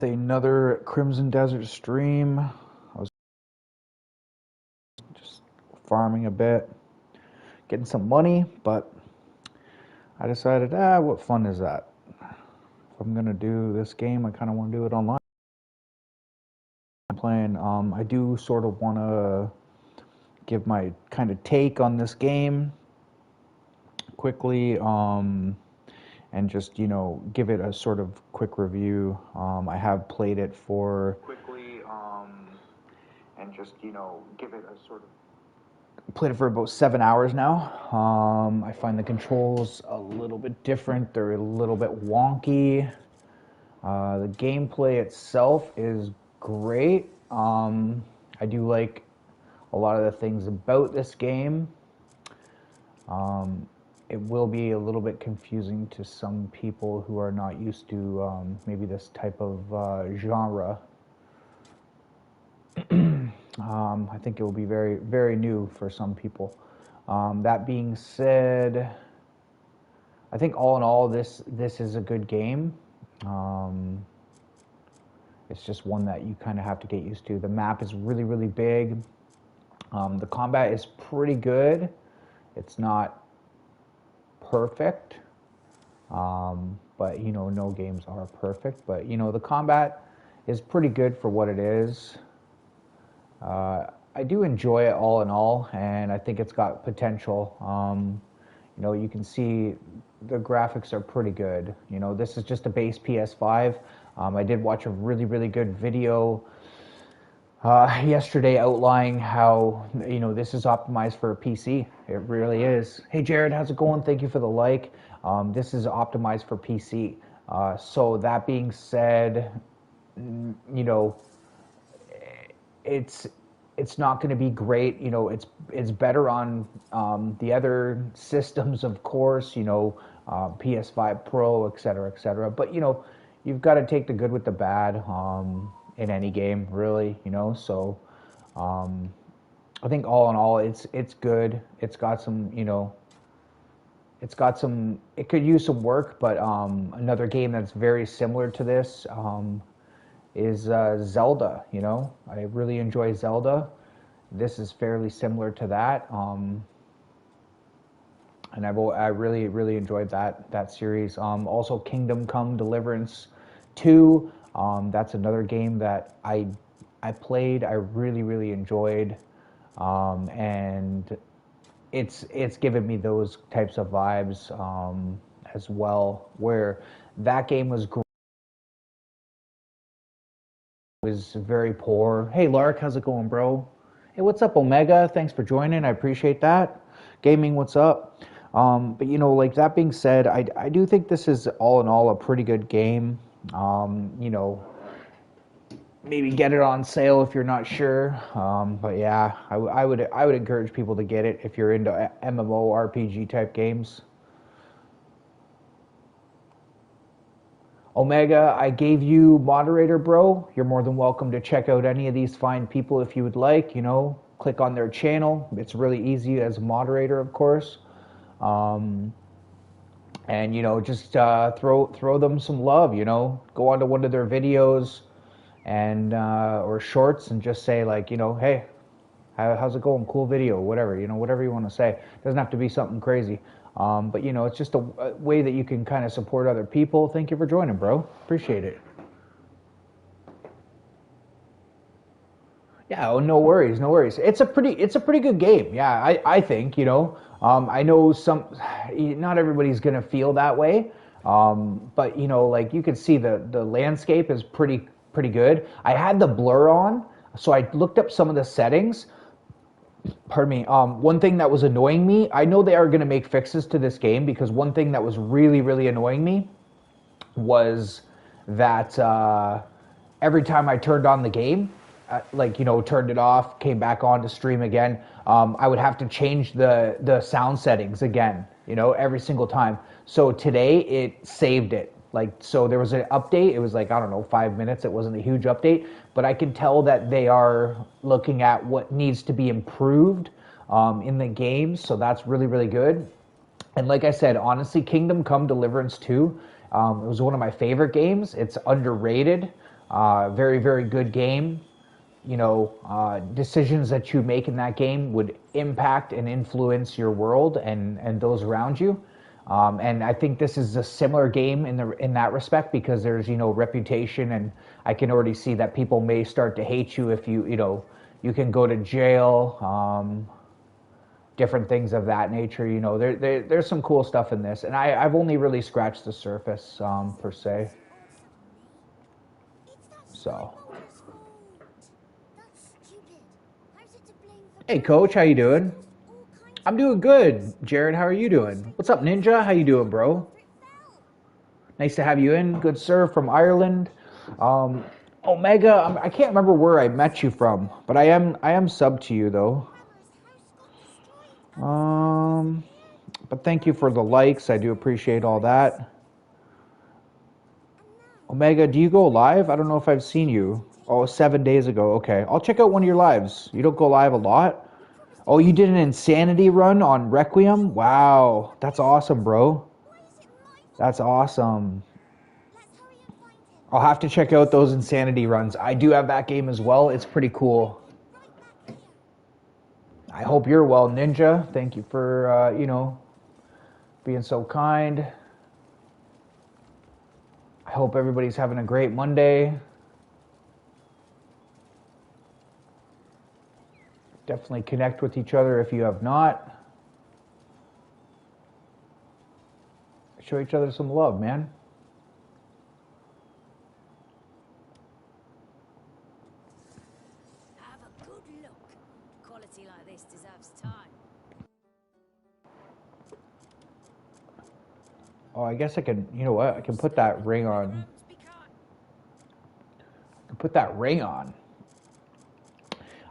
Another Crimson Desert stream. I was just farming a bit, getting some money, but I decided, what fun is that? If I'm gonna do this game, I kind of want to do it online. I'm playing. I do sort of want to give my kind of take on this game quickly, and just give it a sort of quick review. I have played it for quickly, and just give it a sort of played it for about 7 hours now. I find the controls a little bit different. They're a little bit wonky. The gameplay itself is great. I do like a lot of the things about this game. It will be a little bit confusing to some people who are not used to maybe this type of genre. I think it will be very, very new for some people. That being said, I think all in all, this is a good game. It's just one that you kind of have to get used to. The map is really, really big. The combat is pretty good. It's not perfect, but no games are perfect. But the combat is pretty good for what it is. I do enjoy it all in all, and I think it's got potential. You can see the graphics are pretty good. This is just a base PS5. I did watch a really, really good video yesterday outlining how this is optimized for a PC. It really is. Hey Jared, how's it going? Thank you for the like. This is optimized for PC. So that being said, it's not going to be great. It's better on the other systems, of course. PS5 Pro, etc. But you've got to take the good with the bad in any game, really. So I think all in all, it's good. It's got some, It could use some work, but another game that's very similar to this is Zelda. I really enjoy Zelda. This is fairly similar to that, and I really, really enjoyed that series. Also, Kingdom Come Deliverance 2. That's another game that I played. I really, really enjoyed, and it's given me those types of vibes as well. Where that game was very poor. Hey Lark, how's it going, bro? Hey, what's up, Omega? Thanks for joining. I appreciate that. Gaming, what's up? But like that being said, I do think this is all in all a pretty good game. Maybe get it on sale if you're not sure. But yeah, I would encourage people to get it if you're into MMORPG type games. Omega, I gave you moderator, bro. You're more than welcome to check out any of these fine people if you would like. Click on their channel. It's really easy as a moderator, of course. And just throw them some love. Go onto one of their videos and or shorts and just say like, hey, how's it going? Cool video, whatever. Whatever you want to say. It doesn't have to be something crazy. But it's just a way that you can kind of support other people. Thank you for joining, bro. Appreciate it. Yeah, oh, no worries, no worries. It's a pretty good game. Yeah, I think, I know not everybody's gonna feel that way. But like you can see the landscape is pretty good. I had the blur on, so I looked up some of the settings. Pardon me. One thing that was annoying me, I know they are going to make fixes to this game, because one thing that was really, really annoying me was that every time I turned on the game, turned it off, came back on to stream again, I would have to change the sound settings again, every single time. So today it saved it. So there was an update. It was I don't know, 5 minutes. It wasn't a huge update, but I can tell that they are looking at what needs to be improved in the game. So that's really, really good. And like I said, honestly, Kingdom Come Deliverance 2, it was one of my favorite games. It's underrated. Very, very good game. You know, decisions that you make in that game would impact and influence your world and those around you. And I think this is a similar game in that respect because there's, you know, reputation, and I can already see that people may start to hate you if you know, you can go to jail, different things of that nature. You know, there's some cool stuff in this, and I've only really scratched the surface, per se. So, hey, Coach, how you doing? I'm doing good. Jared, how are you doing? What's up, Ninja? How you doing, bro? Nice to have you in. Good sir from Ireland. Um, Omega, I can't remember where I met you from, but I am sub to you though. Um, but thank you for the likes. I do appreciate all that. Omega, do you go live? I don't know if I've seen you. Oh, 7 days ago. Okay, I'll check out one of your lives. You don't go live a lot? Oh, you did an insanity run on Requiem? Wow, that's awesome, bro. That's awesome. I'll have to check out those insanity runs. I do have that game as well. It's pretty cool. I hope you're well, Ninja. Thank you for, you know, being so kind. I hope everybody's having a great Monday. Definitely connect with each other if you have not. Show each other some love, man. Have a good look. Quality like this deserves time. Oh, I guess I can, you know what? I can put that ring on. I can put that ring on.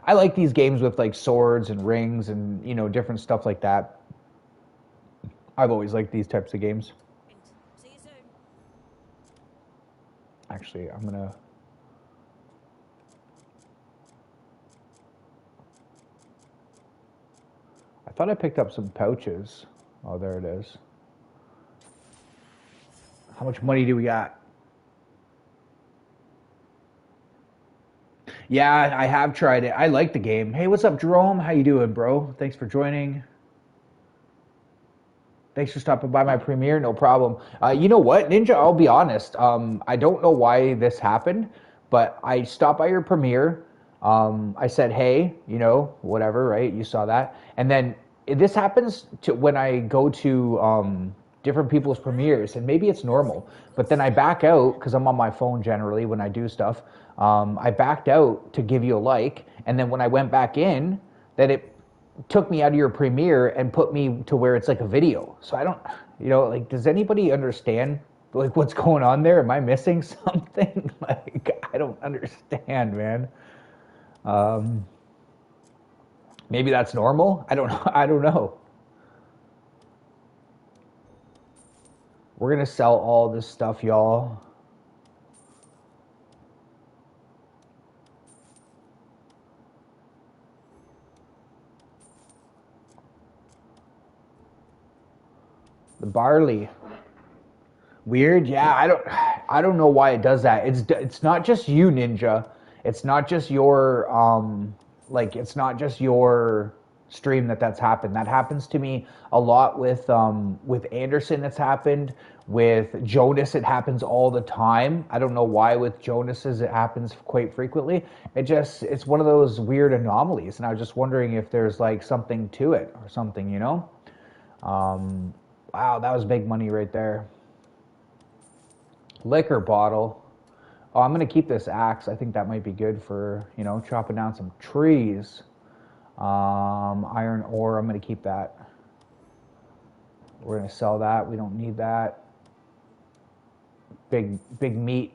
I like these games with like swords and rings and, you know, different stuff like that. I've always liked these types of games. See you soon. Actually, I'm gonna. I thought I picked up some pouches. Oh, there it is. How much money do we got? Yeah, I have tried it. I like the game. Hey, what's up, Jerome? How you doing, bro? Thanks for joining. Thanks for stopping by my premiere. No problem. You know what, Ninja? I'll be honest. I don't know why this happened, but I stopped by your premiere. I said, hey, you know, whatever, right? You saw that. And then this happens to when I go to different people's premieres, and maybe it's normal, but then I back out because I'm on my phone generally when I do stuff. I backed out to give you a like, and then when I went back in, that it took me out of your premiere and put me to where it's like a video. So I don't, you know, like, does anybody understand like what's going on there? Am I missing something? Like, I don't understand, man. Um, Maybe that's normal. I don't know. I don't know. We're gonna sell all this stuff, y'all. The barley. Weird, yeah. I don't know why it does that. It's not just you, Ninja. It's not just your like it's not just your stream that's happened. That happens to me a lot with Anderson. It's happened with Jonas. It happens all the time. I don't know why with Jonas's it happens quite frequently. It's one of those weird anomalies, and I was just wondering if there's like something to it or something, you know? Um, wow, that was big money right there. Liquor bottle. Oh, I'm gonna keep this axe. I think that might be good for, you know, chopping down some trees. Iron ore. I'm gonna keep that. We're gonna sell that. We don't need that. Big meat.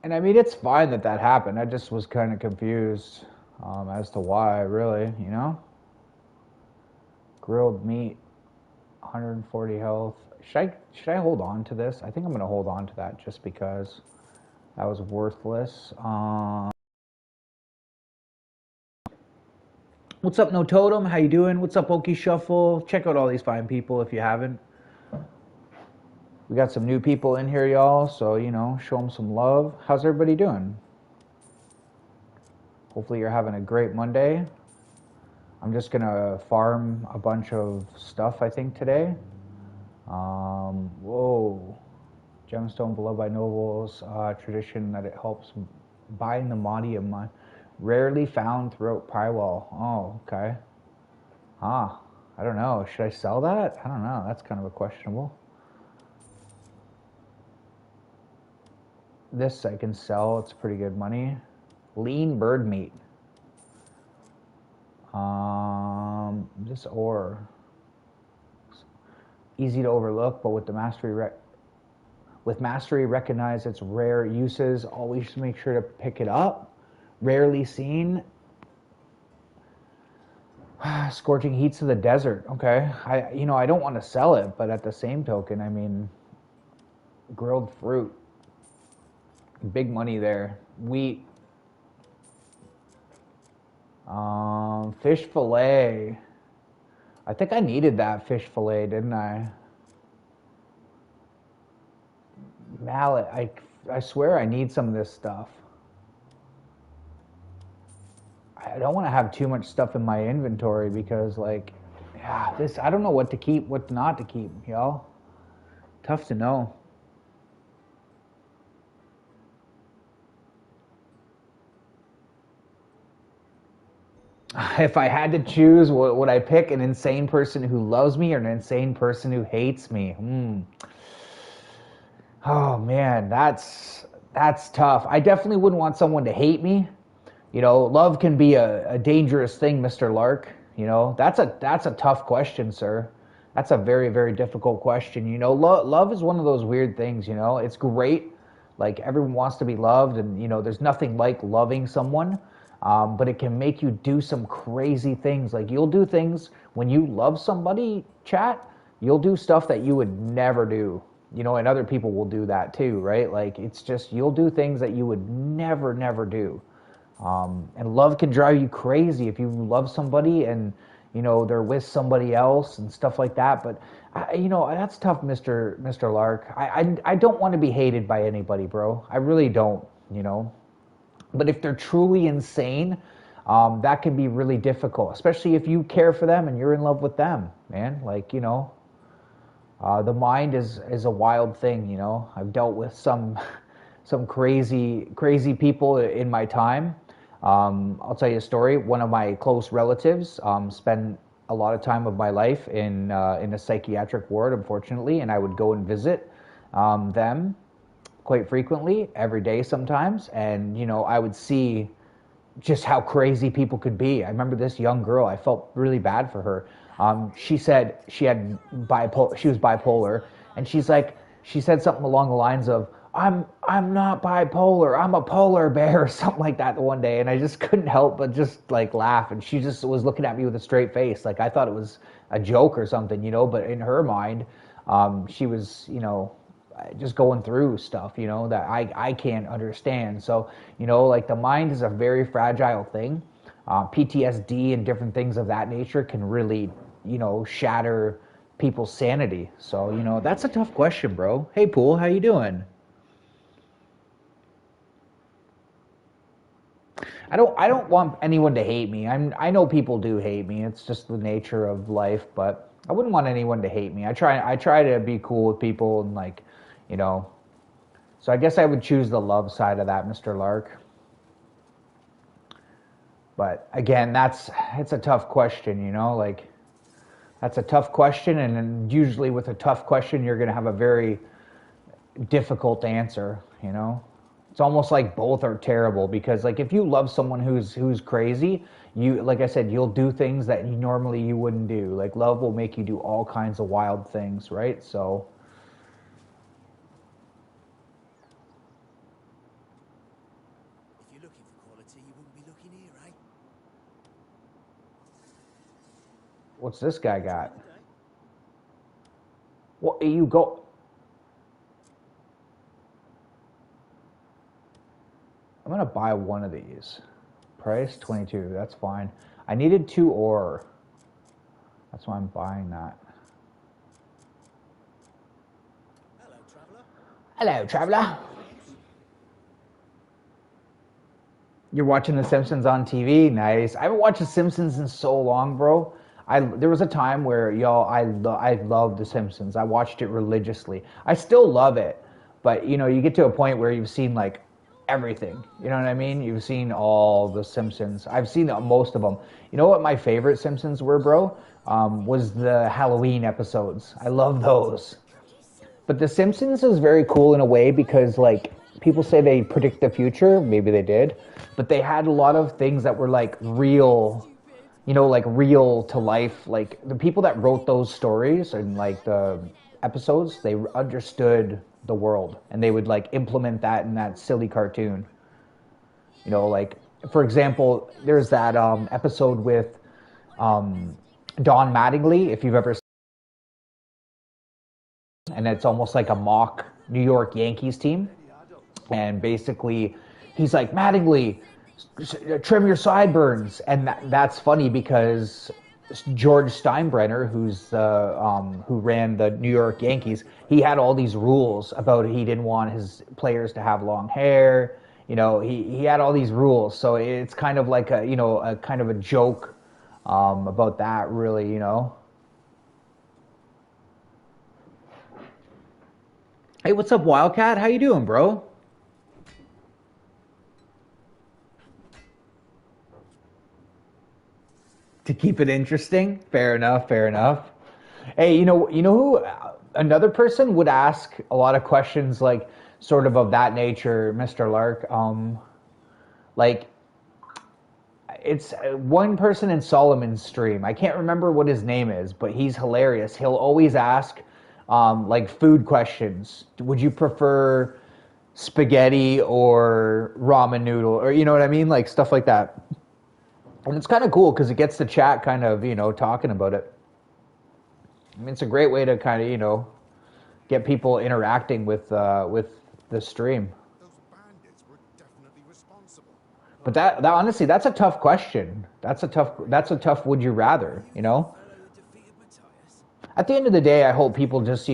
And I mean, it's fine that happened. I just was kind of confused as to why, really, you know? Grilled meat, 140 health. Should I hold on to this? I think I'm going to hold on to that just because That was worthless. What's up, No Totem? How you doing? What's up, Okie Shuffle? Check out all these fine people if you haven't. We got some new people in here, y'all, so, you know, show them some love. How's everybody doing? Hopefully you're having a great Monday. I'm just going to farm a bunch of stuff, I think, today. Whoa. Gemstone beloved by nobles. Tradition that it helps buying the Maudium. Rarely found throughout Pyrewall. Oh, okay. I don't know. Should I sell that? I don't know. That's kind of a questionable. This I can sell. It's pretty good money. Lean bird meat. This ore. Easy to overlook, but with the mastery recognize its rare uses. Always make sure to pick it up. Rarely seen. Scorching heats of the desert. Okay, I don't want to sell it, but at the same token, I mean, grilled fruit. Big money there. Wheat. Fish fillet. I think I needed that fish fillet, didn't I? Mallet. I swear I need some of this stuff. I don't want to have too much stuff in my inventory because, like, yeah, I don't know what to keep, what not to keep, y'all. Tough to know. If I had to choose, would I pick an insane person who loves me or an insane person who hates me? Oh man, that's tough. I definitely wouldn't want someone to hate me. You know, love can be a dangerous thing, Mr. Lark. You know, that's a tough question, sir. That's a very, very difficult question. You know, love is one of those weird things, you know. It's great. Like, everyone wants to be loved, and, you know, there's nothing like loving someone. But it can make you do some crazy things. Like, you'll do things when you love somebody, chat, you'll do stuff that you would never do. You know, and other people will do that too, right? Like, it's just, you'll do things that you would never, never do. And love can drive you crazy if you love somebody and, you know, they're with somebody else and stuff like that. But, you know, that's tough, Mr. Lark. I don't want to be hated by anybody, bro. I really don't, you know. But if they're truly insane, that can be really difficult, especially if you care for them and you're in love with them, man. Like, you know, the mind is a wild thing, you know. I've dealt with some crazy people in my time. I'll tell you a story. One of my close relatives spent a lot of time of my life in a psychiatric ward, unfortunately, and I would go and visit them quite frequently, every day sometimes, and, you know, I would see just how crazy people could be. I remember this young girl, I felt really bad for her. She said she was bipolar, and she said something along the lines of, I'm not bipolar, I'm a polar bear, or something like that one day, and I just couldn't help but just, like, laugh, and she just was looking at me with a straight face, like I thought it was a joke or something, you know, but in her mind, she was, you know, just going through stuff, you know, that I can't understand. So, you know, like, the mind is a very fragile thing. PTSD and different things of that nature can really, you know, shatter people's sanity. So, you know, that's a tough question, bro. Hey, Pool, how you doing? I don't want anyone to hate me. I know people do hate me. It's just the nature of life, but I wouldn't want anyone to hate me. I try to be cool with people and, like, you know. So I guess I would choose the love side of that, Mr. Lark. But again, it's a tough question, you know, like, that's a tough question, and then usually with a tough question you're going to have a very difficult answer, you know. It's almost like both are terrible, because, like, if you love someone who's crazy, you, like I said, you'll do things that you wouldn't do. Like, love will make you do all kinds of wild things, right? So If you're looking for quality, you wouldn't be looking here, eh? what's this guy got? What you go? I'm gonna buy one of these. Price 22. That's fine. I needed 2 ore. That's why I'm buying that. Hello, traveller. Hello, traveler. You're watching The Simpsons on TV? Nice. I haven't watched The Simpsons in so long, bro. There was a time where, I loved The Simpsons. I watched it religiously. I still love it, but you get to a point where you've seen like everything. You know what I mean? You've seen all the Simpsons. I've seen most of them. You know what my favorite Simpsons were, bro? Was the Halloween episodes. I love those. But The Simpsons is very cool in a way because, like, people say they predict the future. Maybe they did. But they had a lot of things that were, like, real, like real to life. Like, the people that wrote those stories and, like, the episodes, they understood the world. And they would, like, implement that in that silly cartoon. Like, for example, there's that episode with Don Mattingly, if you've ever seen, and it's almost like a mock New York Yankees team. And basically, he's like, Mattingly, trim your sideburns. And that's funny because George Steinbrenner, who ran the New York Yankees, he had all these rules about he didn't want his players to have long hair. He had all these rules. So it's kind of like a kind of a joke about that, really. Hey, what's up, Wildcat? How you doing, bro? To keep it interesting. Fair enough, fair enough. Hey, who another person would ask a lot of questions like sort of that nature, Mr. Lark. Like it's one person in Solomon's stream. I can't remember what his name is, but he's hilarious. He'll always ask like food questions. Would you prefer spaghetti or ramen noodle, or you know what I mean, like stuff like that. And it's kind of cool because it gets the chat kind of talking about it. I mean, it's a great way to kind of get people interacting with the stream. Those bandits were definitely responsible. But that honestly, that's a tough question. That's a tough would you rather, Fellow that defeated Matthias. At the end of the day, I hope people just,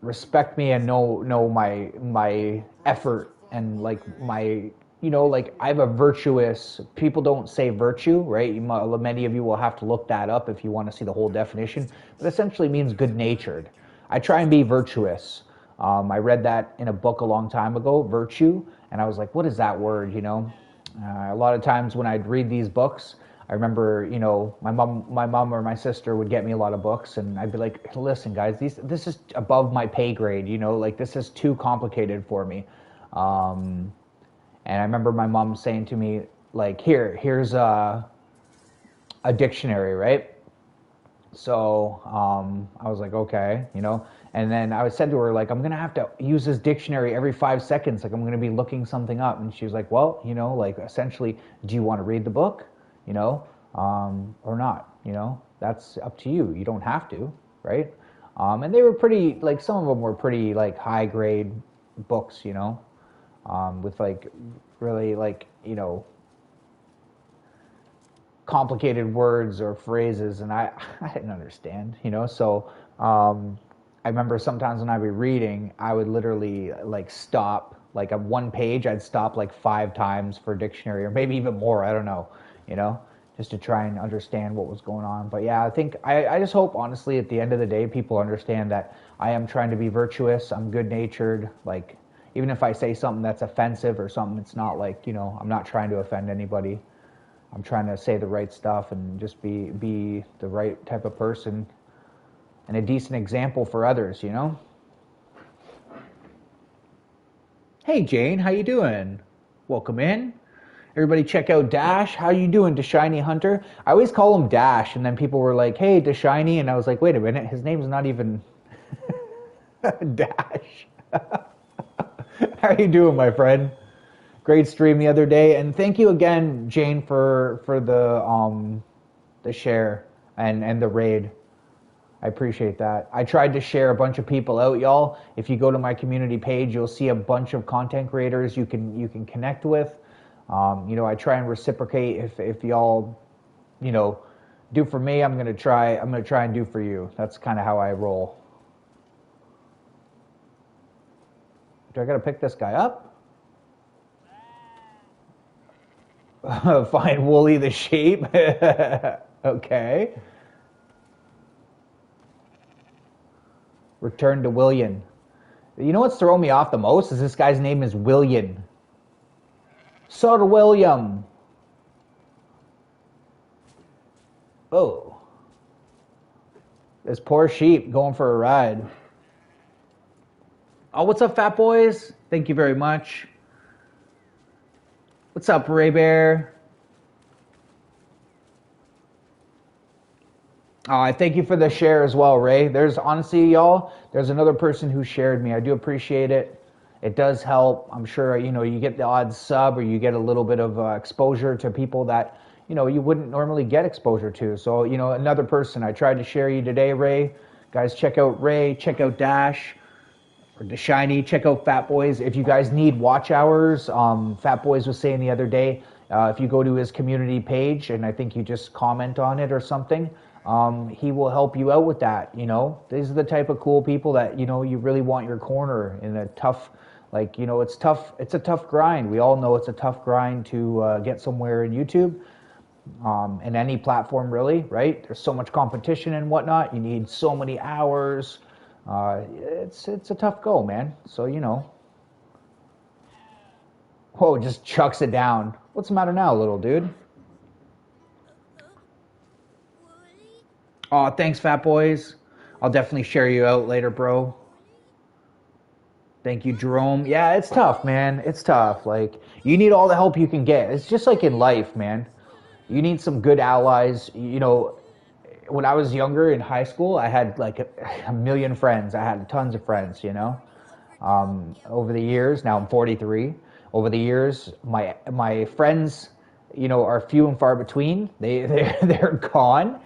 respect me and know my effort and like my, like I have a virtuous, people don't say virtue, right? Many of you will have to look that up if you want to see the whole definition, but essentially means good natured. I try and be virtuous. I read that in a book a long time ago, virtue, and I was like, what is that word, A lot of times when I'd read these books, I remember, my mom or my sister would get me a lot of books, and I'd be like, listen, guys, this is above my pay grade, like this is too complicated for me. And I remember my mom saying to me, like, here's a dictionary, right? So I was like, okay, And then I said to her, like, I'm going to have to use this dictionary every 5 seconds. Like, I'm going to be looking something up. And she was like, well, like, essentially, do you want to read the book, or not? That's up to you. You don't have to, right? And they were pretty, like, some of them were pretty, like, high-grade books, with, like, really, like, complicated words or phrases, and I didn't understand, so I remember sometimes when I'd be reading, I would literally like stop, like at one page I'd stop like 5 times for a dictionary, or maybe even more, I don't know, just to try and understand what was going on. But yeah, I think I just hope honestly at the end of the day people understand that I am trying to be virtuous, I'm good natured, like even if I say something that's offensive or something, it's not like, I'm not trying to offend anybody. I'm trying to say the right stuff and just be the right type of person and a decent example for others, Hey Jane, how you doing? Welcome in. Everybody check out Dash. How you doing, DeShiny Hunter? I always call him Dash, and then people were like, hey, DeShiny, and I was like, wait a minute, his name's not even Dash. How you doing, my friend? Great stream the other day, and thank you again, Jane, for the share and the raid. I appreciate that. I tried to share a bunch of people out, y'all. If you go to my community page, you'll see a bunch of content creators you can connect with. You know, I try and reciprocate. If y'all, you know, do for me, I'm gonna try and do for you. That's kind of how I roll. Do I gotta pick this guy up? Find Wooly the sheep. Okay. Return to William. You know what's throwing me off the most is this guy's name is William. Sir William. Oh. This poor sheep going for a ride. Oh, what's up, fat boys? Thank you very much. What's up, Ray Bear? Oh, I thank you for the share as well, Ray. There's honestly, y'all, there's another person who shared me. I do appreciate it. It does help. I'm sure, you know, you get the odd sub or you get a little bit of exposure to people that, you know, you wouldn't normally get exposure to. So, you know, another person. I tried to share you today, Ray. Guys, check out Ray. Check out Dash. Or the Shiny, check out Fat Boys. If you guys need watch hours, Fat Boys was saying the other day, if you go to his community page and I think you just comment on it or something, he will help you out with that. You know, these are the type of cool people that, you know, you really want your corner in a tough, like, you know, it's tough. It's a tough grind. We all know it's a tough grind to get somewhere in YouTube. In any platform, really, right? There's so much competition and whatnot. You need so many hours. It's a tough go, man. So, you know. Whoa, just chucks it down. What's the matter now, little dude? Oh, thanks, Fat Boys. I'll definitely share you out later, bro. Thank you, Jerome. Yeah, it's tough, man. It's tough. Like, you need all the help you can get. It's just like in life, man. You need some good allies. You know, when I was younger in high school, I had like a million friends. I had tons of friends, you know. Over the years, now I'm 43. Over the years, my friends, you know, are few and far between. They're gone.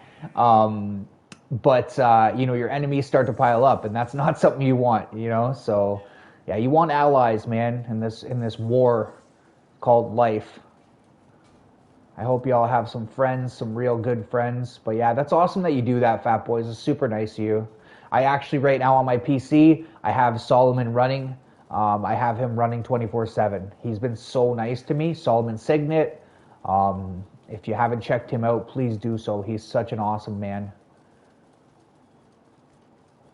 But you know, your enemies start to pile up, and that's not something you want, you know. So, yeah, you want allies, man, in this war called life. I hope you all have some friends, some real good friends. But yeah, that's awesome that you do that, Fat Boys. It's super nice of you. I actually, right now on my PC, I have Solomon running. I have him running 24/7. He's been so nice to me. Solomon Signet. If you haven't checked him out, please do so. He's such an awesome man.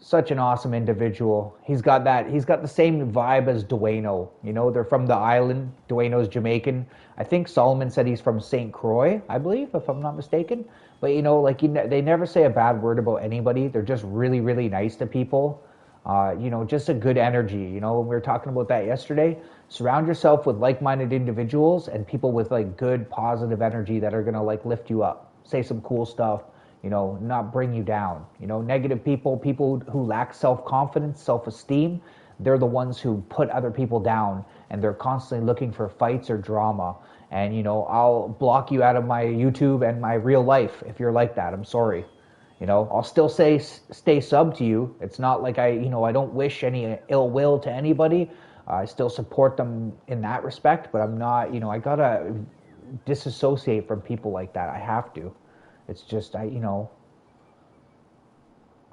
Such an awesome individual. He's got the same vibe as Dueno. You know, they're from the island. Dueno's Jamaican. I think Solomon said he's from St. Croix, I believe, if I'm not mistaken. But, you know, like, they never say a bad word about anybody. They're just really, really nice to people. You know, just a good energy. You know, we were talking about that yesterday. Surround yourself with like-minded individuals and people with, like, good, positive energy that are going to, like, lift you up. Say some cool stuff. You know, not bring you down. You know, negative people who lack self-confidence, self-esteem, they're the ones who put other people down, and they're constantly looking for fights or drama. And, you know, I'll block you out of my YouTube and my real life if you're like that. I'm sorry. You know, I'll still stay sub to you. It's not like I don't wish any ill will to anybody. I still support them in that respect, but I'm not, you know, I gotta disassociate from people like that. I have to. It's just, I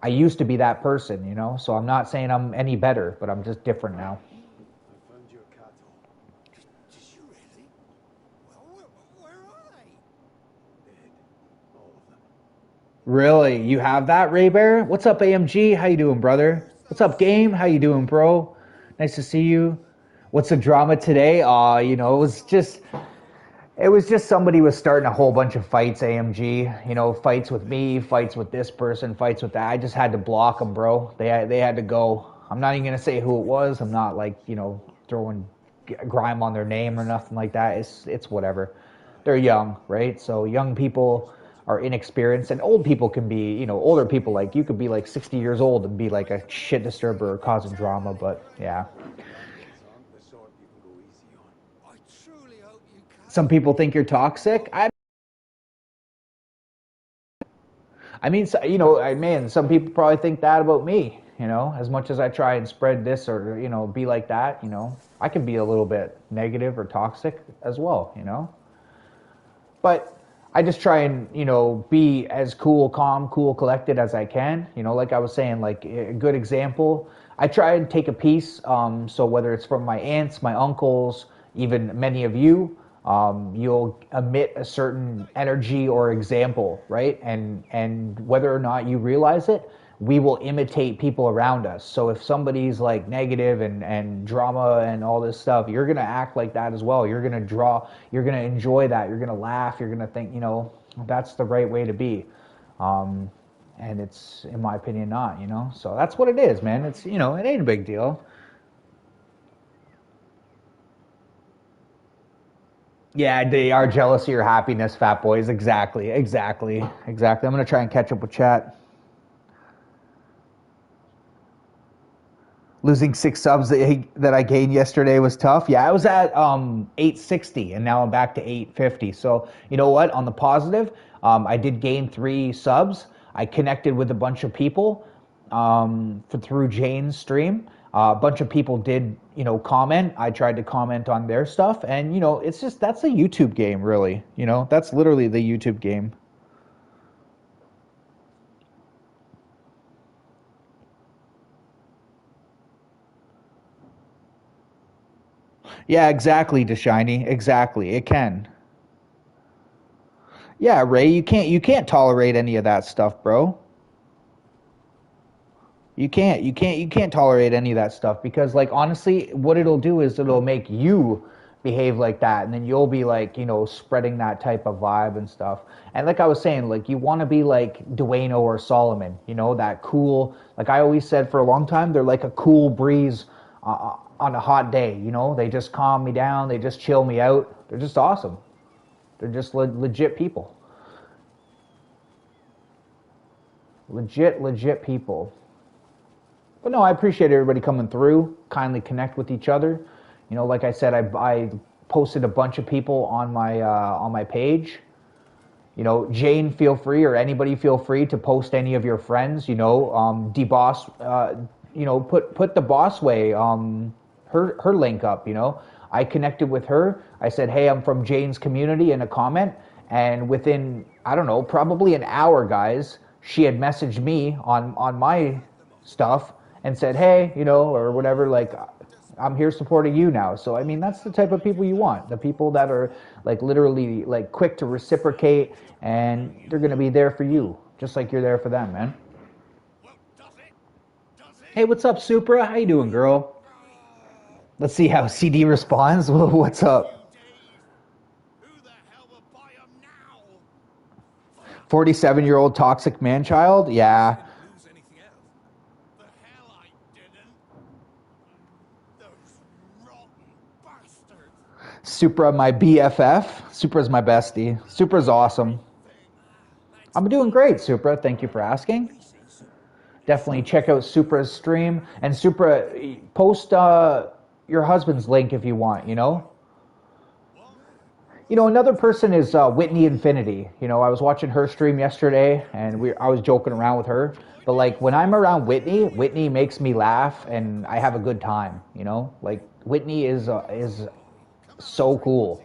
used to be that person, you know, so I'm not saying I'm any better, but I'm just different now. I found your cattle. Did you really? Well, where are they? Dead. All of them. Really? You have that, Ray Bear? What's up, AMG? How you doing, brother? What's up, Game? How you doing, bro? Nice to see you. What's the drama today? You know, it was just somebody was starting a whole bunch of fights, AMG. You know, fights with me, fights with this person, fights with that. I just had to block them, bro. They had to go. I'm not even going to say who it was. I'm not, like, you know, throwing grime on their name or nothing like that. It's whatever. They're young, right? So young people are inexperienced, and old people can be, you know, older people, like, you could be like 60 years old and be like a shit disturber or causing drama, but yeah. Aren't the sort you can go easy on. I truly hope you catch Some people think you're toxic. I mean, so, you know, man, some people probably think that about me, you know, as much as I try and spread this or, you know, be like that, you know, I can be a little bit negative or toxic as well, you know. But I just try and, you know, be as cool, calm, cool, collected as I can. You know, like I was saying, like a good example, I try and take a piece. So whether it's from my aunts, my uncles, even many of you, you'll emit a certain energy or example, right? And whether or not you realize it, we will imitate people around us. So if somebody's like negative and drama and all this stuff, you're gonna act like that as well. You're gonna draw, you're gonna enjoy that, you're gonna laugh, you're gonna think, you know, that's the right way to be. And it's, in my opinion, not, you know. So that's what it is, man. It's, you know, it ain't a big deal. Yeah, they are jealous of your happiness, fat boys. Exactly, exactly, exactly. I'm gonna try and catch up with chat. Losing 6 subs that I gained yesterday was tough. Yeah, I was at 860 and now I'm back to 850. So you know what? On the positive, I did gain 3 subs. I connected with a bunch of people through Jane's stream. A bunch of people did, you know, comment. I tried to comment on their stuff, and you know, it's just that's a YouTube game, really. You know, that's literally the YouTube game. Yeah, exactly, Deshiny. Exactly, it can. Yeah, Ray, you can't tolerate any of that stuff, bro. You can't tolerate any of that stuff because like honestly, what it'll do is it'll make you behave like that and then you'll be like, you know, spreading that type of vibe and stuff. And like I was saying, like you want to be like Duano or Solomon, you know, that cool, like I always said for a long time, they're like a cool breeze on a hot day, you know? They just calm me down, they just chill me out. They're just awesome. They're just legit people. Legit people. But no, I appreciate everybody coming through. Kindly connect with each other. You know, like I said, I posted a bunch of people on my page. You know, Jane, feel free, or anybody feel free to post any of your friends. You know, D-Boss, you know, put the Boss Way, her link up. You know, I connected with her. I said, hey, I'm from Jane's community in a comment, and within I don't know, probably an hour, guys, she had messaged me on my stuff and said, hey, you know, or whatever, like, I'm here supporting you now. So, I mean, that's the type of people you want. The people that are, like, literally, like, quick to reciprocate, and they're going to be there for you, just like you're there for them, man. Hey, what's up, Supra? How you doing, girl? Let's see how CD responds. What's up? 47-year-old toxic man-child? Yeah. Supra, my BFF. Supra's my bestie. Supra's awesome. I'm doing great, Supra. Thank you for asking. Definitely check out Supra's stream. And Supra, post your husband's link if you want, you know? You know, another person is Whitney Infinity. You know, I was watching her stream yesterday, and I was joking around with her. But, like, when I'm around Whitney, Whitney makes me laugh, and I have a good time, you know? Like, Whitney is so cool.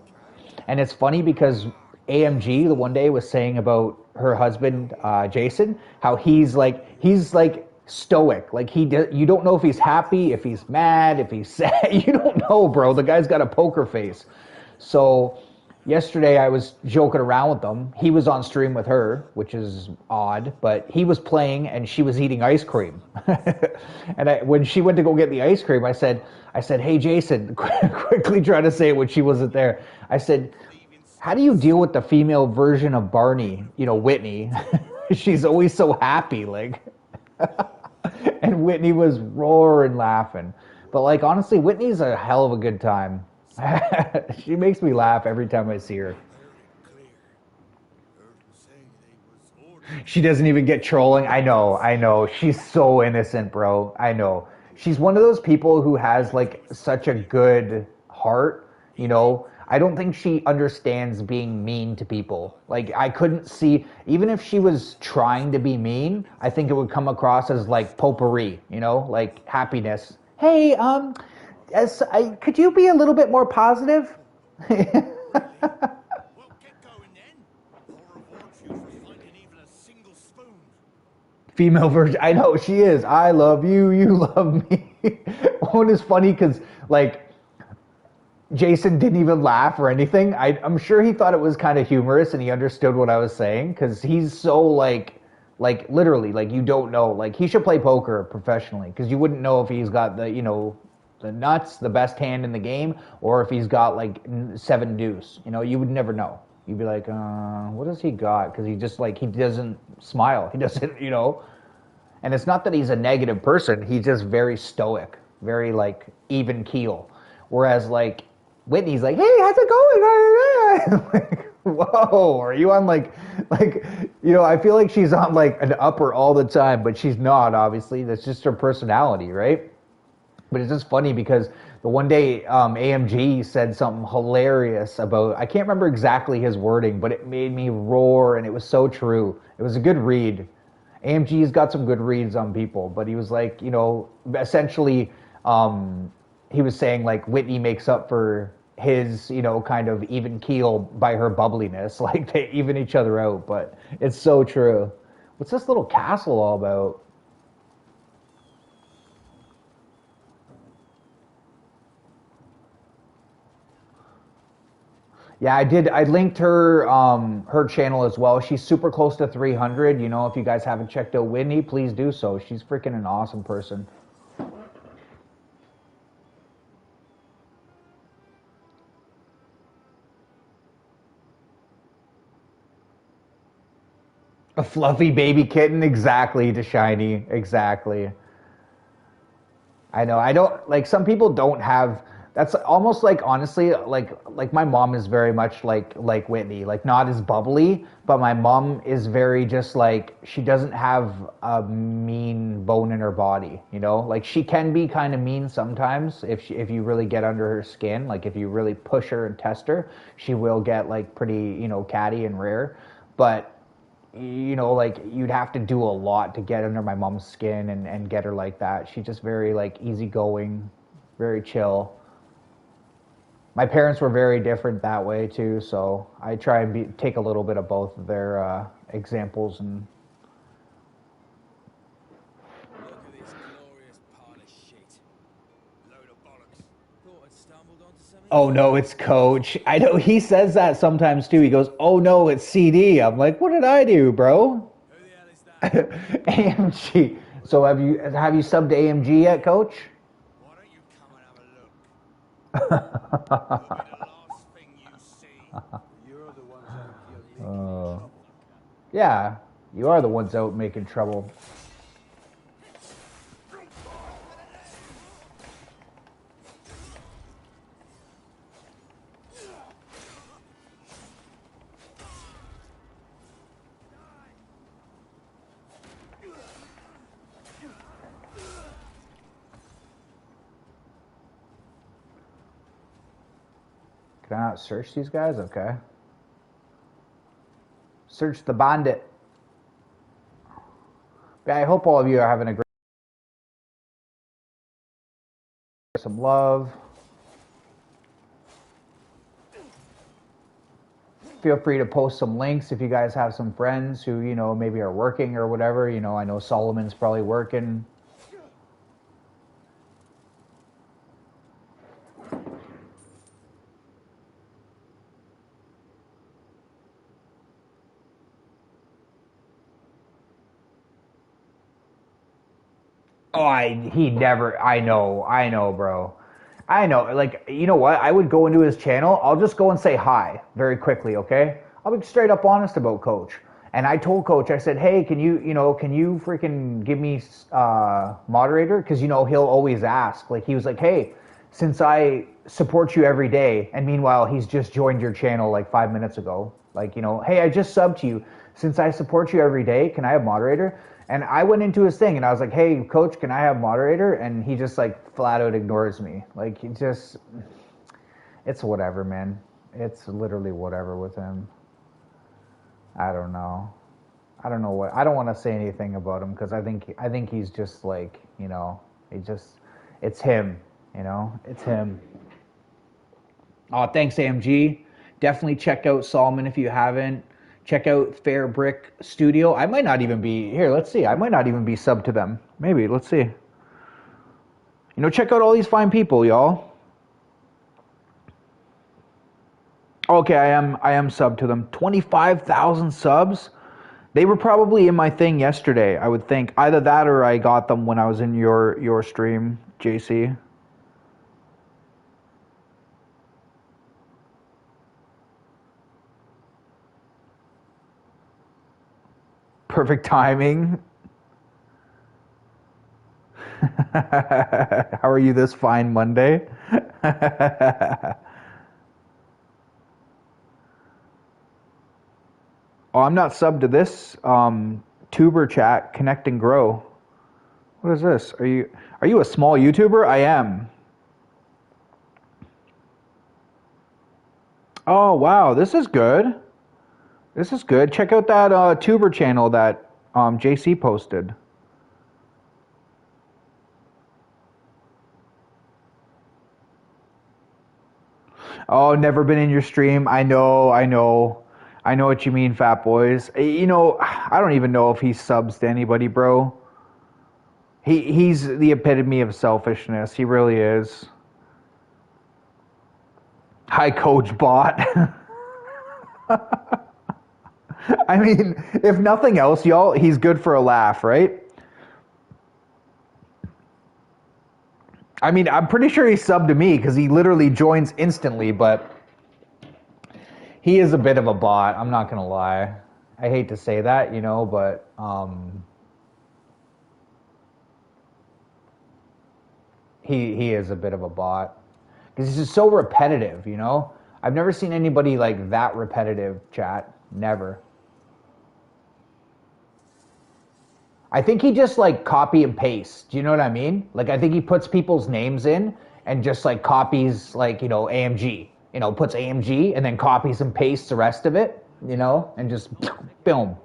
And it's funny because AMG the one day was saying about her husband Jason, how he's like stoic, like you don't know if he's happy, if he's mad, if he's sad. You don't know, bro. The guy's got a poker face. So yesterday I was joking around with them. He was on stream with her, which is odd, but he was playing and she was eating ice cream. And when she went to go get the ice cream, I said, hey, Jason, quickly trying to say it when she wasn't there. I said, how do you deal with the female version of Barney, you know, Whitney? She's always so happy, like. And Whitney was roaring laughing. But, like, honestly, Whitney's a hell of a good time. She makes me laugh every time I see her. She doesn't even get trolling. I know. She's so innocent, bro. I know. She's one of those people who has, like, such a good heart, you know. I don't think she understands being mean to people. Like, I couldn't see, even if she was trying to be mean, I think it would come across as like potpourri, you know, like happiness. Hey, could you be a little bit more positive? Well, get going then. I'll reward you for finding even a single spoon. Female version. I know she is. I love you. You love me. One is funny because like Jason didn't even laugh or anything. I'm sure he thought it was kind of humorous and he understood what I was saying because he's so like literally like you don't know. Like he should play poker professionally because you wouldn't know if he's got the the nuts, the best hand in the game, or if he's got like seven deuce. You know, you would never know. You'd be like, what does he got? Because he just like he doesn't smile. He doesn't, you know. And it's not that he's a negative person. He's just very stoic, very like even keel. Whereas like Whitney's like, hey, how's it going? Like, whoa, are you on like, I feel like she's on like an upper all the time, but she's not, obviously. That's just her personality, right? But it's just funny because the one day AMG said something hilarious about, I can't remember exactly his wording, but it made me roar and it was so true. It was a good read. AMG's got some good reads on people, but he was like, essentially, he was saying like Whitney makes up for his, kind of even keel by her bubbliness. Like they even each other out, but it's so true. What's this little castle all about? Yeah, I did. I linked her channel as well. She's super close to 300. If you guys haven't checked out Whitney, please do so. She's freaking an awesome person. A fluffy baby kitten, exactly, to shiny, exactly. I know. I don't like some people don't have. That's almost like honestly, like my mom is very much like Whitney, like not as bubbly, but my mom is very just like she doesn't have a mean bone in her body, Like she can be kind of mean sometimes if you really get under her skin, like if you really push her and test her, she will get like pretty catty and rare, but like you'd have to do a lot to get under my mom's skin and get her like that. She's just very like easygoing, very chill. My parents were very different that way too, so I try and take a little bit of both of their examples and. Look at this glorious pile of shit. Load of bollocks. Thought I'd stumbled onto something. Oh no, it's Coach. I know he says that sometimes too. He goes, "Oh no, it's CD." I'm like, "What did I do, bro?" Who the hell is that? AMG. So have you subbed to AMG yet, Coach? Why don't you come and have a look? It'll be the last thing you see. You're the ones out here making trouble. Yeah, you are the ones out making trouble. Can I not search these guys? Okay. Search the bandit. Yeah, I hope all of you are having a great some love. Feel free to post some links if you guys have some friends who, maybe are working or whatever. I know Solomon's probably working. Oh, I know, bro. I know, like, you know what? I would go into his channel. I'll just go and say hi very quickly, okay? I'll be straight up honest about Coach. And I told Coach, I said, hey, can you freaking give me moderator? Because, he'll always ask. Like, he was like, hey, since I support you every day, and meanwhile, he's just joined your channel like 5 minutes ago. Like, hey, I just subbed to you. Since I support you every day, can I have moderator? And I went into his thing and I was like, hey, Coach, can I have moderator? And he just like flat out ignores me. Like, it's whatever, man. It's literally whatever with him. I don't know. I don't know what. I don't want to say anything about him because I think he's just like, you know, it's him, you know, it's him. Oh, thanks AMG. Definitely check out Solomon if you haven't. Check out Fair Brick Studio. I might not even be here. Let's see. I might not even be sub to them. Maybe. Let's see. You know, check out all these fine people, y'all. Okay, I am sub to them. 25,000 subs. They were probably in my thing yesterday, I would think. Either that or I got them when I was in your stream, JC. Perfect timing. How are you this fine Monday? Oh, I'm not subbed to this tuber chat, Connect and Grow. What is this? Are you a small YouTuber? I am. Oh, wow, this is good. This is good. Check out that tuber channel that JC posted. Oh, never been in your stream. I know what you mean, fat boys. You know, I don't even know if he subs to anybody, bro. He's the epitome of selfishness. He really is. Hi, Coach Bot. I mean, if nothing else, y'all, he's good for a laugh, right? I mean, I'm pretty sure he subbed to me because he literally joins instantly, but he is a bit of a bot. I'm not going to lie. I hate to say that, you know, but he is a bit of a bot because he's just so repetitive, you know? I've never seen anybody like that repetitive, chat. Never. I think he just like copy and paste. Do you know what I mean? Like I think he puts people's names in and just like copies like, you know, AMG. You know, puts AMG and then copies and pastes the rest of it, you know, and just boom.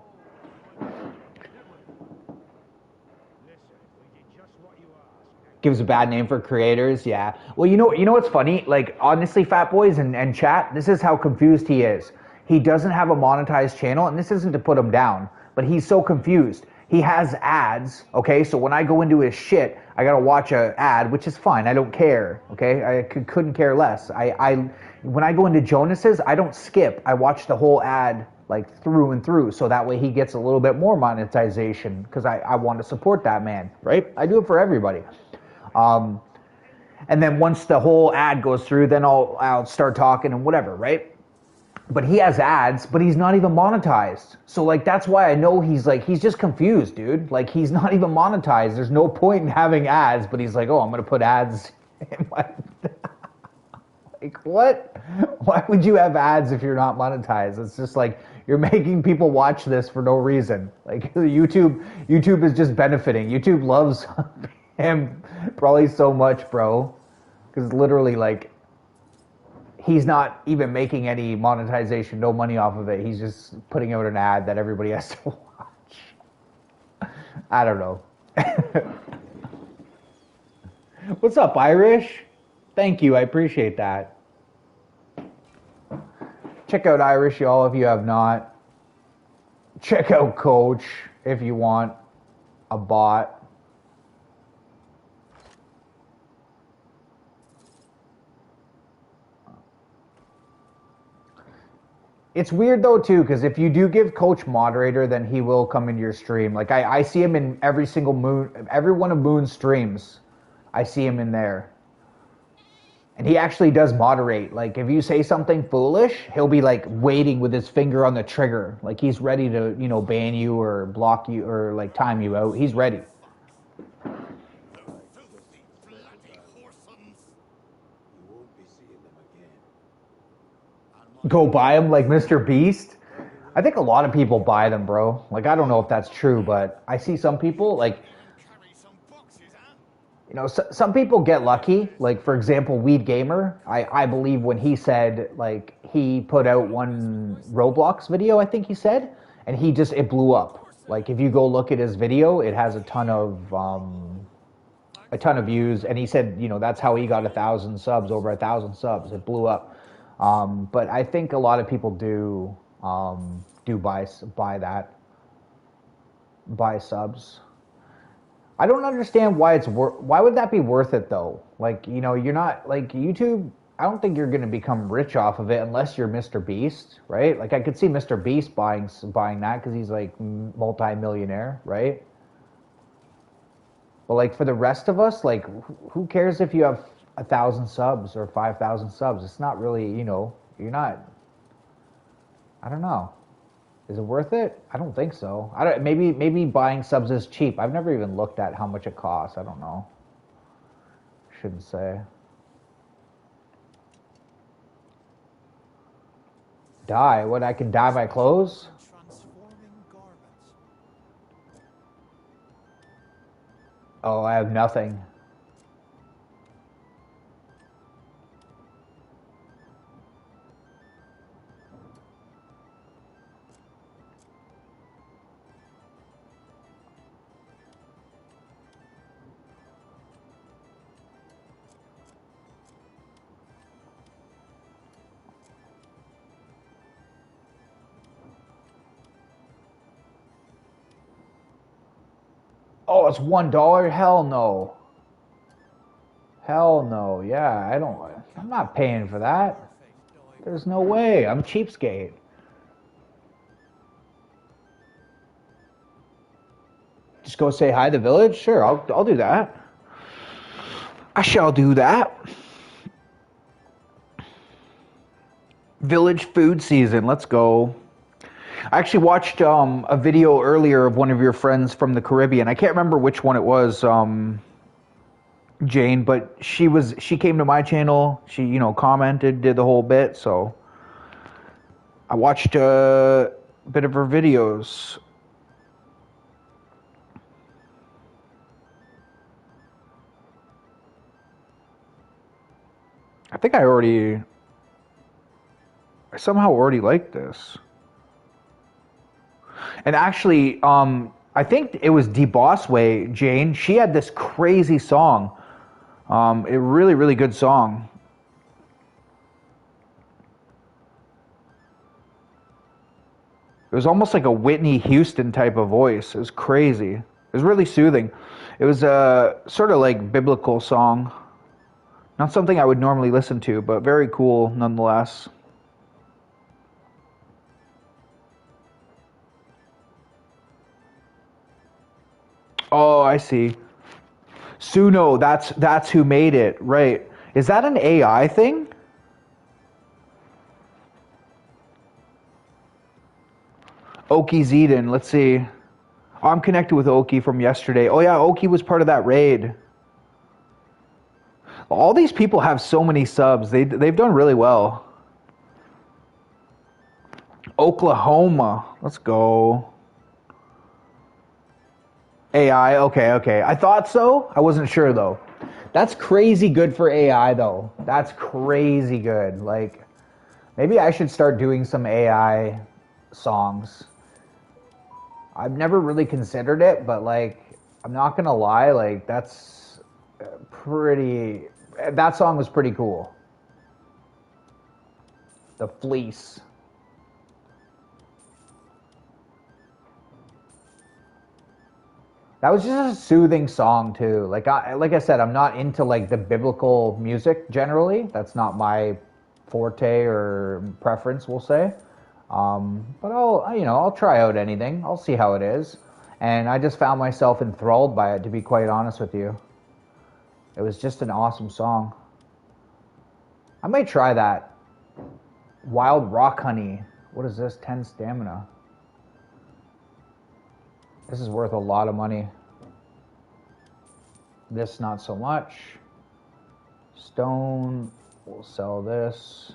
Gives a bad name for creators, yeah. Well, you know what's funny? Like honestly, fat boys and chat, this is how confused he is. He doesn't have a monetized channel, and this isn't to put him down, but he's so confused. He has ads, okay? So when I go into his shit, I gotta watch an ad, which is fine. I don't care, okay? I couldn't care less. When I go into Jonas's, I don't skip. I watch the whole ad like through and through, so that way he gets a little bit more monetization because I want to support that man, right? I do it for everybody. And then once the whole ad goes through, then I'll start talking and whatever, right? But he has ads, but he's not even monetized. So like that's why I know he's just confused, dude. Like he's not even monetized. There's no point in having ads, but he's like, oh, I'm gonna put ads in my like what? Why would you have ads if you're not monetized? It's just like you're making people watch this for no reason. Like YouTube is just benefiting. YouTube loves him probably so much, bro. Because literally like he's not even making any monetization, no money off of it. He's just putting out an ad that everybody has to watch. I don't know. What's up, Irish? Thank you, I appreciate that. Check out Irish, y'all, if you have not. Check out Coach if you want a bot. It's weird though too, because if you do give Coach moderator, then he will come into your stream. Like I see him in every one of Moon's streams. I see him in there. And he actually does moderate. Like if you say something foolish, he'll be like waiting with his finger on the trigger. Like he's ready to, you know, ban you or block you or like time you out. He's ready. Go buy them like Mr. Beast? I think a lot of people buy them, bro. Like, I don't know if that's true, but I see some people, like... You know, some people get lucky. Like, for example, Weed Gamer. I believe when he said, like, he put out one Roblox video, I think he said, and it blew up. Like, if you go look at his video, it has a ton of views, and he said, you know, that's how he got 1,000 subs, over 1,000 subs. It blew up. But I think a lot of people do buy subs. I don't understand why why would that be worth it though? Like, you know, you're not like YouTube. I don't think you're going to become rich off of it unless you're Mr. Beast, right? Like I could see Mr. Beast buying that because he's like multi-millionaire, right? But like for the rest of us, like who cares if you have 1,000 subs or 5,000 subs? It's not really, you know, you're not. I don't know. Is it worth it? I don't think so. Maybe buying subs is cheap. I've never even looked at how much it costs. I don't know. Shouldn't say. Dye? What, I can dye my clothes? Transforming garments. Oh, I have nothing. Oh, it's $1? Hell no. Hell no. Yeah, I'm not paying for that. There's no way. I'm cheapskate. Just go say hi to the village? Sure, I'll do that. I shall do that. Village food season. Let's go. I actually watched a video earlier of one of your friends from the Caribbean. I can't remember which one it was, Jane, but she came to my channel. She, you know, commented, did the whole bit. So I watched a bit of her videos. I think I somehow already liked this. And actually, I think it was DeBossway, Jane. She had this crazy song. A really, really good song. It was almost like a Whitney Houston type of voice. It was crazy. It was really soothing. It was a sort of like biblical song. Not something I would normally listen to, but very cool nonetheless. Oh, I see. Suno, that's who made it, right? Is that an AI thing? Oki Zeden, let's see. Oh, I'm connected with Oki from yesterday. Oh yeah, Oki was part of that raid. All these people have so many subs. They've done really well. Oklahoma, let's go. AI, okay. I thought so. I wasn't sure though. That's crazy good for AI though. That's crazy good. Like, maybe I should start doing some AI songs. I've never really considered it, but like, I'm not gonna lie, like that song was pretty cool. The Fleece. That was just a soothing song too. Like I said, I'm not into like the biblical music generally. That's not my forte or preference, we'll say. But I'll try out anything. I'll see how it is. And I just found myself enthralled by it, to be quite honest with you. It was just an awesome song. I might try that. Wild Rock Honey. What is this? 10 stamina. This is worth a lot of money. This, not so much. Stone. We'll sell this.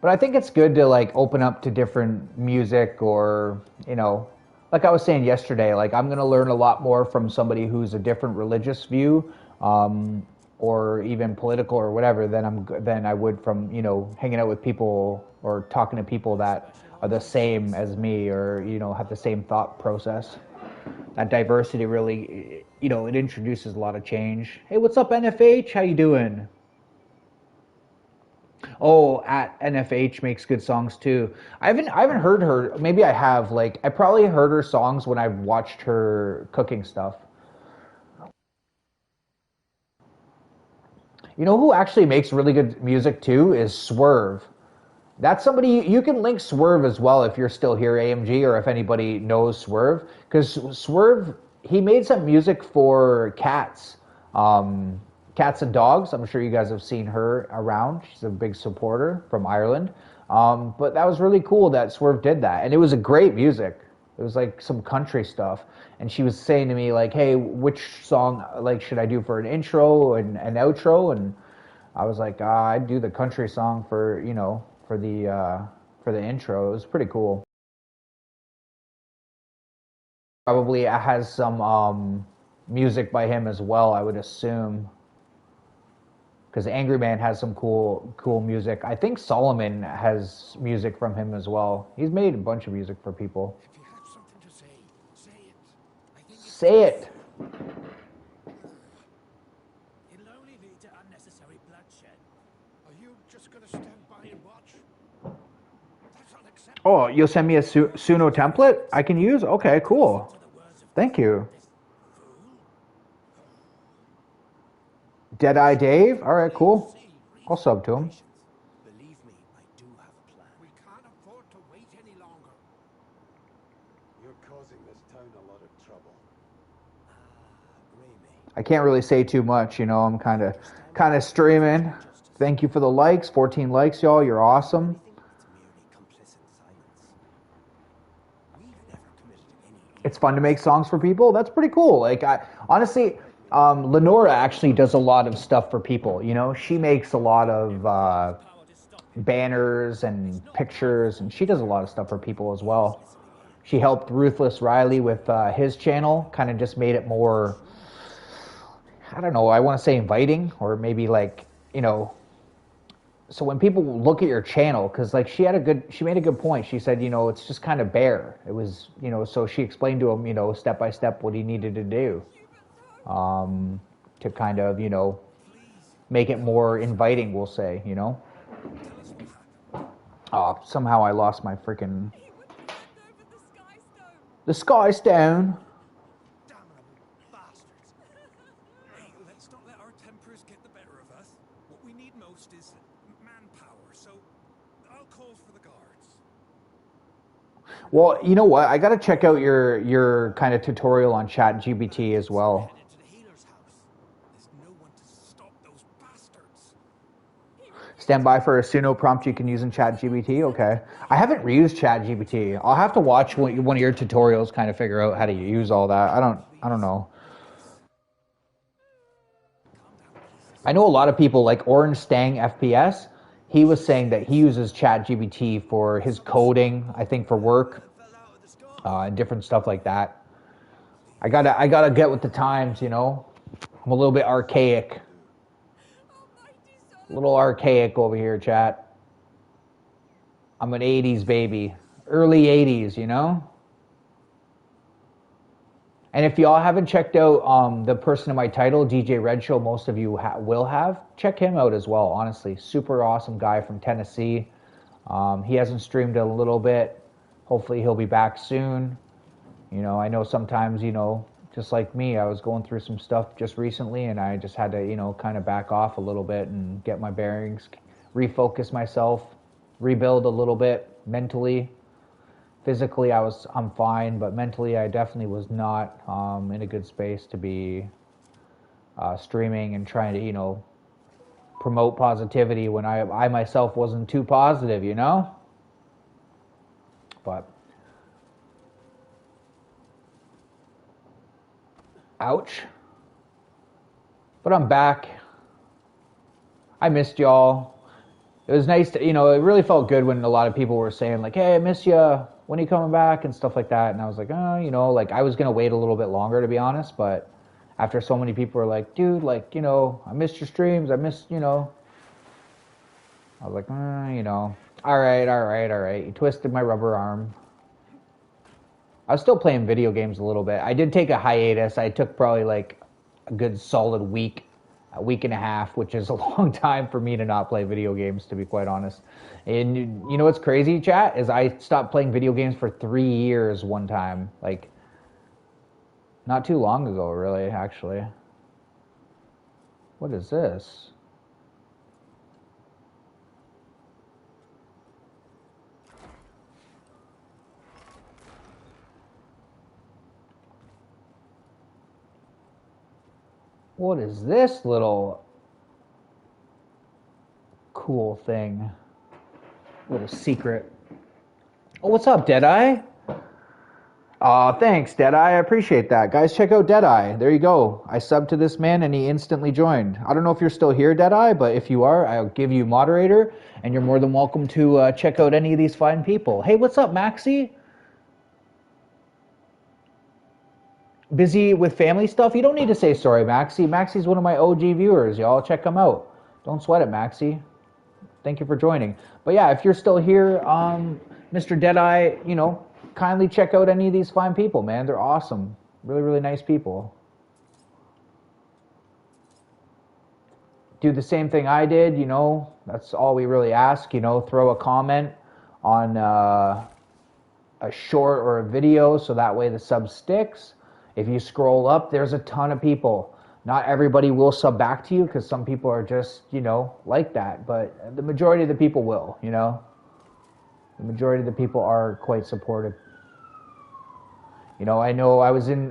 But I think it's good to like open up to different music, or, you know, like I was saying yesterday, like I'm gonna learn a lot more from somebody who's a different religious view, or even political or whatever than I would from hanging out with people or talking to people that are the same as me or have the same thought process. That diversity really, it introduces a lot of change. Hey, what's up, NFH? How you doing? Oh, at NFH makes good songs too. I haven't heard her. Maybe I have. Like I probably heard her songs when I've watched her cooking stuff. You know who actually makes really good music too is Swerve. That's somebody you can link Swerve as well if you're still here, AMG, or if anybody knows Swerve, because Swerve he made some music for cats, cats and dogs. I'm sure you guys have seen her around. She's a big supporter from Ireland, but that was really cool that Swerve did that, and it was a great music. It was like some country stuff, and she was saying to me like, "Hey, which song like should I do for an intro and an outro?" And I was like, I'd do the country song for for the intro. It was pretty cool. Probably has some music by him as well, I would assume, because Angry Man has some cool music. I think Solomon has music from him as well. He's made a bunch of music for people. If you have something to say, say it. I think Say it. It'll only lead to unnecessary bloodshed. Are you just going to stand by and watch? That's unacceptable. Oh, you'll send me a Suno template I can use? Okay, cool. Thank you. Deadeye Dave? Alright, cool. I'll sub to him. Believe me, I do have a plan. We can't afford to wait any longer. You're causing this town a lot of trouble. Really? I can't really say too much, I'm kind of streaming. Thank you for the likes, 14 likes, y'all. You're awesome. It's merely complicit silence. We've never committed any. It's fun to make songs for people. That's pretty cool. Like I honestly, Lenora actually does a lot of stuff for people. She makes a lot of banners and pictures, and she does a lot of stuff for people as well. She helped Ruthless Riley with his channel, kind of just made it more, I don't know, I want to say inviting, or maybe like, so when people look at your channel, because like she made a good point. She said, it's just kind of bare. It was, so she explained to him, step by step what he needed to do, to kind of, make it more inviting, we'll say, Oh, somehow I lost my freaking... The Sky Stone. Damnable bastards. Hey, let's not let our tempers get the better of us. What we need most is manpower, so I'll call for the guards. Well, you know what? I got to check out your kind of tutorial on ChatGPT as well. Headed to the healer's house. There's no one to stop those bastards. Stand by for a Suno prompt you can use in ChatGPT. Okay. I haven't reused ChatGPT. I'll have to watch one of your tutorials, kind of figure out how to use all that. I don't know. I know a lot of people like Orange Stang FPS. He was saying that he uses ChatGPT for his coding, I think for work, and different stuff like that. I gotta get with the times, I'm a little bit archaic. A little archaic over here, chat. I'm an 80s baby. Early 80s, And if y'all haven't checked out the person in my title, DjRedShow, most of you will have. Check him out as well, honestly. Super awesome guy from Tennessee. He hasn't streamed a little bit. Hopefully he'll be back soon. I know sometimes, just like me, I was going through some stuff just recently, and I just had to, kind of back off a little bit and get my bearings, refocus myself, rebuild a little bit mentally. Physically, I'm fine, but mentally, I definitely was not in a good space to be streaming and trying to, promote positivity when I myself wasn't too positive, But ouch. But I'm back. I missed y'all. It was nice to, it really felt good when a lot of people were saying like, hey, I miss you. when are you coming back and stuff like that. And I was like, oh, you know, like I was gonna wait a little bit longer, to be honest, but after so many people were like, dude, like, you know, I missed your streams, I missed, you know, I was like, you know, all right. You twisted my rubber arm. I was still playing video games a little bit. I did take a hiatus. I took probably like a good solid week, a week and a half, which is a long time for me to not play video games, to be quite honest. And you know what's crazy, chat, is I stopped playing video games for 3 years one time. Like, not too long ago, really, actually. What is this? What is this little cool thing? Little secret. Oh, what's up, Deadeye? Thanks, Deadeye. I appreciate that. Guys, check out Deadeye. There you go. I subbed to this man and he instantly joined. I don't know if you're still here, Deadeye, but if you are, I'll give you moderator and you're more than welcome to check out any of these fine people. Hey, what's up, Maxie? Busy with family stuff? You don't need to say sorry, Maxie. Maxie's one of my OG viewers, y'all. Check him out. Don't sweat it, Maxie. Thank you for joining. But yeah, if you're still here, Mr. Deadeye, you know, kindly check out any of these fine people, man. They're awesome. Really, really nice people. Do the same thing I did, you know. That's all we really ask, you know. Throw a comment on a short or a video so that way the sub sticks. If you scroll up, there's a ton of people. Not everybody will sub back to you because some people are just, you know, like that. But the majority of the people will, you know. The majority of the people are quite supportive. You know I was in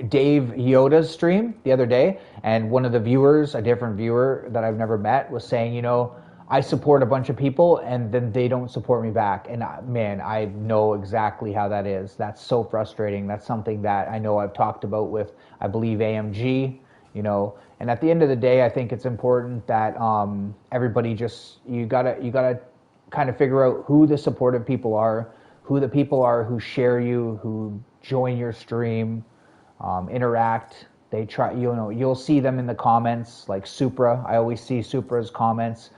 Dave Yoda's stream the other day, and one of the viewers, a different viewer that I've never met, was saying, you know, I support a bunch of people and then they don't support me back. And man, I know exactly how that is. That's so frustrating. That's something that I know I've talked about with, I believe, AMG, you know. And at the end of the day, I think it's important that everybody just, you gotta kind of figure out who the supportive people are, who the people are who share you, who join your stream, interact. They try, you know, you'll see them in the comments, like Supra. I always see Supra's comments.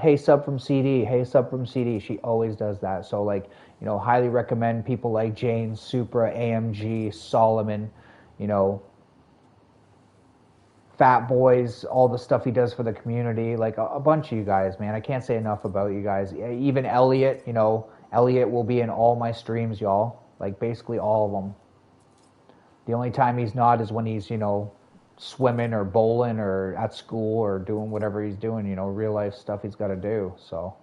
Hey, sub from CD. Hey, sub from CD. She always does that. So, like, you know, highly recommend people like Jane, Supra, AMG, Solomon, you know, Fat Boys, all the stuff he does for the community. Like, a bunch of you guys, man. I can't say enough about you guys. Even Elliot, you know, Elliot will be in all my streams, y'all. Like, basically all of them. The only time he's not is when he's, you know, swimming or bowling or at school or doing whatever he's doing, you know, real life stuff he's got to do. So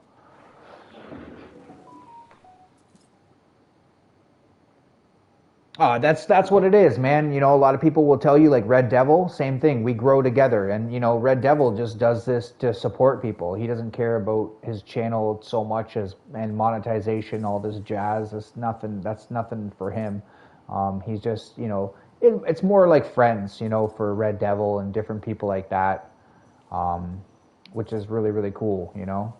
that's what it is, man. You know, a lot of people will tell you, like Red Devil, same thing. We grow together, and you know, Red Devil just does this to support people. He doesn't care about his channel so much as and monetization, all this jazz. That's nothing for him. He's just, you know, it's more like friends, you know, for Red Devil and different people like that, which is really, really cool, you know.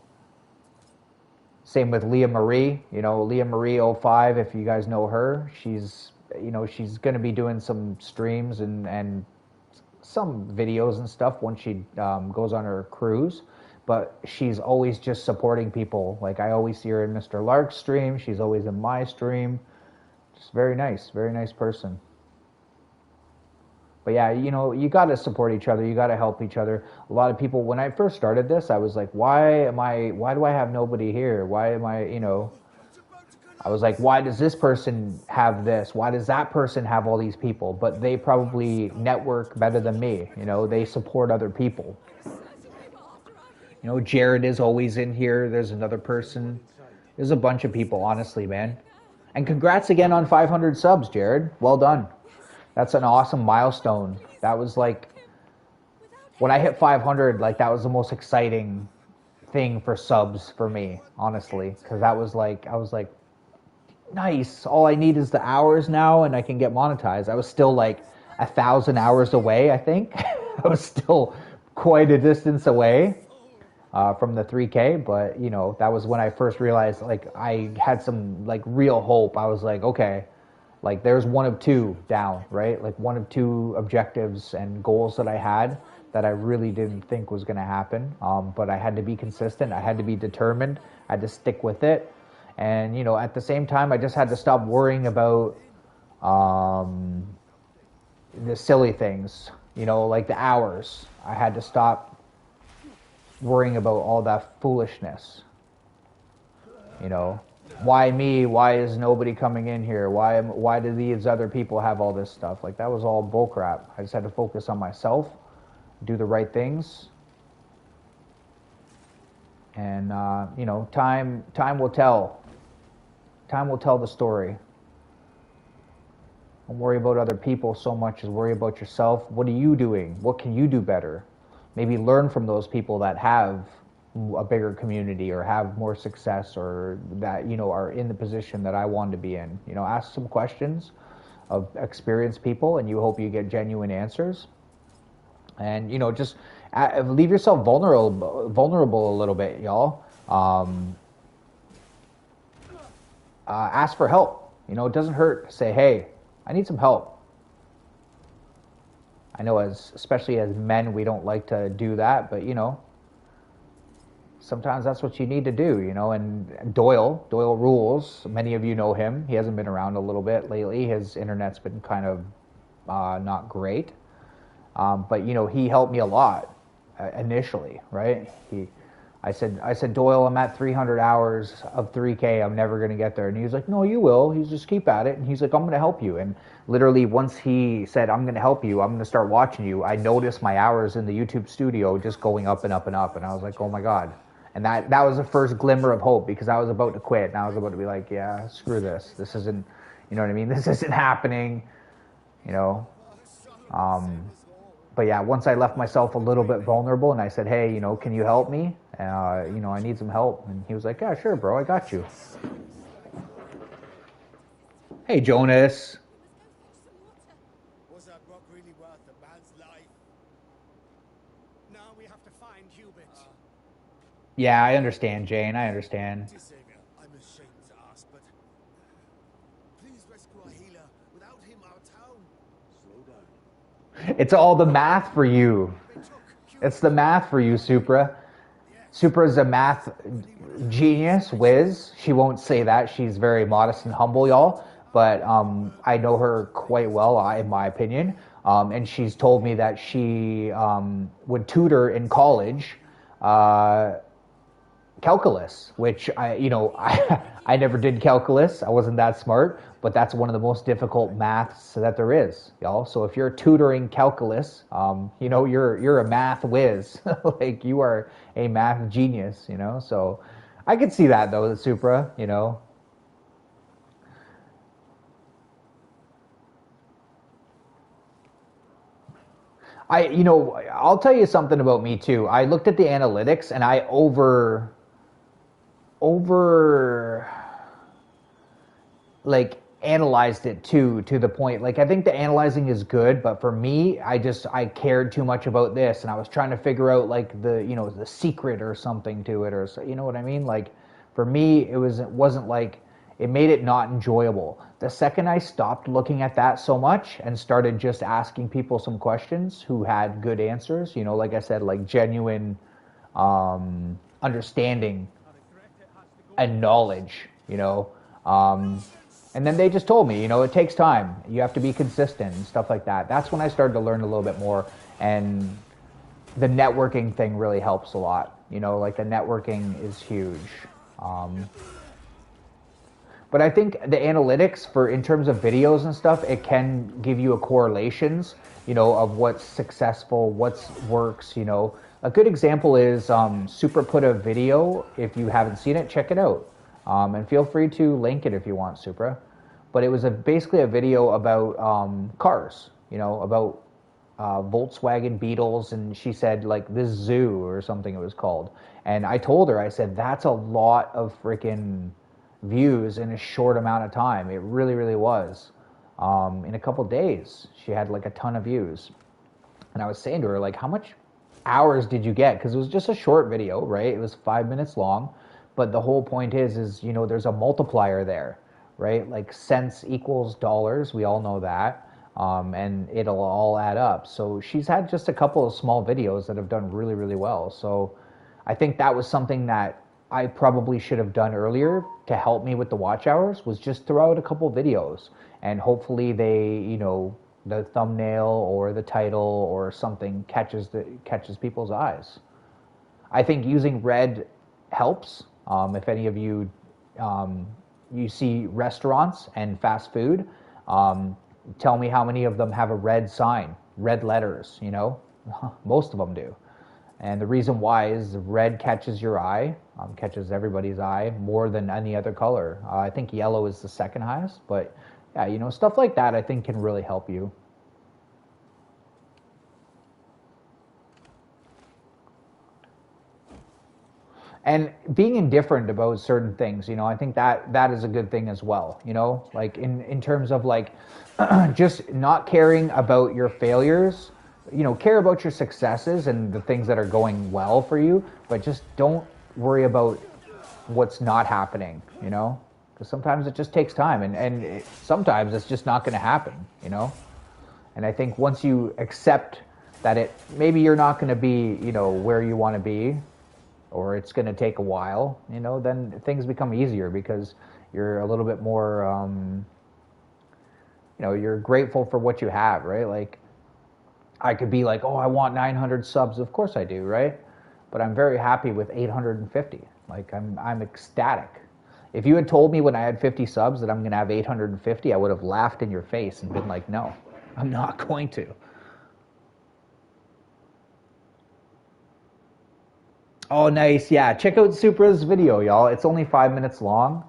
Same with Leah Marie, you know, Leah Marie 05, if you guys know her, she's, you know, she's going to be doing some streams and some videos and stuff once she goes on her cruise, but she's always just supporting people. Like, I always see her in Mr. Lark's stream, she's always in my stream. Just very nice person. But yeah, you know, you got to support each other. You got to help each other. A lot of people, when I first started this, I was like, why do I have nobody here? Why am I, you know, I was like, why does this person have this? Why does that person have all these people? But they probably network better than me. You know, they support other people. You know, Jared is always in here. There's another person. There's a bunch of people, honestly, man. And congrats again on 500 subs, Jared. Well done. That's an awesome milestone. That was like, when I hit 500, like, that was the most exciting thing for subs for me, honestly. Because that was like, I was like, nice. All I need is the hours now and I can get monetized. I was still like 1,000 hours away, I think. I was still quite a distance away. from the 3K, but you know, that was when I first realized like I had some like real hope. I was like, okay, like there's one of two down, right? Like one of two objectives and goals that I had that I really didn't think was going to happen. But I had to be consistent. I had to be determined. I had to stick with it. And, you know, at the same time, I just had to stop worrying about the silly things, you know, like the hours. I had to stop worrying about all that foolishness, you know. Why me? Why is nobody coming in here? Why do these other people have all this stuff? Like that was all bullcrap. I just had to focus on myself, do the right things, and you know, time will tell. Time will tell the story. Don't worry about other people so much as worry about yourself. What are you doing? What can you do better? Maybe learn from those people that have a bigger community or have more success or that, you know, are in the position that I want to be in. You know, ask some questions of experienced people and you hope you get genuine answers. And, you know, just leave yourself vulnerable a little bit, y'all. Ask for help. You know, it doesn't hurt to say, hey, I need some help. I know especially as men, we don't like to do that, but, you know, sometimes that's what you need to do, you know. And Doyle rules. Many of you know him. He hasn't been around a little bit lately. His internet's been kind of not great. But, you know, he helped me a lot initially, right? I said, Doyle, I'm at 300 hours of 3K. I'm never going to get there. And he was like, no, you will. He's just keep at it. And he's like, I'm going to help you. And literally once he said, I'm going to help you, I'm going to start watching you, I noticed my hours in the YouTube studio just going up and up and up. And I was like, oh my God. And that was the first glimmer of hope because I was about to quit. And I was about to be like, yeah, screw this. This isn't, you know what I mean? This isn't happening, you know. But yeah, once I left myself a little bit vulnerable and I said, hey, you know, can you help me? You know, I need some help. And he was like, yeah, sure, bro, I got you. Hey, Jonas. Was that rock really worth a man's life? Now we have to find Hubert. Yeah, I understand, Jane. I understand. Savior, I'm ashamed to ask, but please rescue our healer. Without him, our town. Slow down. It's all the math for you. It's the math for you, Supra. Supra's a math genius, whiz. She won't say that. She's very modest and humble, y'all. But I know her quite well, in my opinion. And she's told me that she would tutor in college calculus, which I never did calculus. I wasn't that smart, but that's one of the most difficult maths that there is, y'all. So if you're tutoring calculus, you know, you're a math whiz. Like you are a math genius, you know. So I could see that though, the Supra, you know. I'll tell you something about me too. I looked at the analytics and I over like analyzed it to the point. Like I think the analyzing is good, but for me, I cared too much about this and I was trying to figure out like the secret or something to it, or you know what I mean? Like for me, it wasn't like, it made it not enjoyable. The second I stopped looking at that so much and started just asking people some questions who had good answers, you know, like I said, like genuine understanding and knowledge, you know, and then they just told me, you know, it takes time. You have to be consistent and stuff like that. That's when I started to learn a little bit more, and the networking thing really helps a lot. You know, like the networking is huge. But I think the analytics in terms of videos and stuff, it can give you a correlations, you know, of what's successful, what works, you know. A good example is Super put a video. If you haven't seen it, check it out. And feel free to link it if you want, Supra. But it was basically a video about cars, you know, about Volkswagen Beetles, and she said like this zoo or something it was called. And I told her, I said, that's a lot of freaking views in a short amount of time. It really, really was. In a couple days, she had like a ton of views. And I was saying to her, like, how much hours did you get? Because it was just a short video, right? It was 5 minutes long, but the whole point is, you know, there's a multiplier there, right? Like cents equals dollars. We all know that. And it'll all add up. So she's had just a couple of small videos that have done really, really well. So I think that was something that I probably should have done earlier to help me with the watch hours, was just throw out a couple videos, and hopefully they, you know, the thumbnail or the title or something catches people's eyes. I think using red helps. If any of you you see restaurants and fast food, tell me how many of them have a red sign, red letters. You know, most of them do. And the reason why is red catches your eye, catches everybody's eye more than any other color. I think yellow is the second highest, but yeah, you know, stuff like that I think can really help you. And being indifferent about certain things, you know, I think that is a good thing as well, you know, like in terms of like just not caring about your failures, you know, care about your successes and the things that are going well for you, but just don't worry about what's not happening, you know, because sometimes it just takes time, and sometimes it's just not going to happen, you know. And I think once you accept that maybe you're not going to be, you know, where you want to be, or it's going to take a while, you know, then things become easier because you're a little bit more, you know, you're grateful for what you have, right? Like, I could be like, oh, I want 900 subs. Of course I do, right? But I'm very happy with 850. Like, I'm ecstatic. If you had told me when I had 50 subs that I'm going to have 850, I would have laughed in your face and been like, no, I'm not going to. Oh, nice. Yeah, check out Supra's video, y'all. It's only 5 minutes long,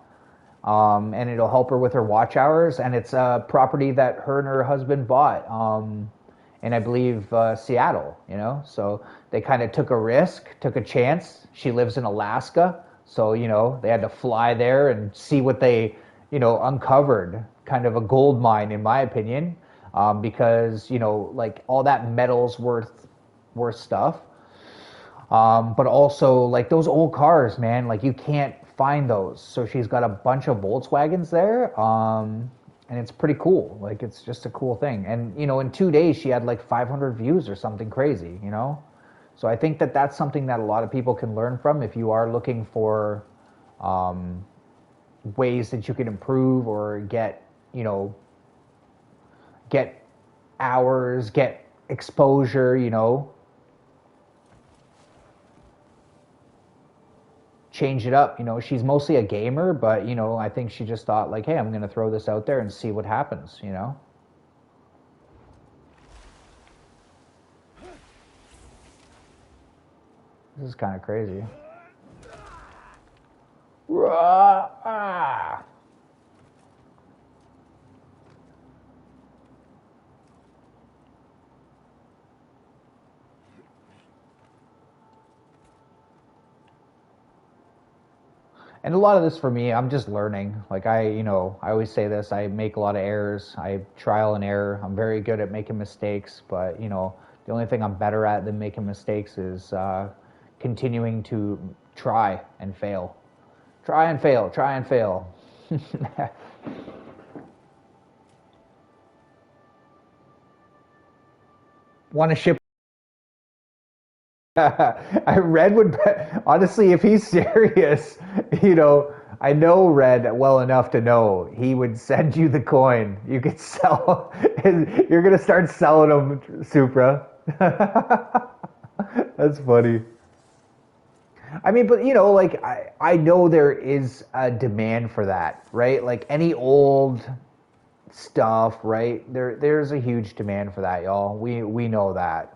and it'll help her with her watch hours. And it's a property that her and her husband bought in, I believe, Seattle, you know? So they kind of took a risk, took a chance. She lives in Alaska, so, you know, they had to fly there and see what they, you know, uncovered. Kind of a gold mine, in my opinion, because, you know, like all that metal's worth stuff. But also, like, those old cars, man, like, you can't find those. So she's got a bunch of Volkswagens there, and it's pretty cool. Like, it's just a cool thing. And, you know, in 2 days, she had like 500 views or something crazy, you know? So I think that that's something that a lot of people can learn from if you are looking for ways that you can improve or get, you know, get hours, get exposure, you know? Change it up, you know. She's mostly a gamer, but, you know, I think she just thought like, hey, I'm going to throw this out there and see what happens, you know. This is kind of crazy. And a lot of this for me, I'm just learning. Like, you know, I always say this, I make a lot of errors. I trial and error. I'm very good at making mistakes, but, you know, the only thing I'm better at than making mistakes is continuing to try and fail. Try and fail, try and fail. Want to ship? Red would honestly, if he's serious, you know, I know Red well enough to know he would send you the coin. You could sell. You're gonna start selling them, Supra. That's funny. I mean, but, you know, like, I know there is a demand for that, right? Like any old stuff, right? There's a huge demand for that, y'all. We know that.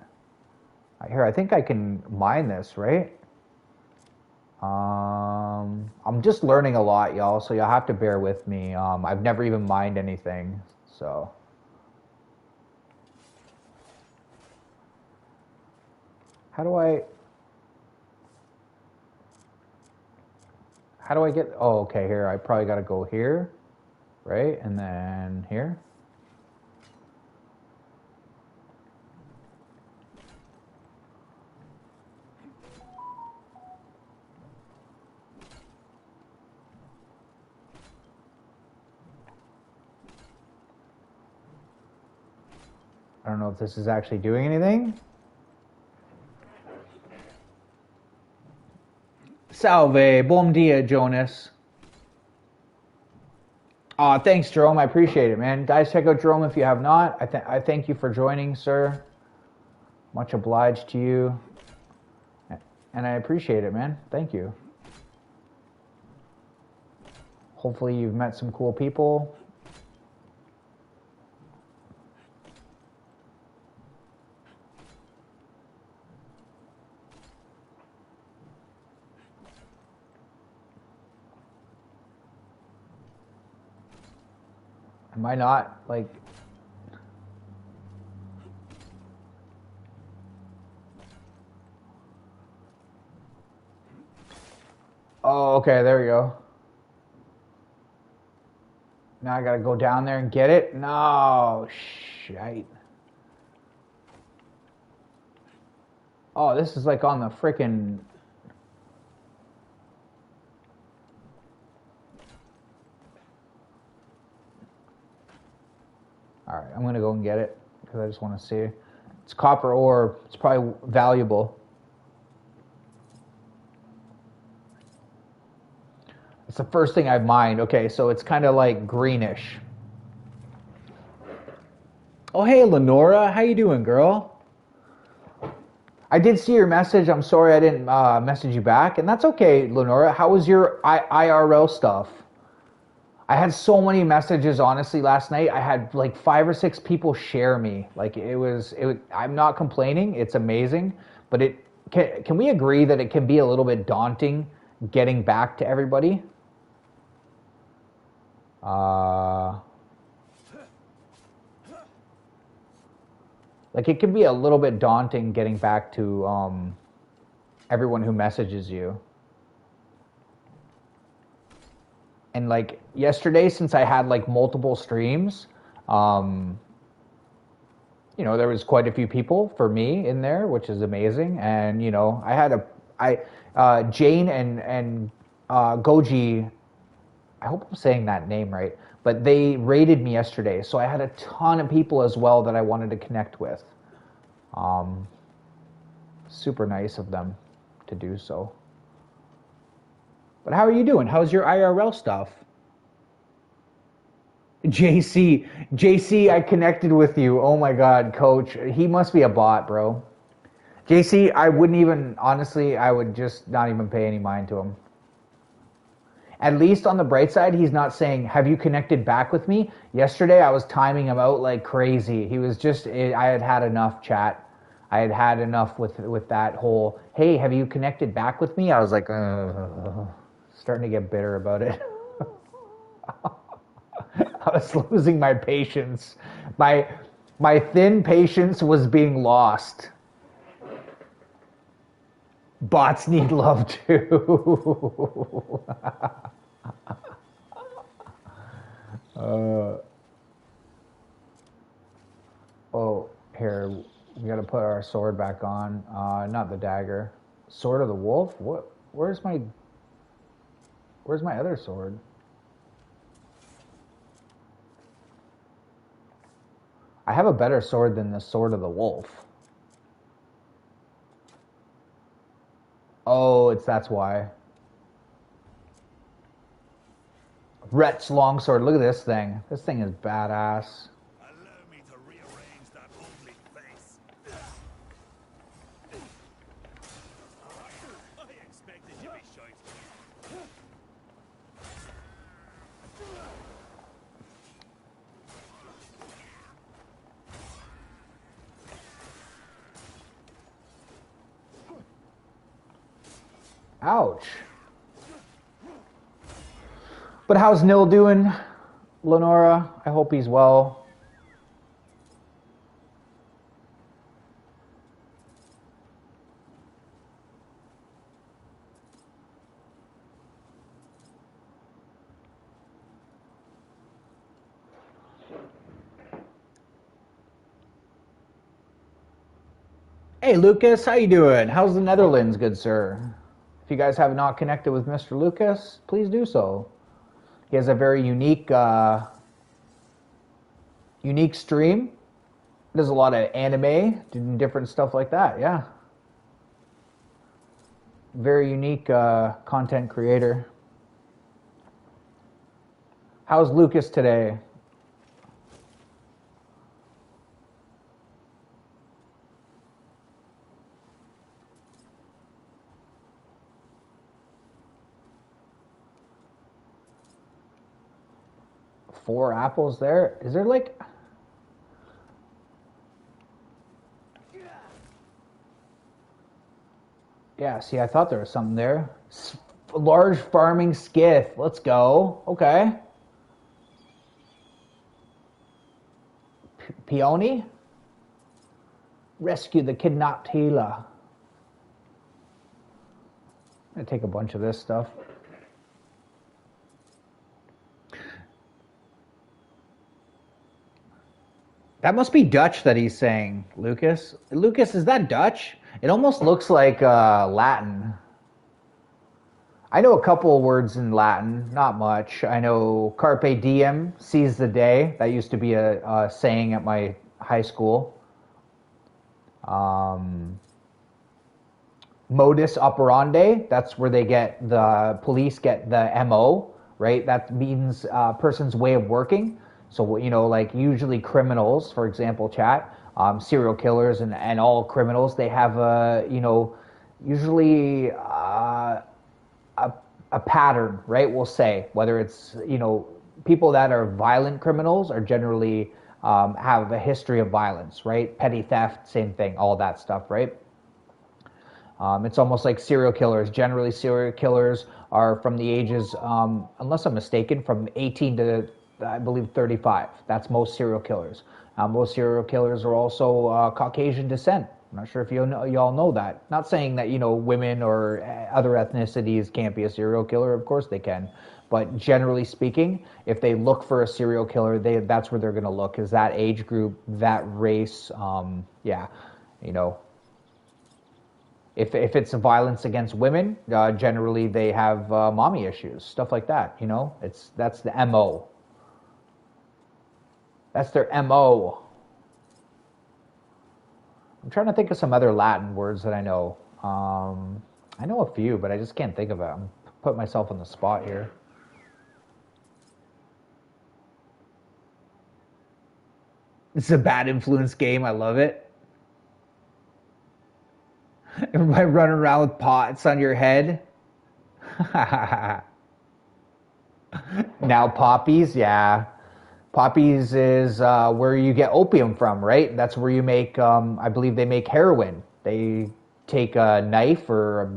Here, I think I can mine this, right? I'm just learning a lot, y'all, so you'll have to bear with me. I've never even mined anything, so. How do I get, oh, okay, here, I probably gotta go here, right? And then here. I don't know if this is actually doing anything. Salve, bom dia, Jonas. Thanks, Jerome. I appreciate it, man. Guys, check out Jerome if you have not. I thank you for joining, sir. Much obliged to you. And I appreciate it, man. Thank you. Hopefully you've met some cool people. Am I not, like... Oh, okay, there we go. Now I gotta go down there and get it? No, shite. Oh, this is like on the frickin'... Alright, I'm gonna go and get it, because I just want to see. It's copper ore. It's probably valuable. It's the first thing I've mined. Okay, so it's kind of like greenish. Oh, hey, Lenora. How you doing, girl? I did see your message. I'm sorry I didn't message you back. And that's okay, Lenora. How was your IRL stuff? I had so many messages, honestly, last night. I had like 5 or 6 people share me. Like, it was I'm not complaining. It's amazing. But can we agree that it can be a little bit daunting getting back to everybody? Like, it can be a little bit daunting getting back to everyone who messages you. And like yesterday, since I had like multiple streams, you know, there was quite a few people for me in there, which is amazing. And you know, I had Jane and Goji. I hope I'm saying that name right, but they raided me yesterday, so I had a ton of people as well that I wanted to connect with. Super nice of them to do so. But how are you doing? How's your IRL stuff? JC, I connected with you. Oh my God, coach. He must be a bot, bro. JC, I wouldn't even, honestly, I would just not even pay any mind to him. At least on the bright side, he's not saying, have you connected back with me? Yesterday, I was timing him out like crazy. He was just, I had had enough, chat. I had had enough with that whole, hey, have you connected back with me? I was like, starting to get bitter about it. I was losing my patience. My thin patience was being lost. Bots need love too. Oh, here, we gotta put our sword back on. Not the dagger. Sword of the wolf? What? Where's my other sword? I have a better sword than the sword of the wolf. Oh, that's why. Rhett's longsword. Look at this thing. This thing is badass. Allow me to rearrange that ugly face. I expected you to be shite. Ouch. But how's Nil doing, Lenora? I hope he's well. Hey, Lucas, how you doing? How's the Netherlands, good sir? If you guys have not connected with Mr. Lucas, please do so. He has a very unique stream Does a lot of anime, different stuff like that. Yeah. Very unique content creator. How's Lucas today? Four apples there. Is there like... Yeah, see, I thought there was something there. Large farming skiff. Let's go. Okay. Peony? Rescue the kidnapped Hela. I'm going to take a bunch of this stuff. That must be Dutch that he's saying, Lucas. Lucas, is that Dutch? It almost looks like Latin. I know a couple of words in Latin, not much. I know carpe diem, seize the day. That used to be a saying at my high school. Modus operandi, that's where the police get the MO, right? That means person's way of working. So, like usually criminals, for example, serial killers and all criminals, they have usually a pattern, right? We'll say whether it's, people that are violent criminals are generally have a history of violence, right? Petty theft, same thing, all that stuff, right? It's almost like serial killers. Generally, serial killers are from the ages, unless I'm mistaken, from 18 to, I believe, 35. That's most serial killers. Most serial killers are also Caucasian descent. I'm not sure if y'all know that. Not saying that, women or other ethnicities can't be a serial killer. Of course they can. But generally speaking, if they look for a serial killer, that's where they're going to look, is that age group, that race. If it's violence against women, generally they have mommy issues, stuff like that. That's the MO. That's their MO. I'm trying to think of some other Latin words that I know. I know a few, but I just can't think of it. I'm putting myself on the spot here. It's a bad influence game. I love it. Everybody running around with pots on your head. Now poppies, yeah. Poppies is where you get opium from, right? That's where you make, I believe they make heroin. They take a knife or,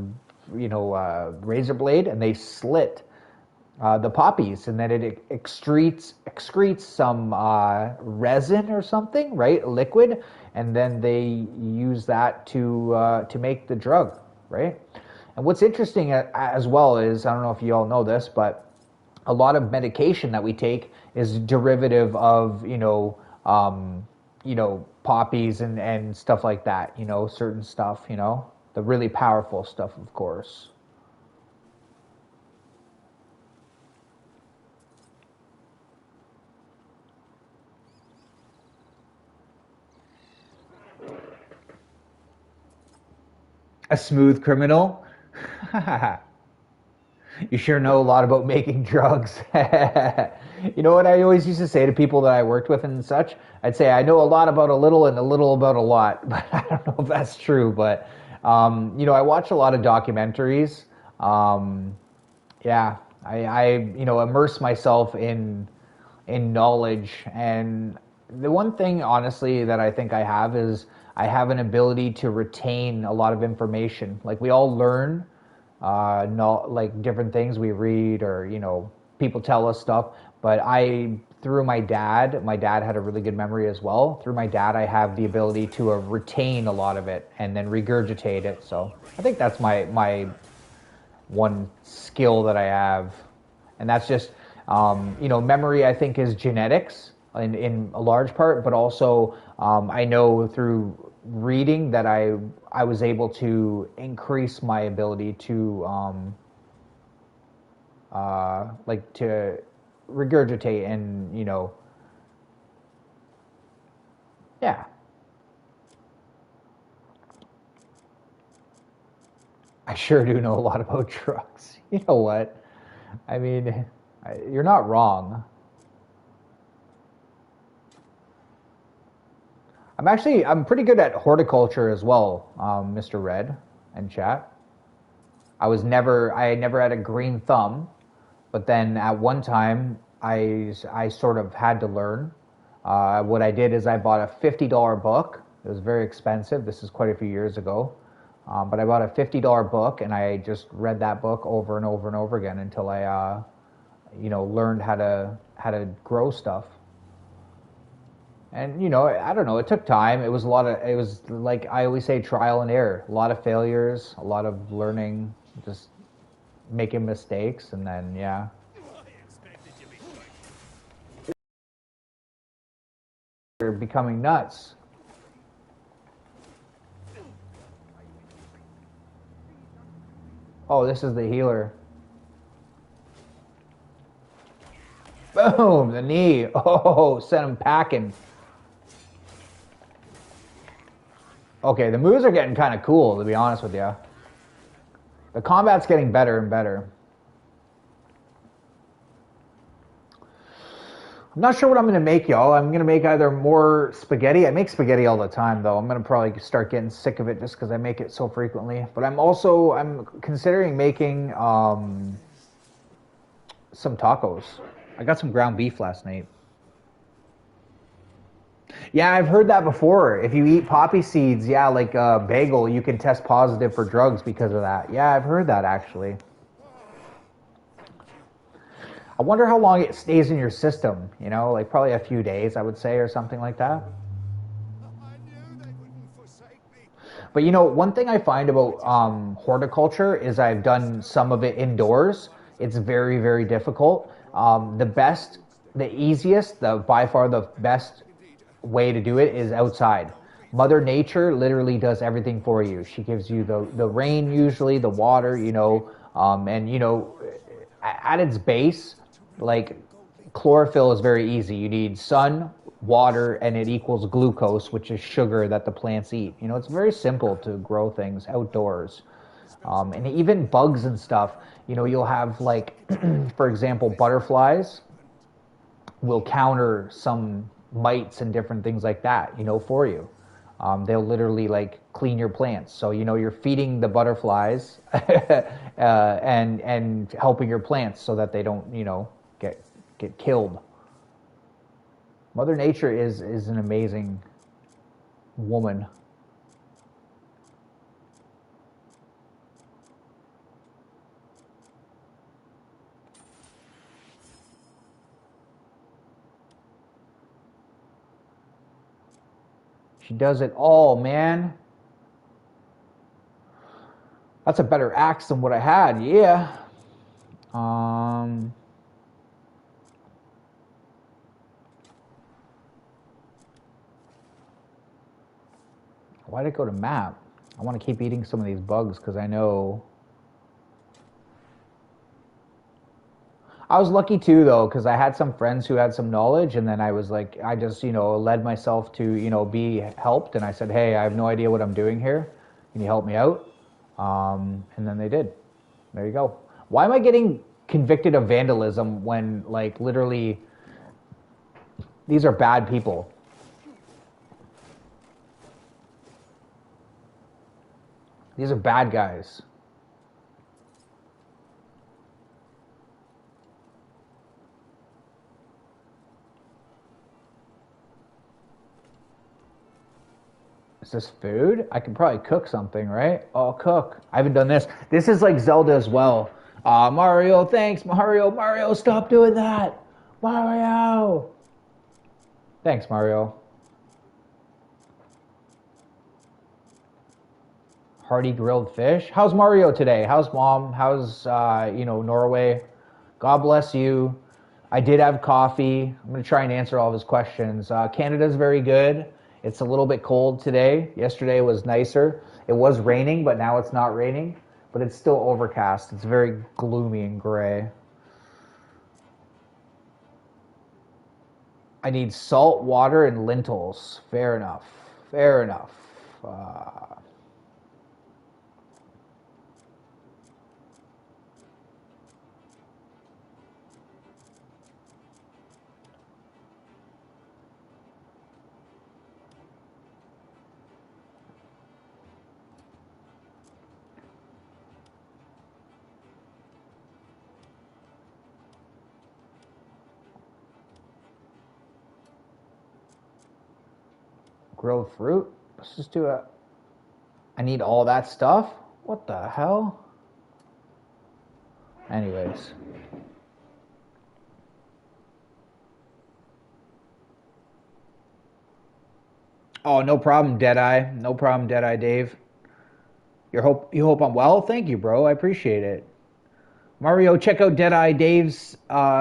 a razor blade and they slit the poppies, and then it excretes some resin or something, right? Liquid, and then they use that to make the drug, right? And what's interesting as well is, I don't know if you all know this, but a lot of medication that we take is derivative of poppies and stuff like that, certain stuff, the really powerful stuff, of course. A smooth criminal. You sure know a lot about making drugs. You know what I always used to say to people that I worked with and such? I'd say I know a lot about a little and a little about a lot. But I don't know if that's true. But, I watch a lot of documentaries. Yeah, I immerse myself in knowledge. And the one thing, honestly, that I think I have is I have an ability to retain a lot of information. Like, we all learn, like different things we read, or people tell us stuff. But through my dad had a really good memory as well. Through my dad, I have the ability to retain a lot of it and then regurgitate it. So I think that's my one skill that I have, and that's just memory. I think is genetics in a large part, but also I know through reading that I was able to increase my ability to to regurgitate and yeah. I sure do know a lot about drugs. You know what? I mean, you're not wrong. I'm pretty good at horticulture as well, Mr. Red and chat. I never had a green thumb, but then at one time I sort of had to learn. What I did is I bought a $50 book. It was very expensive. This is quite a few years ago. But I bought a $50 book and I just read that book over and over and over again until I, learned how to grow stuff. And I don't know. It took time. It was like I always say, trial and error. A lot of failures, a lot of learning, just making mistakes, and then yeah. You're becoming nuts. Oh, this is the healer. Boom, the knee. Oh, sent him packing. Okay, the moves are getting kind of cool, to be honest with you. The combat's getting better and better. I'm not sure what I'm going to make, y'all. I'm going to make either more spaghetti. I make spaghetti all the time, though. I'm going to probably start getting sick of it just because I make it so frequently. But I'm considering making some tacos. I got some ground beef last night. Yeah, I've heard that before. If you eat poppy seeds, yeah, like a bagel, you can test positive for drugs because of that. Yeah, I've heard that actually. I wonder how long it stays in your system, like probably a few days, I would say, or something like that. But one thing I find about horticulture is I've done some of it indoors. It's very, very difficult. The easiest, by far the best way to do it is outside. Mother Nature literally does everything for you. She gives you the rain, usually the water, and at its base, like chlorophyll is very easy. You need sun, water, and it equals glucose, which is sugar that the plants eat. It's very simple to grow things outdoors. And even bugs and stuff, you'll have like, for example, butterflies will counter some mites and different things like that, for you. They'll literally like clean your plants. So, you're feeding the butterflies and helping your plants so that they don't, get killed. Mother Nature is an amazing woman. She does it all, man. That's a better axe than what I had, yeah. Why did it go to map? I want to keep eating some of these bugs because I know. I was lucky too, though, because I had some friends who had some knowledge, and then I was like, I just, led myself to, be helped, and I said, hey, I have no idea what I'm doing here. Can you help me out? And then they did. There you go. Why am I getting convicted of vandalism when, like, literally, these are bad people? These are bad guys. Is this food? I can probably cook something, right? Oh, cook. I haven't done this. This is like Zelda as well. Mario, thanks, Mario. Mario, stop doing that. Mario. Thanks, Mario. Hearty grilled fish. How's Mario today? How's mom? How's, Norway? God bless you. I did have coffee. I'm going to try and answer all of his questions. Canada's very good. It's a little bit cold today. Yesterday was nicer. It was raining, but now it's not raining. But it's still overcast. It's very gloomy and gray. I need salt, water, and lentils. Fair enough. Fair enough. Grilled fruit. Let's just do a... I need all that stuff? What the hell? Anyways. Oh, no problem, Deadeye. No problem, Deadeye Dave. You hope I'm well? Thank you, bro. I appreciate it. Mario, check out Deadeye Dave's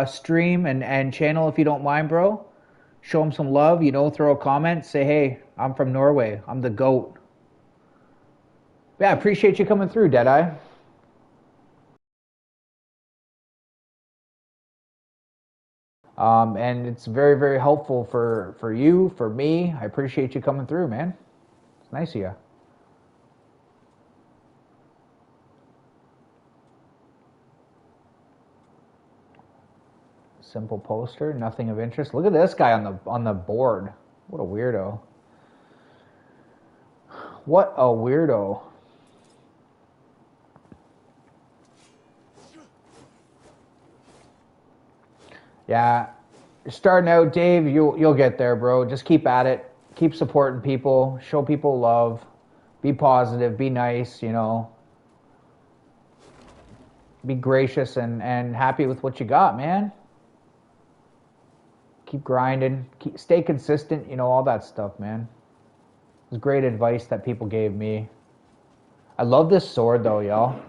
stream and channel if you don't mind, bro. Show him some love, throw a comment. Say, hey, I'm from Norway. I'm the GOAT. Yeah, appreciate you coming through, Deadeye. And it's very, very helpful for you, for me. I appreciate you coming through, man. It's nice of you. Simple poster, nothing of interest. Look at this guy on the board. What a weirdo. What a weirdo. Yeah, you're starting out, Dave. You'll get there, bro. Just keep at it. Keep supporting people. Show people love. Be positive. Be nice. Be gracious and happy with what you got, man. Keep grinding. Stay consistent. All that stuff, man. It was great advice that people gave me. I love this sword, though, y'all.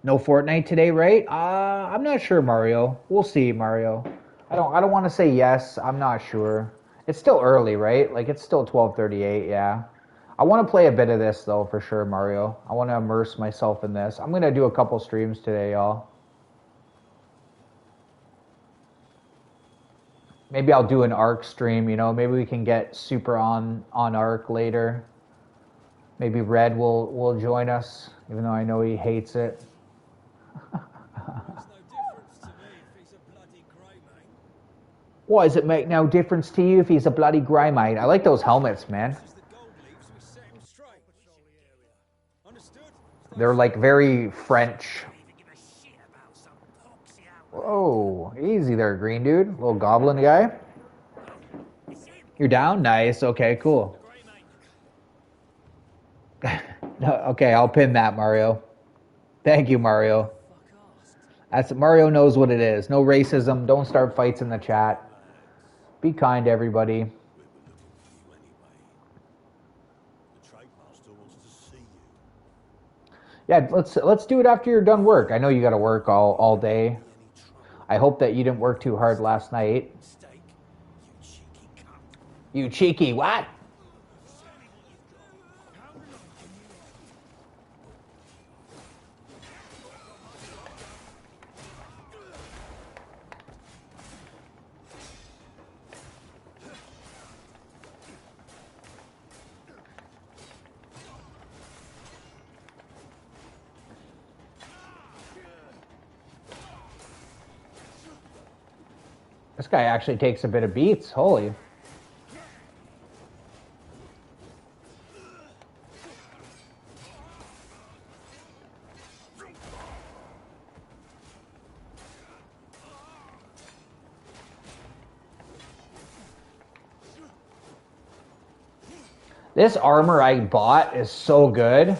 No Fortnite today, right? I'm not sure, Mario. We'll see, Mario. I don't want to say yes. I'm not sure. It's still early, right? Like, it's still 12:38, yeah. I want to play a bit of this, though, for sure, Mario. I want to immerse myself in this. I'm going to do a couple streams today, y'all. Maybe I'll do an ARC stream, Maybe we can get Super on ARC later. Maybe Red will join us, even though I know he hates it. What does it make no difference to you if he's a bloody grey mate? I like those helmets, man. They're like very French. Whoa, easy there, green dude. Little goblin guy. You're down? Nice. Okay, cool. Okay, I'll pin that, Mario. Thank you, Mario. Mario knows what it is. No racism. Don't start fights in the chat. Be kind to everybody. Yeah, let's do it after you're done work. I know you got to work all day. I hope that you didn't work too hard last night. You cheeky what? This guy actually takes a bit of beats. Holy. This armor I bought is so good.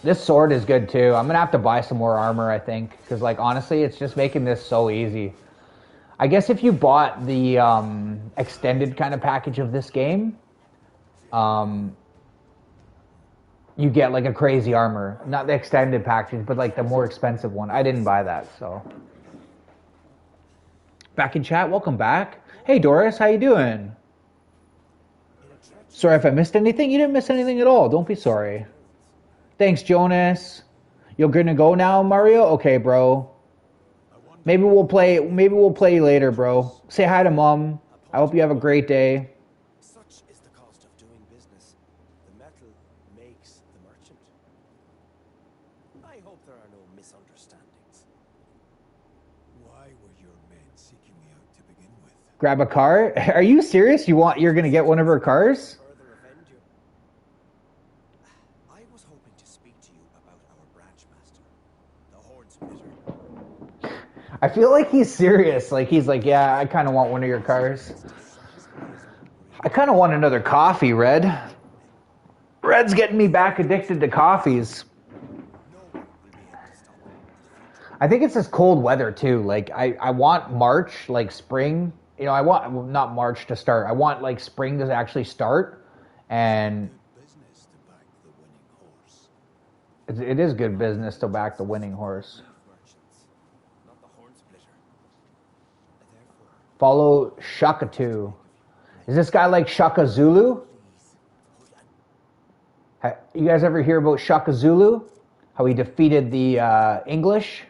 This sword is good too. I'm gonna have to buy some more armor, I think, because like honestly, it's just making this so easy. I guess if you bought the extended kind of package of this game, you get like a crazy armor. Not the extended package, but like the more expensive one. I didn't buy that, so. Back in chat, welcome back. Hey Doris, how you doing? Sorry if I missed anything. You didn't miss anything at all. Don't be sorry. Thanks, Jonas. You're gonna go now, Mario? Okay, bro. Maybe we'll play later, bro. Say hi to Mom. I hope you have a great day. Such is the cost of doing business. The metal makes the merchant. I hope there are no misunderstandings. Why were your men seeking me out to begin with? Grab a car? Are you serious? You're gonna get one of her cars? Further offend you. I was hoping to speak to you about our branch master, the Horn Splitter. I feel like he's serious. Like he's like, yeah, I kind of want one of your cars. I kind of want another coffee, Red. Red's getting me back addicted to coffees. No one will be able to stop them. I think it's this cold weather too. Like I want March, like spring. You know, I want well, not March to start. I want like spring to actually start, and Business to back the winning horse. it is good business to back the winning horse. Merchants, not the horn splitter. Therefore, Follow Shakatu. Is this guy like Shaka Zulu? You guys ever hear about Shaka Zulu? How he defeated the English?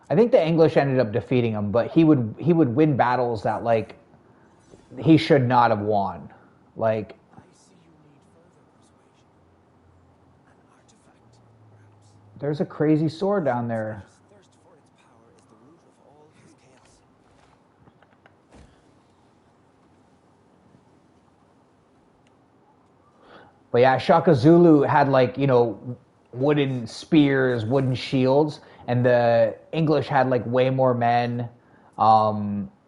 I think the English ended up defeating him, but he would win battles that like he should not have won. Like I see you need further persuasion. An artifact, perhaps. there's a crazy sword down there. His thirst for its power is the root of all his chaos. But yeah, Shaka Zulu had like, you know, wooden spears, wooden shields, and the English had like way more men,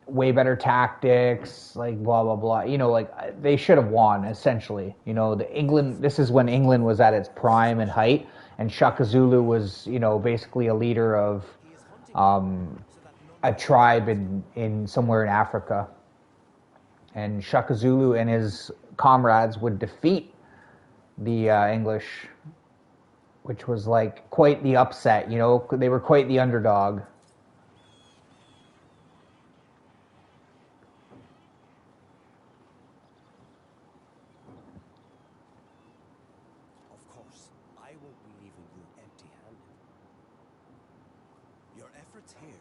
way better tactics, like blah blah blah. You know, like they should have won essentially. You know, this is when England was at its prime and height, and Shaka Zulu was, you know, basically a leader of a tribe in somewhere in Africa. And Shaka Zulu and his comrades would defeat the English, which was like quite the upset, you know, they were quite the underdog. Of course, I won't be leaving you empty-handed. Your efforts here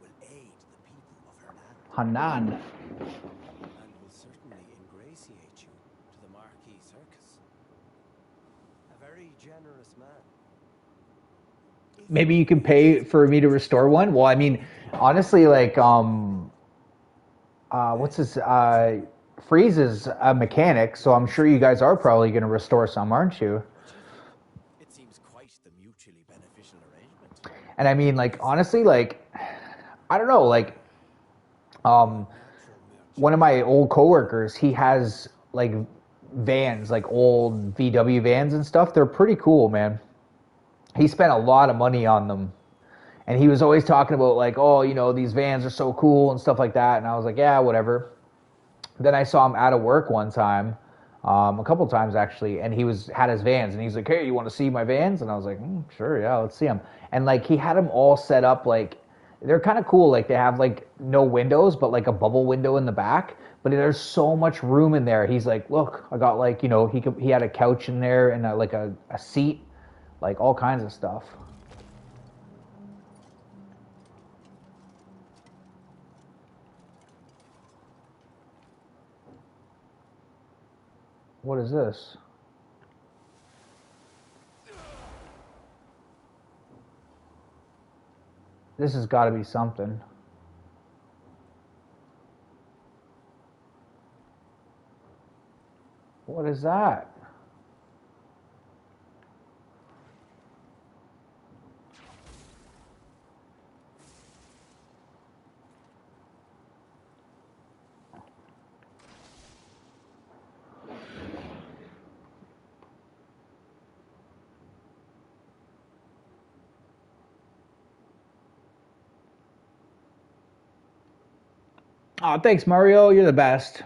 will aid the people of Hernan Hanan. and will certainly ingratiate you to the Marquis Circus. A very generous man. Maybe you can pay for me to restore one. Well, I mean, honestly, like what's this Freeze is a mechanic, so I'm sure you guys are probably going to restore some, aren't you? It seems quite the mutually beneficial arrangement. And I mean, like, honestly, like, I don't know, like, one of my old coworkers, he has like vans, like old VW vans and stuff. They're pretty cool, man. He spent a lot of money on them, and he was always talking about like, oh, you know, these vans are so cool and stuff like that. And I was like, yeah, whatever. Then I saw him out of work one time, a couple times actually, and he had his vans, and he's like, hey, you want to see my vans? And I was like, sure, yeah, let's see them. And like he had them all set up like, they're kind of cool. Like they have like no windows, but like a bubble window in the back. But there's so much room in there. He's like, look, I got like, you know, he had a couch in there and like a seat, like all kinds of stuff. What is this? This has got to be something. What is that? Oh, thanks, Mario. You're the best.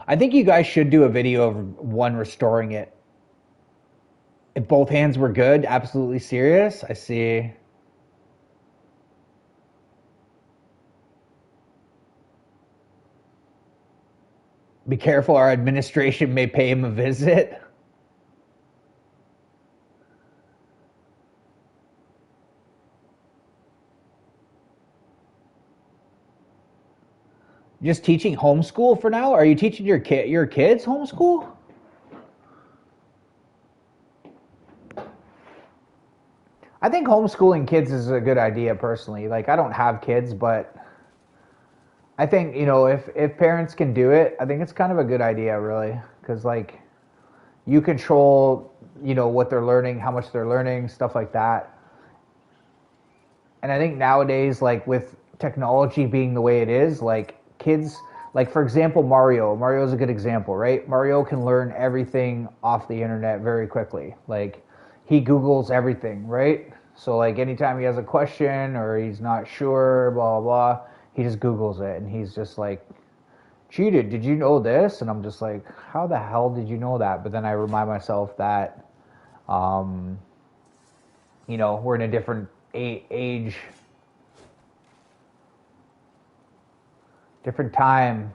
I think you guys should do a video of one restoring it. If both hands were good, absolutely serious. I see. Be careful, our administration may pay him a visit. Just teaching homeschool for now? Are you teaching your kids homeschool? I think homeschooling kids is a good idea personally. Like I don't have kids, but I think, you know, if parents can do it, I think it's kind of a good idea really, cuz like you control, you know, what they're learning, how much they're learning, stuff like that. And I think nowadays, like with technology being the way it is, like kids, like for example, Mario is a good example, right? Mario can learn everything off the internet very quickly. Like he Googles everything, right? So like anytime he has a question or he's not sure, blah blah, he just Googles it and he's just like, cheated, did you know this? And I'm just like, how the hell did you know that? But then I remind myself that you know, we're in a different age, different time.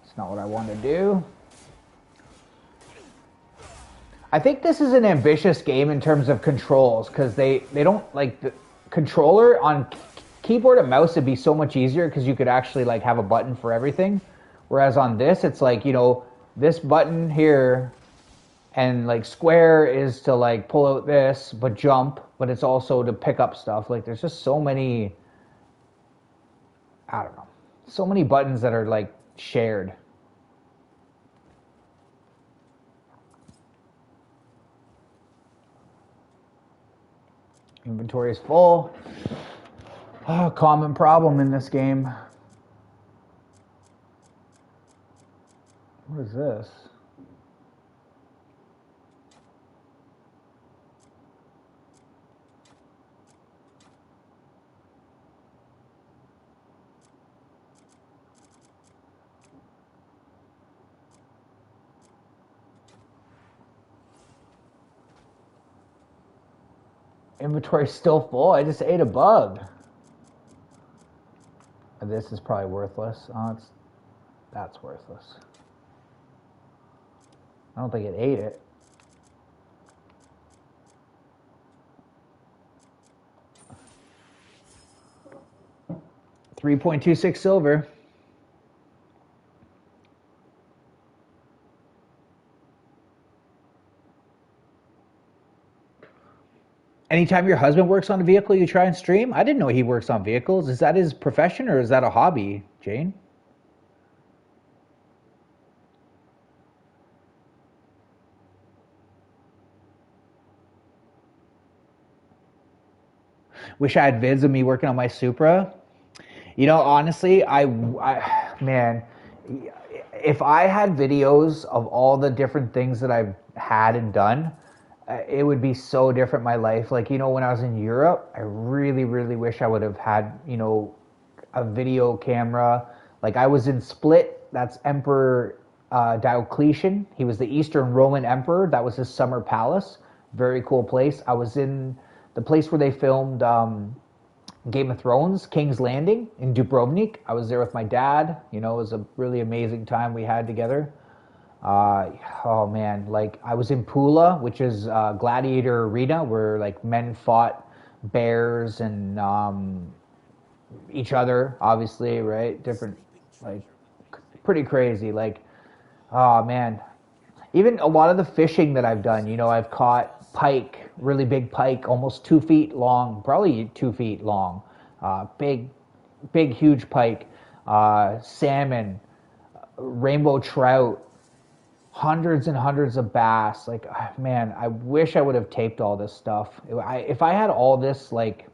It's not what I want to do. I think this is an ambitious game in terms of controls because they don't like the controller on keyboard and mouse would be so much easier because you could actually like have a button for everything, whereas on this it's like, you know, this button here and like square is to like pull out this but jump, but it's also to pick up stuff. Like there's just so many, I don't know, so many buttons that are like shared. Inventory is full. Oh, common problem in this game. What is this? Inventory's still full. I just ate a bug. This is probably worthless. Oh, that's worthless. I don't think it ate it. $3.26 silver. Anytime your husband works on a vehicle, you try and stream? I didn't know he works on vehicles. Is that his profession or is that a hobby, Jane? Wish I had vids of me working on my Supra. You know, honestly, man, if I had videos of all the different things that I've had and done, it would be so different my life. Like, you know, when I was in Europe, I really, really wish I would have had, you know, a video camera. Like I was in Split, that's Emperor Diocletian. He was the Eastern Roman Emperor. That was his summer palace. Very cool place. I was in the place where they filmed Game of Thrones, King's Landing in Dubrovnik. I was there with my dad. You know, it was a really amazing time we had together. Oh man, like I was in Pula, which is gladiator arena where like men fought bears and each other, obviously, right? Different, like pretty crazy. Like, oh man, even a lot of the fishing that I've done, you know, I've caught pike, really big pike, almost 2 feet long, probably 2 feet long, big, huge pike, salmon, rainbow trout, hundreds and hundreds of bass. Like, man, I wish I would have taped all this stuff. If I had all this, like,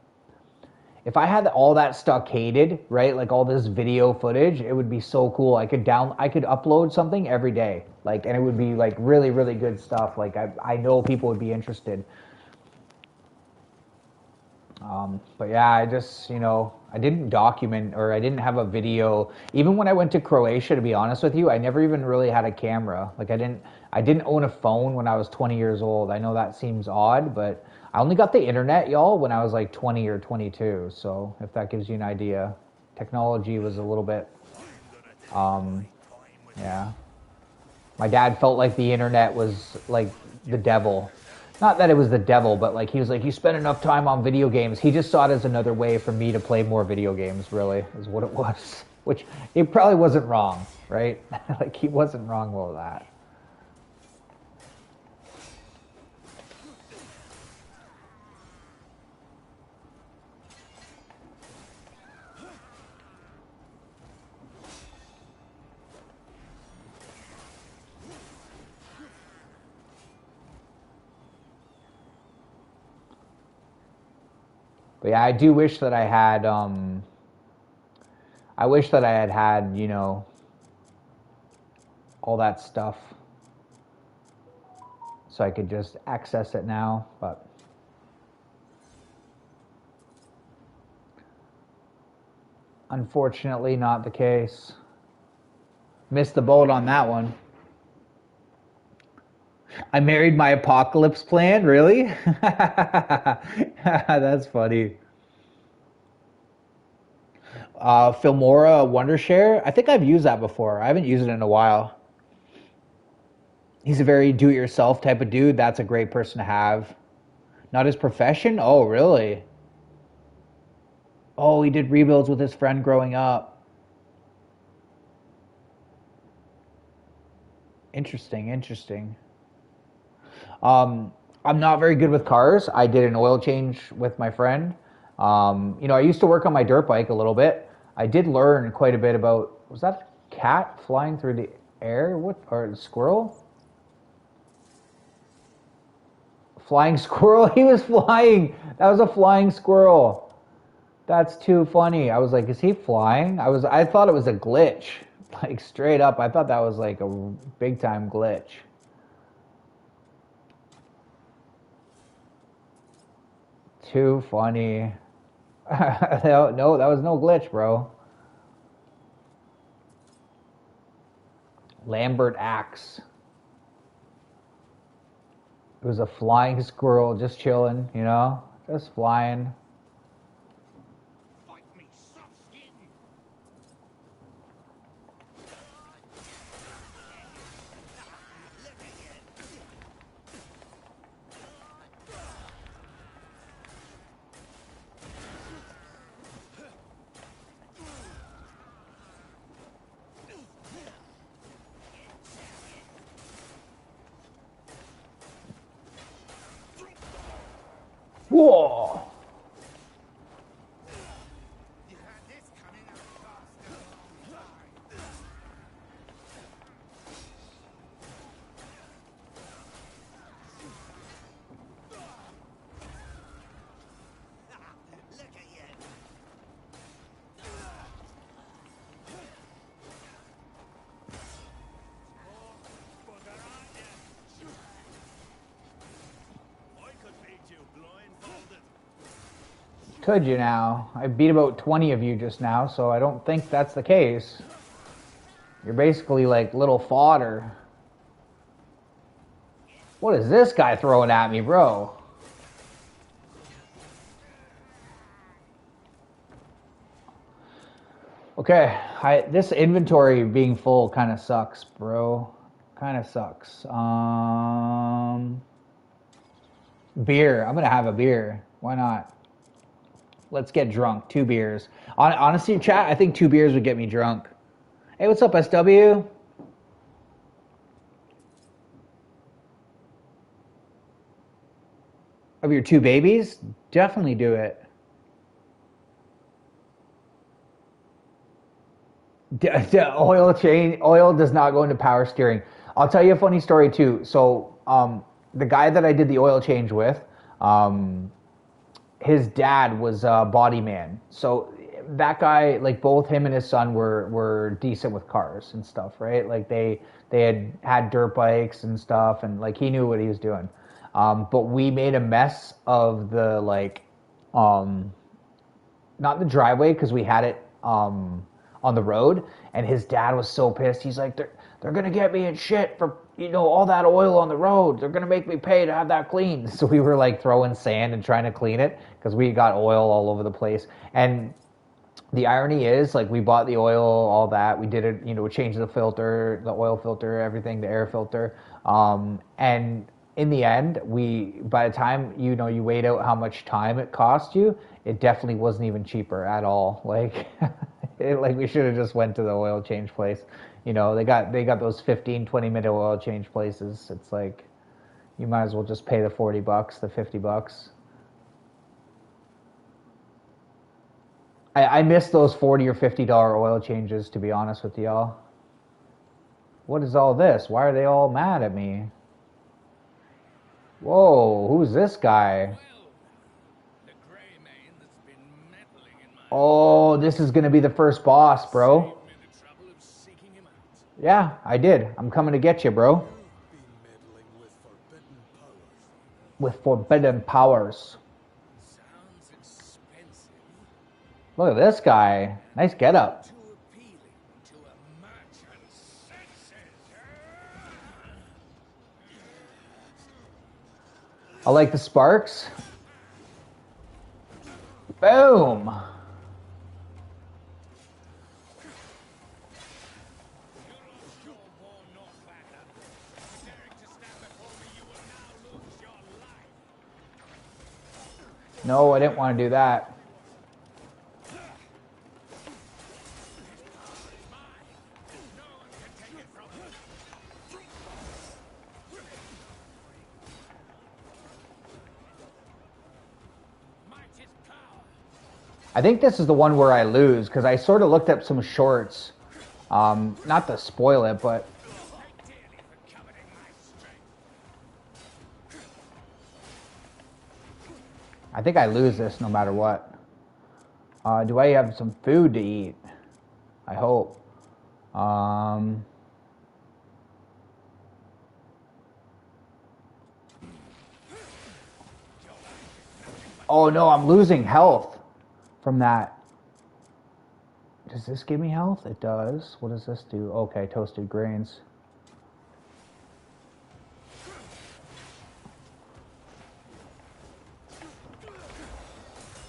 if I had all that stockaded, right, like all this video footage, it would be so cool. I could upload something every day, like, and it would be like really, really good stuff. Like, I know people would be interested. But yeah, I just, I didn't document or I didn't have a video. Even when I went to Croatia, to be honest with you, I never even really had a camera. Like I didn't own a phone when I was 20 years old. I know that seems odd, but I only got the internet, y'all, when I was like 20 or 22. So if that gives you an idea, technology was a little bit, yeah. My dad felt like the internet was like the devil. Not that it was the devil, but like he was like, you spend enough time on video games. He just saw it as another way for me to play more video games, really, is what it was. Which he probably wasn't wrong, right? Like he wasn't wrong about that. But yeah, I do wish that I had, I wish that I had, all that stuff so I could just access it now, but unfortunately not the case. Missed the boat on that one. I married my apocalypse plan, really? That's funny. Filmora Wondershare. I think I've used that before. I haven't used it in a while. He's a very do-it-yourself type of dude. That's a great person to have. Not his profession? Oh, really? Oh, he did rebuilds with his friend growing up. Interesting, interesting. I'm not very good with cars. I did an oil change with my friend. I used to work on my dirt bike a little bit. I did learn quite a bit about, was that a cat flying through the air? What, or a squirrel? Flying squirrel? He was flying. That was a flying squirrel. That's too funny. I was like, is he flying? I thought it was a glitch. Like straight up, I thought that was like a big time glitch. Too funny. No, that was no glitch, bro. Lambert Axe. It was a flying squirrel just chilling, just flying. Fight me, soft skin. Whoa! You had this coming across the long line. Look at you. Bugger, aren't you? I could beat you blindfolded. Could you now? I beat about 20 of you just now, so I don't think that's the case. You're basically like little fodder. What is this guy throwing at me, bro? Okay, this inventory being full kind of sucks, bro. Kind of sucks. Beer. I'm gonna have a beer. Why not? Let's get drunk. 2 beers. Honestly, chat, I think 2 beers would get me drunk. Hey, what's up, SW? Of your 2 babies? Definitely do it. Oil does not go into power steering. I'll tell you a funny story too. So, the guy that I did the oil change with, his dad was a body man. So that guy, like both him and his son were decent with cars and stuff, right? Like they had dirt bikes and stuff, and like he knew what he was doing. But we made a mess of the like not in the driveway because we had it on the road, and his dad was so pissed. He's like, they're gonna get me in shit for all that oil on the road. They're gonna make me pay to have that cleaned. So we were like throwing sand and trying to clean it because we got oil all over the place. And the irony is, like, we bought the oil, all that. We did it, we changed the filter, the oil filter, everything, the air filter. And in the end, by the time, you weighed out how much time it cost you, it definitely wasn't even cheaper at all. Like, like we should have just went to the oil change place. They got those 15, 20-minute oil change places. It's like, you might as well just pay the $40, the $50. I miss those $40 or $50 oil changes, to be honest with y'all. What is all this? Why are they all mad at me? Whoa, who's this guy? Oh, this is going to be the first boss, bro. Yeah, I did. I'm coming to get you, bro. With forbidden powers. Look at this guy. Nice getup. I like the sparks. Boom. No, I didn't want to do that. I think this is the one where I lose, because I sort of looked up some shorts. Not to spoil it, but... I think I lose this no matter what. Do I have some food to eat? I hope. Oh no, I'm losing health from that. Does this give me health? It does. What does this do? Okay, toasted grains.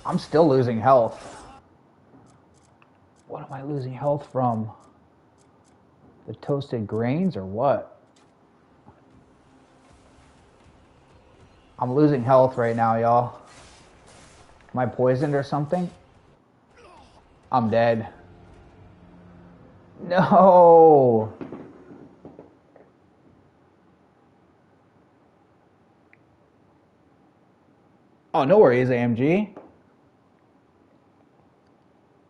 I'm still losing health. What am I losing health from? The toasted grains or what? I'm losing health right now, y'all. Am I poisoned or something? I'm dead. No! Oh, no worries, AMG.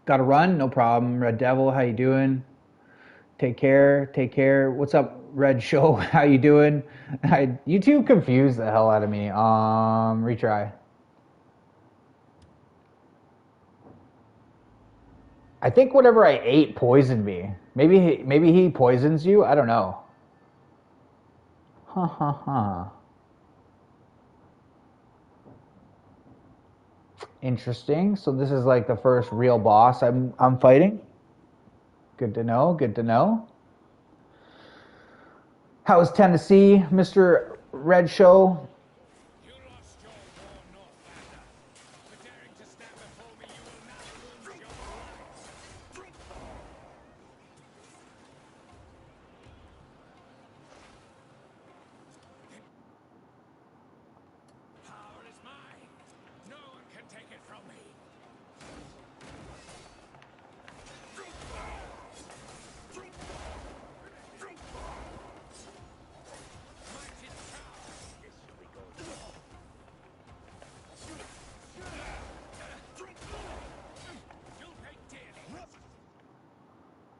Gotta run? No problem. Red Devil, how you doing? Take care, take care. What's up, Red Show? How you doing? You two confused the hell out of me. Retry. I think whatever I ate poisoned me. Maybe he poisons you? I don't know. Ha ha ha. Interesting. So this is like the first real boss I'm fighting. Good to know. Good to know. How's Tennessee, Mr. Red Show?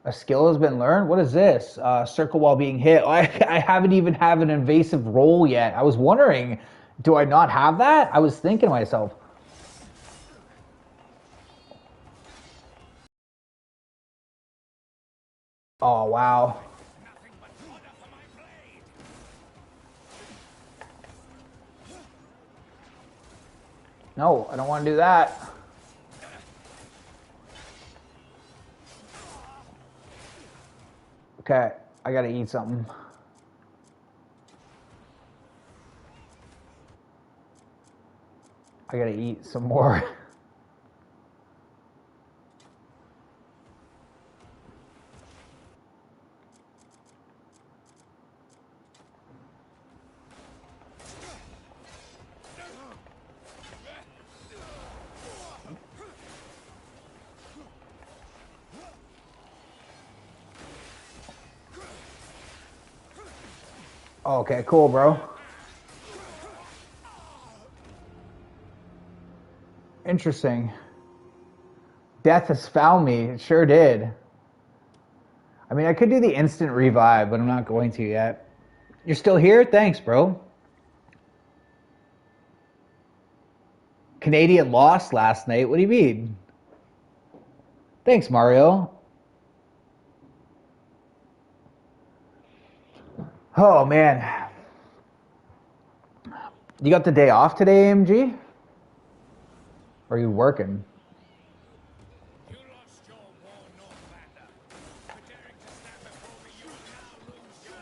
A skill has been learned? What is this? Circle while being hit. I haven't even have an invasive roll yet. I was wondering, do I not have that? I was thinking to myself. Oh, wow. No, I don't want to do that. Okay, I gotta eat something. I gotta eat some more. Okay, cool, bro. Interesting. Death has found me. It sure did. I mean, I could do the instant revive, but I'm not going to yet. You're still here? Thanks, bro. Canadian lost last night. What do you mean? Thanks, Mario. Oh, man. You got the day off today, AMG? Or are you working? You lost your war, Northlander. For daring to stand before me, you will now lose your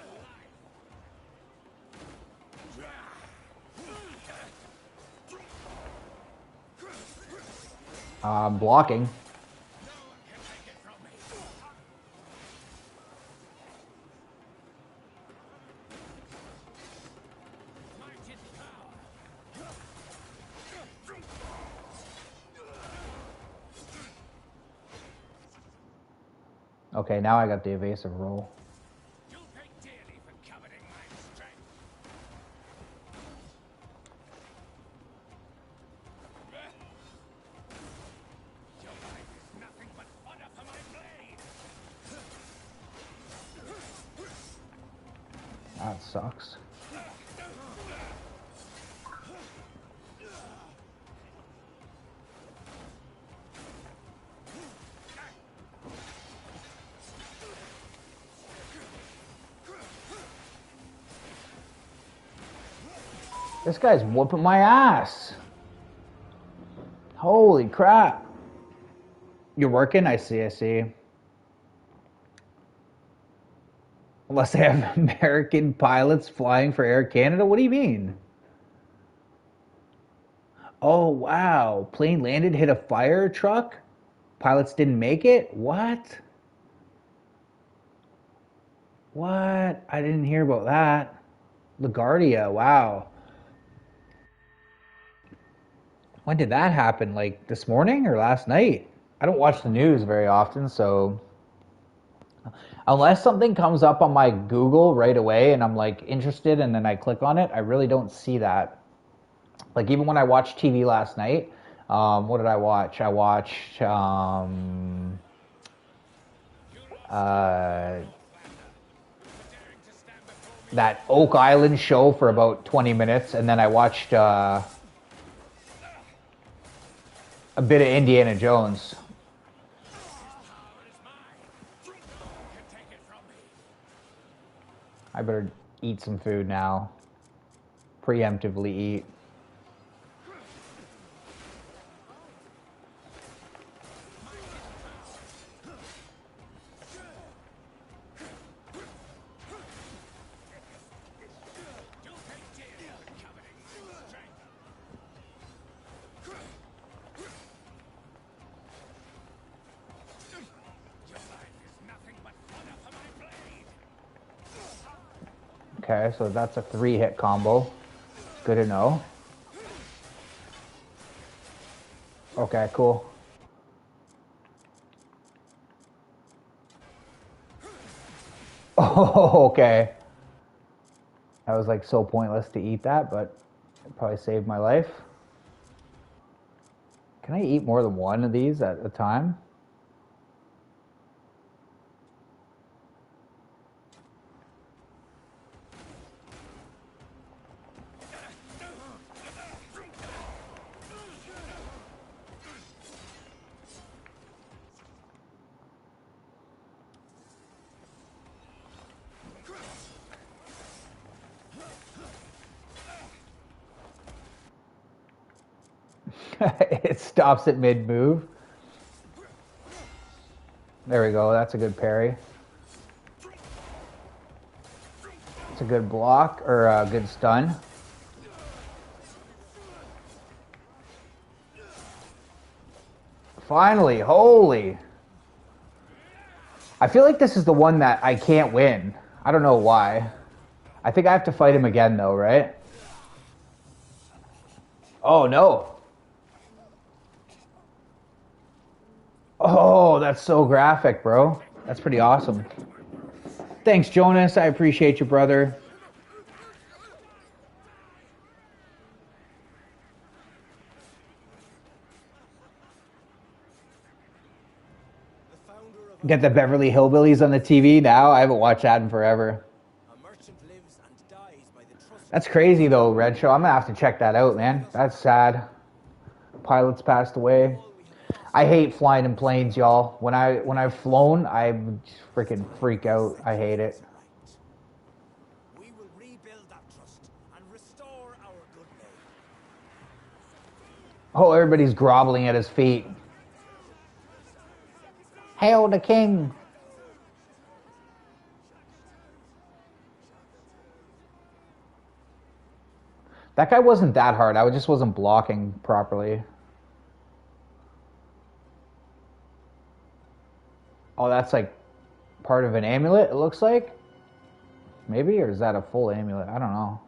life. I'm blocking. No one can take it from me. Might its power. Okay, now I got the evasive roll. You'll pay dearly for coveting my strength. Your life is nothing but fodder for my blade. That sucks. This guy's whooping my ass. Holy crap. You're working? I see, I see. Unless they have American pilots flying for Air Canada? What do you mean? Oh, wow. Plane landed, hit a fire truck? Pilots didn't make it? What? What? I didn't hear about that. LaGuardia, wow. When did that happen? Like this morning or last night? I don't watch the news very often, so unless something comes up on my Google right away and I'm like interested and then I click on it, I really don't see that. Like even when I watched TV last night, what did I watch? I watched that Oak Island show for about 20 minutes, and then I watched a bit of Indiana Jones. I better eat some food now. Preemptively eat. Okay, so that's a 3-hit combo. Good to know. Okay, cool. Oh, okay. That was like so pointless to eat that, but it probably saved my life. Can I eat more than one of these at a time? It stops at mid-move. There we go. That's a good parry. It's a good block, or a good stun. Finally, holy. I feel like this is the one that I can't win. I don't know why. I think I have to fight him again, though, right? Oh, no. Oh, that's so graphic, bro. That's pretty awesome. Thanks, Jonas. I appreciate you, brother. Get the Beverly Hillbillies on the TV now? I haven't watched that in forever. That's crazy, though, Red Show. I'm going to have to check that out, man. That's sad. Pilots passed away. I hate flying in planes, y'all. When I've flown, I freaking freak out. I hate it. We will rebuild that trust and restore our good name. Oh, everybody's groveling at his feet. Hail the king. That guy wasn't that hard. I just wasn't blocking properly. Oh, that's like part of an amulet, it looks like. Maybe, or is that a full amulet? I don't know.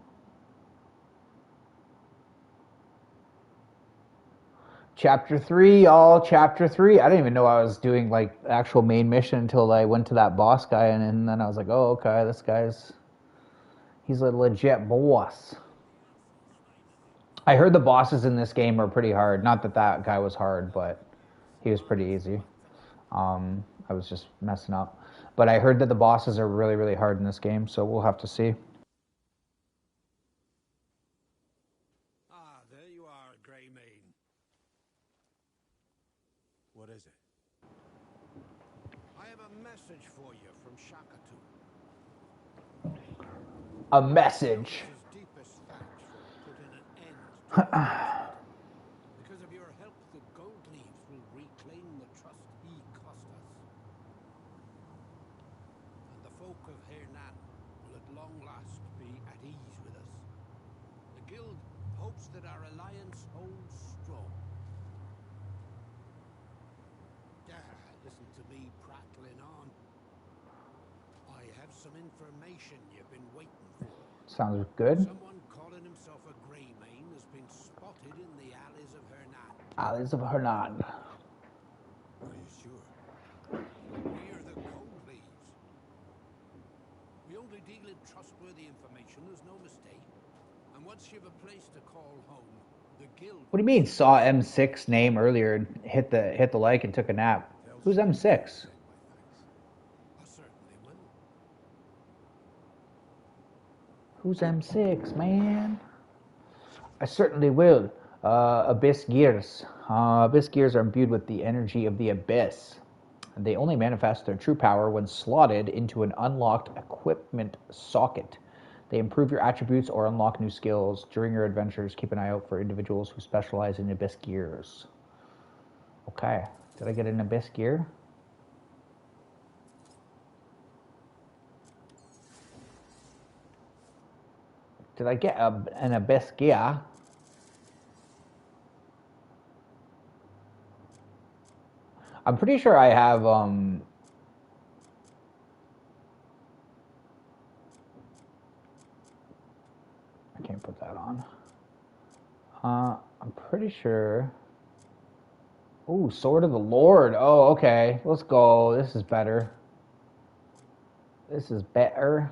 Chapter 3, y'all. Chapter 3. I didn't even know I was doing like actual main mission until I went to that boss guy, and then I was like, oh, okay, he's a legit boss. I heard the bosses in this game are pretty hard. Not that that guy was hard, but he was pretty easy. I was just messing up. But I heard that the bosses are really, really hard in this game, so we'll have to see. Ah, there you are, Greymane. What is it? I have a message for you from Shakatu. A message. His deepest thanks for putting an end to because of your help, the Gold Leaves will reclaim the trust he cost us. And the folk of Hernan will at long last be at ease with us. The Guild hopes that our alliance holds strong. Listen to me prattling on. I have some information you've been waiting for. Sounds good. Someone calling himself a Greymane has been spotted in the alleys of Hernan. Alleys of Hernan. Are you sure? We're the Gold Leaves. We only deal in trustworthy information, there's no mistake. And once you've a place to call home, the Guild... What do you mean saw M6 name earlier and hit the like and took a nap? Who's M6? I certainly will. Who's M6, man? I certainly will. Abyss Gears. Abyss Gears are imbued with the energy of the Abyss. They only manifest their true power when slotted into an unlocked equipment socket. They improve your attributes or unlock new skills. During your adventures, keep an eye out for individuals who specialize in Abyss Gears. Okay. Did I get an Abyss Gear? Did I get an Abyss Gear? I'm pretty sure I have, I can't put that on. I'm pretty sure. Ooh, Sword of the Lord. Oh, okay. Let's go. This is better. This is better.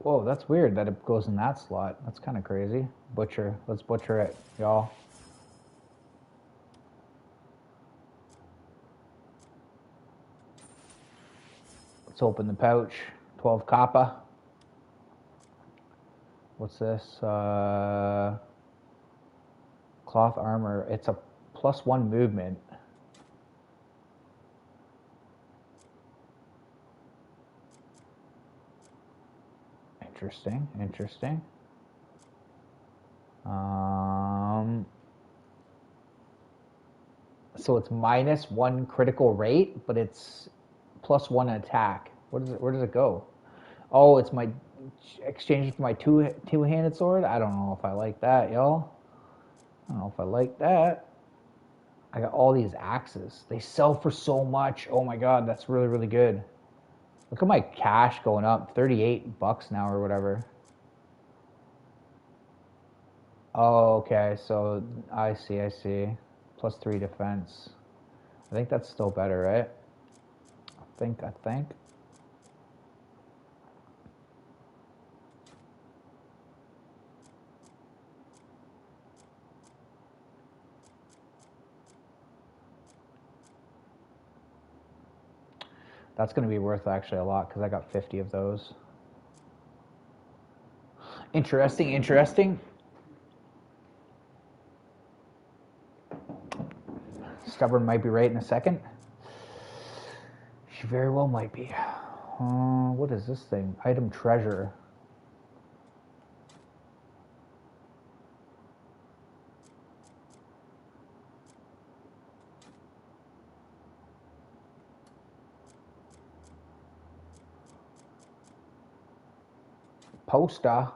Whoa, that's weird that it goes in that slot. That's kind of crazy. Butcher. Let's butcher it, y'all. Let's open the pouch. 12 copper. What's this? Cloth armor. It's a +1 movement. Interesting, interesting. So it's -1 critical rate, but it's +1 attack. What is it? Where does it go? Oh, it's my exchange for my two-handed sword. I don't know if I like that, y'all. I don't know if I like that. I got all these axes. They sell for so much. Oh my god, that's really, really good. Look at my cash going up. $38 now or whatever. Oh, okay. So I see, I see. +3 defense. I think that's still better, right? I think. That's going to be worth actually a lot because I got 50 of those. Interesting, interesting. Stubborn might be right in a second. She very well might be. What is this thing? Item treasure. Poster.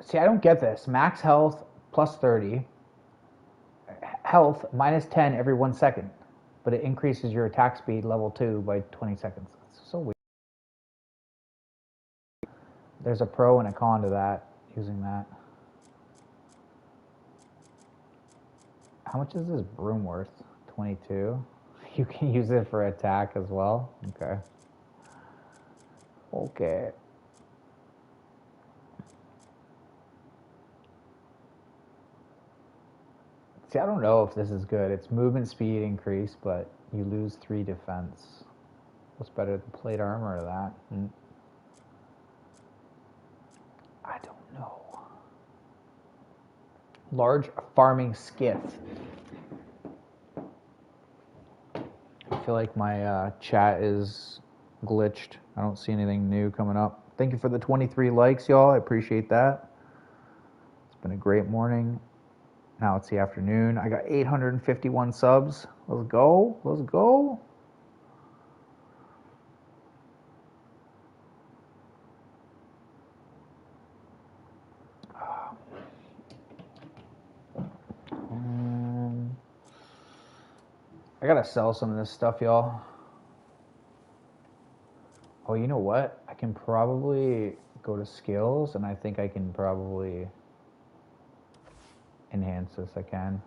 See, I don't get this. Max health +30. Health -10 every 1 second. But it increases your attack speed level 2 by 20 seconds. It's so weird. There's a pro and a con to that, using that. How much is this broom worth? 22. You can use it for attack as well. Okay. Okay. See, I don't know if this is good. It's movement speed increase, but you lose 3 defense. What's better, the plate armor or that? I don't know. Large farming skiff. I feel like my chat is glitched. I don't see anything new coming up. Thank you for the 23 likes, y'all. I appreciate that. It's been a great morning. Now it's the afternoon. I got 851 subs. Let's go. Let's go. I gotta sell some of this stuff, y'all. Oh, you know what? I can probably go to skills, and I think I can probably enhance this. I can.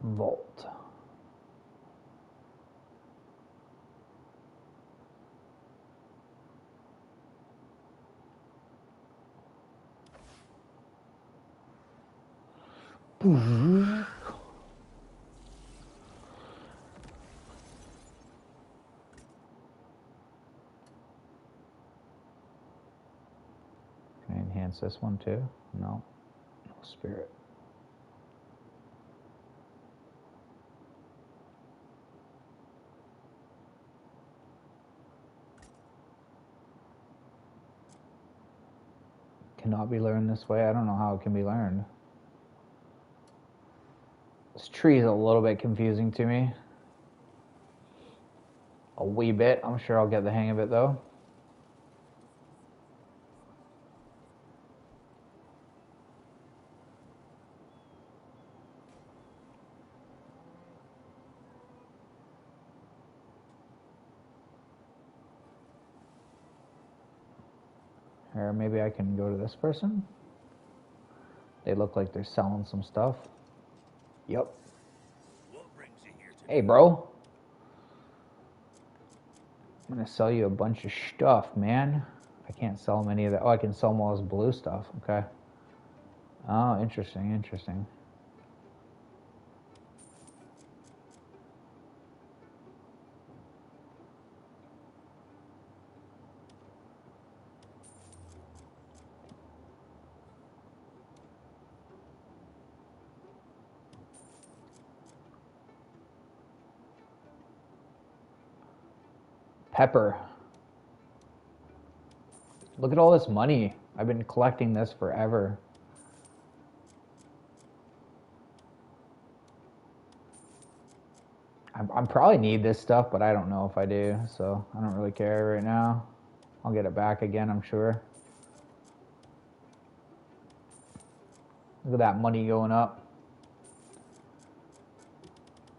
Vault. Can I enhance this one too? No. No spirit. Cannot be learned this way. I don't know how it can be learned. This tree is a little bit confusing to me. A wee bit. I'm sure I'll get the hang of it though. Or maybe I can go to this person. They look like they're selling some stuff. Yep. What brings you here today? Hey, bro. I'm gonna sell you a bunch of stuff, man. I can't sell them any of that. Oh, I can sell them all this blue stuff. Okay. Oh, interesting, interesting. Pepper. Look at all this money. I've been collecting this forever. I probably need this stuff, but I don't know if I do, so I don't really care right now. I'll get it back again, I'm sure. Look at that money going up.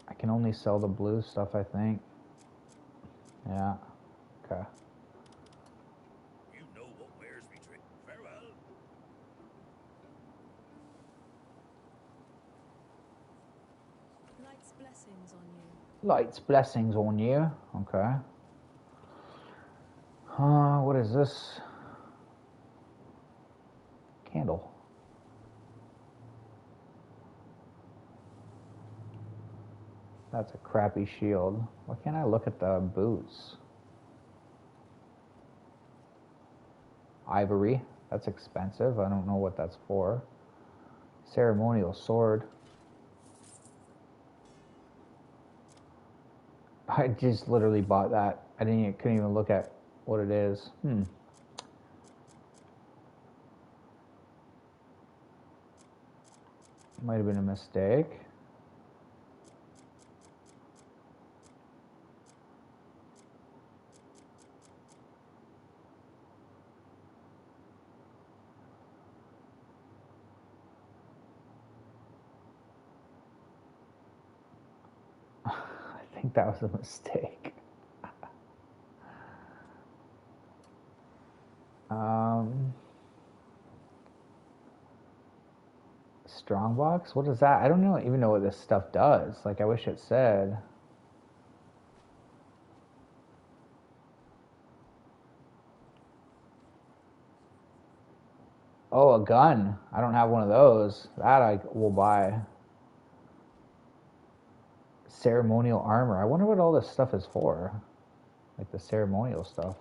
I can only sell the blue stuff, I think. Yeah. Okay. You know what wares we trade. Farewell. Light's blessings on you. Light's blessings on you. Okay. What is this? Candle. That's a crappy shield. Why can't I look at the boots? Ivory. That's expensive. I don't know what that's for. Ceremonial sword. I just literally bought that. Couldn't even look at what it is. Might have been a mistake. I think that was a mistake. Strongbox? What is that? I don't even know what this stuff does. Like, I wish it said. Oh, a gun. I don't have one of those. That I will buy. Ceremonial armor. I wonder what all this stuff is for. Like the ceremonial stuff.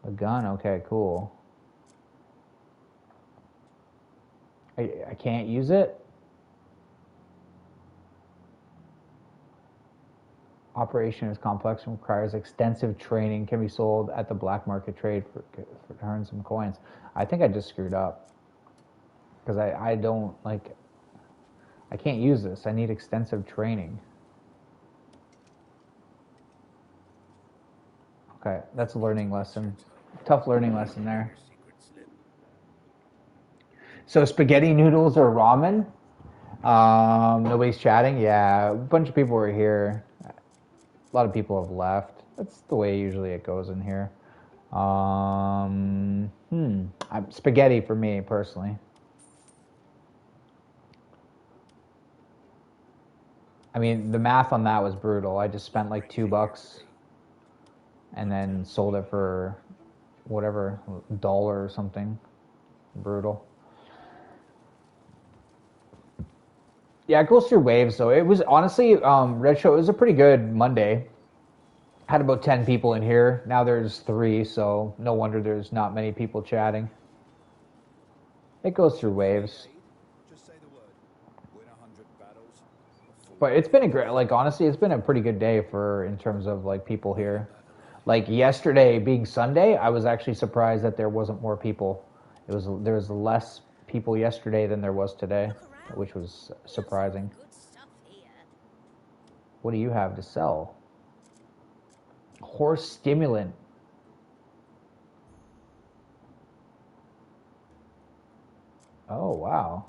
A gun. Okay, cool. I can't use it. Operation is complex and requires extensive training. Can be sold at the black market trade for to earn some coins. I think I just screwed up because I don't like. I can't use this. I need extensive training. Okay, that's a learning lesson. Tough learning lesson there. So spaghetti noodles or ramen? Nobody's chatting. Yeah, a bunch of people were here. A lot of people have left. That's the way usually it goes in here. Spaghetti for me personally. I mean, the math on that was brutal. I just spent like $2 and then sold it for whatever, $1 or something. Brutal. Yeah, it goes through waves though. It was honestly, Red Show, it was a pretty good Monday. Had about 10 people in here. Now there's 3, so no wonder there's not many people chatting. It goes through waves. Just say the word. Win 100 battles. But it's been a great, like honestly, it's been a pretty good day in terms of like people here. Like yesterday being Sunday, I was actually surprised that there wasn't more people. There was less people yesterday than there was today, which was surprising. Good stuff here. What do you have to sell? Horse stimulant. Oh, wow.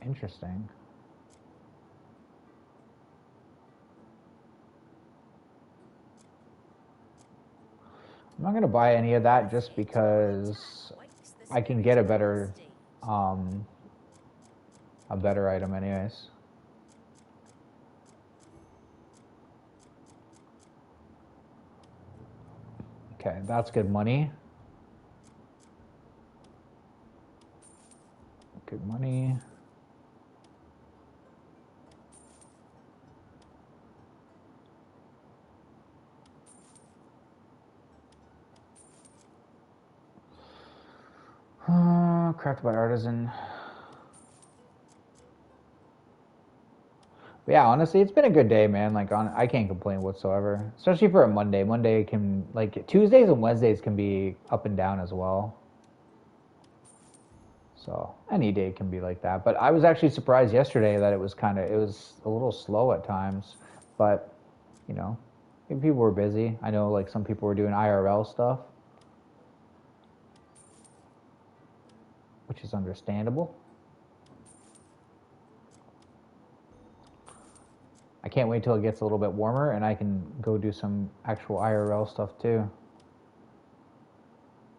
Interesting. I'm not going to buy any of that just because I can get a better item anyways. Okay, that's good money. Good money. Crafted by artisan. But yeah, honestly, it's been a good day, man. Like, I can't complain whatsoever. Especially for a Monday. Monday can, like, Tuesdays and Wednesdays can be up and down as well. So any day can be like that. But I was actually surprised yesterday that it was a little slow at times. But, you know, maybe people were busy. I know, like, some people were doing IRL stuff, which is understandable. I can't wait till it gets a little bit warmer and I can go do some actual IRL stuff too.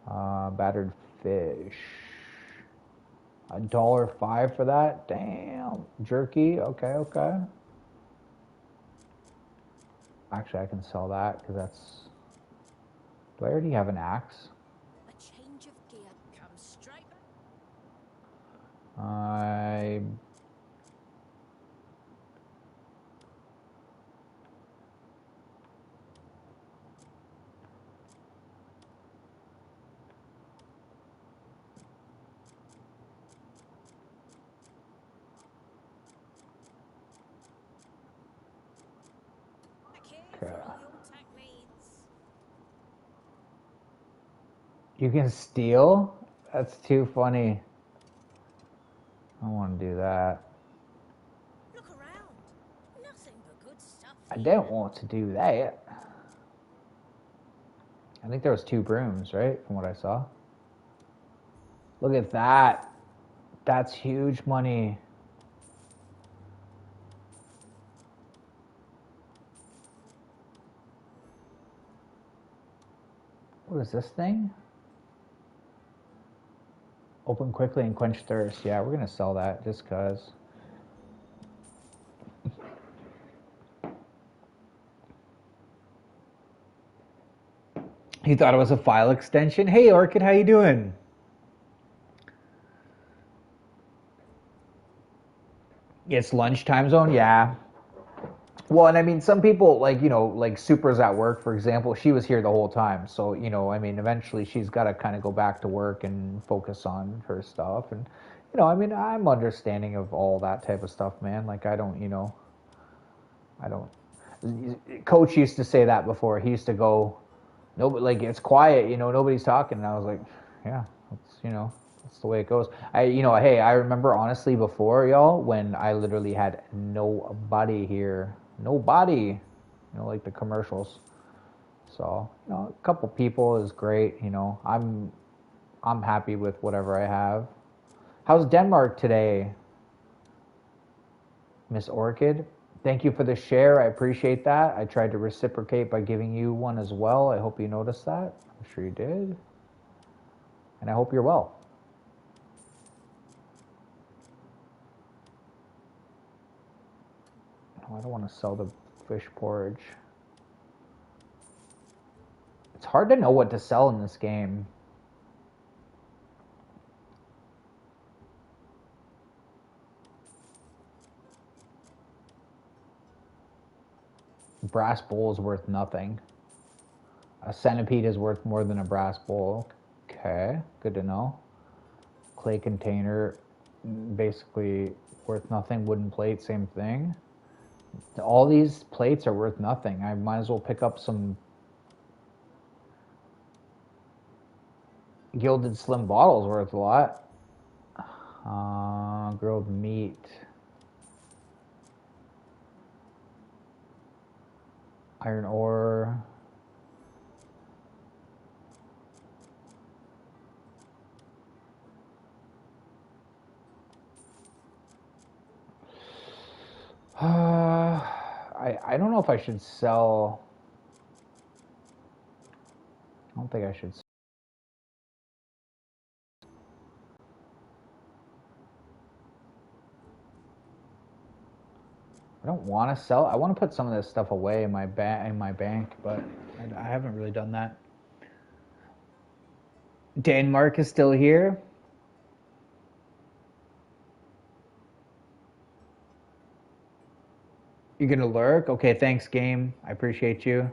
Battered fish. $1.05 for that? Damn. Jerky. Okay, okay. Actually, I can sell that because that's... Do I already have an axe? A change of gear comes straight. I... For all your tech needs. You can steal? That's too funny. I don't want to do that. Look around. Nothing but good stuff. I don't want to do that. I think there was 2 brooms, right? From what I saw. Look at that. That's huge money. What is this thing? Open quickly and quench thirst. Yeah, we're going to sell that just because. He thought it was a file extension. Hey, Orchid, how you doing? It's lunchtime zone? Yeah. Well, and I mean, some people, like, you know, like Supra's at work, for example, she was here the whole time. So, you know, I mean, eventually she's got to kind of go back to work and focus on her stuff. And, you know, I mean, I'm understanding of all that type of stuff, man. Like, I don't, you know, I don't. Coach used to say that before. He used to go, no, but like, it's quiet, you know, nobody's talking. And I was like, yeah, that's, you know, that's the way it goes. You know, hey, I remember honestly before, y'all, when I literally had nobody here. Nobody, you know, like the commercials. So, you know, a couple people is great. You know, I'm happy with whatever I have. How's Denmark today, Miss Orchid? Thank you for the share. I appreciate that. I tried to reciprocate by giving you one as well. I hope you noticed that. I'm sure you did. And I hope you're well. Oh, I don't want to sell the fish porridge. It's hard to know what to sell in this game. Brass bowl is worth nothing. A centipede is worth more than a brass bowl. Okay, good to know. Clay container, basically worth nothing. Wooden plate, same thing. All these plates are worth nothing. I might as well pick up some gilded slim bottles worth a lot. Grilled meat. Iron ore. I don't know if I should sell. I don't think I should. I don't want to sell. I want to put some of this stuff away in my bank, but I haven't really done that. Denmark is still here. You're gonna lurk? Okay, thanks, game. I appreciate you.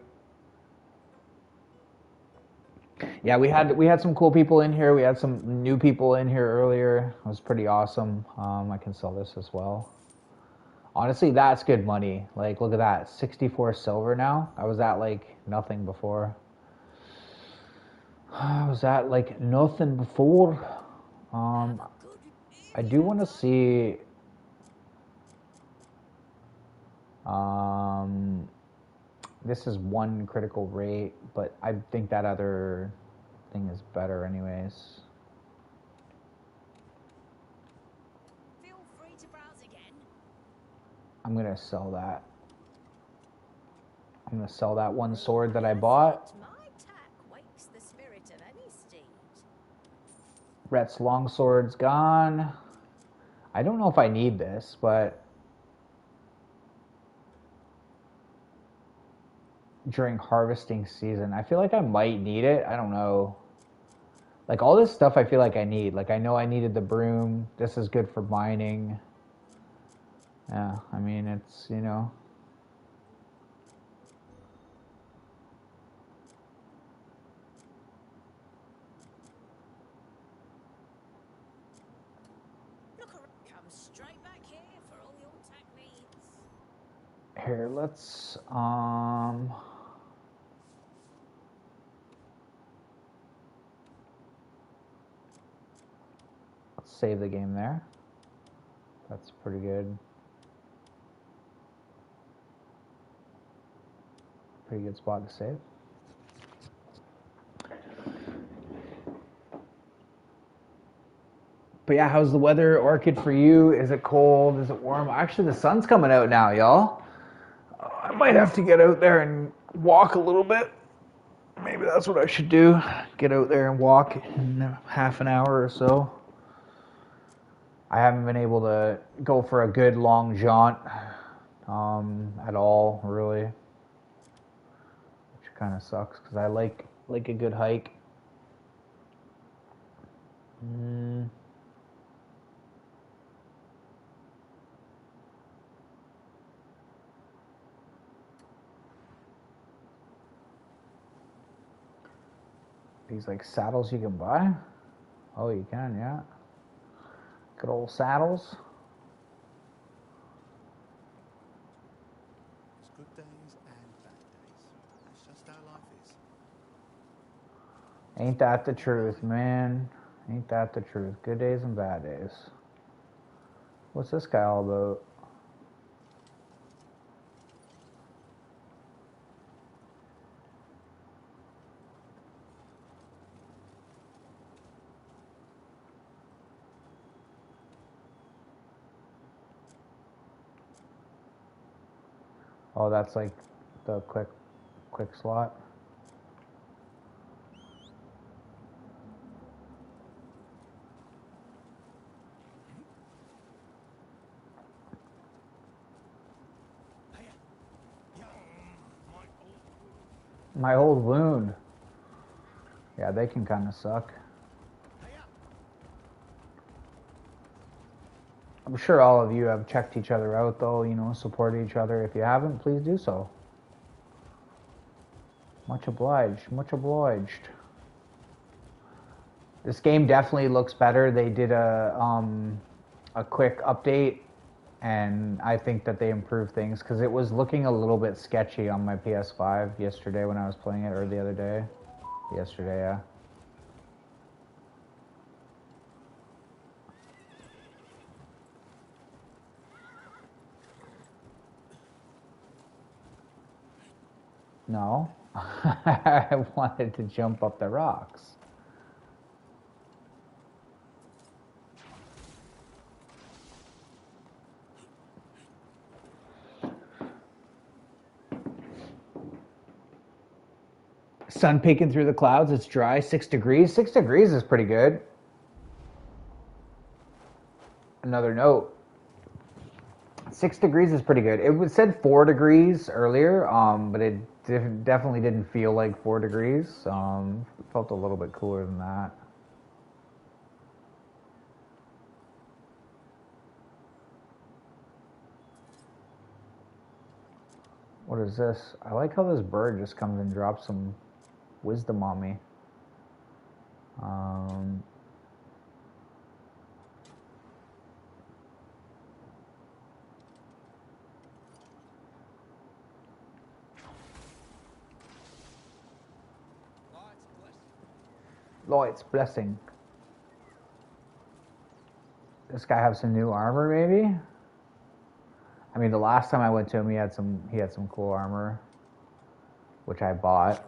Yeah, we had some cool people in here. We had some new people in here earlier. It was pretty awesome. I can sell this as well. Honestly, that's good money. Like, look at that, 64 silver now. I was at like nothing before. I was at like nothing before. I do want to see. This is one critical rate, but I think that other thing is better, anyways. Feel free to browse again. I'm gonna sell that. I'm gonna sell that one sword that I bought. My tack wakes the spirit of any steed. Rhett's longsword's gone. I don't know if I need this, but during harvesting season, I feel like I might need it. I don't know. Like, all this stuff I feel like I need. Like, I know I needed the broom. This is good for mining. Yeah, I mean, it's, you know. Look around. Come straight back here for all your tack needs. Here, let's save the game there. That's pretty good. Pretty good spot to save. But yeah, how's the weather, Orchid, for you? Is it cold? Is it warm? Actually, the sun's coming out now, y'all. I might have to get out there and walk a little bit. Maybe that's what I should do. Get out there and walk in half an hour or so. I haven't been able to go for a good long jaunt at all, really. Which kind of sucks, because I like a good hike. These like saddles you can buy? Oh, you can, yeah. Good old saddles. There's good days and bad days. That's just how life is. Ain't that the truth, man? Ain't that the truth? Good days and bad days. What's this guy all about? Oh, that's like the quick slot. My old wound. Yeah, they can kind of suck. I'm sure all of you have checked each other out, though, you know, supported each other. If you haven't, please do so. Much obliged, much obliged. This game definitely looks better. They did a quick update, and I think that they improved things, because it was looking a little bit sketchy on my PS5 yesterday when I was playing it, or the other day. Yesterday, yeah. No, I wanted to jump up the rocks. Sun peeking through the clouds, it's dry, 6 degrees. 6 degrees is pretty good. Another note. 6 degrees is pretty good. It was said 4 degrees earlier, but it definitely didn't feel like 4 degrees. It felt a little bit cooler than that. What is this? I like how this bird just comes and drops some wisdom on me. Lloyd's blessing. This guy have some new armor, maybe? I mean, the last time I went to him, he had some cool armor, which I bought.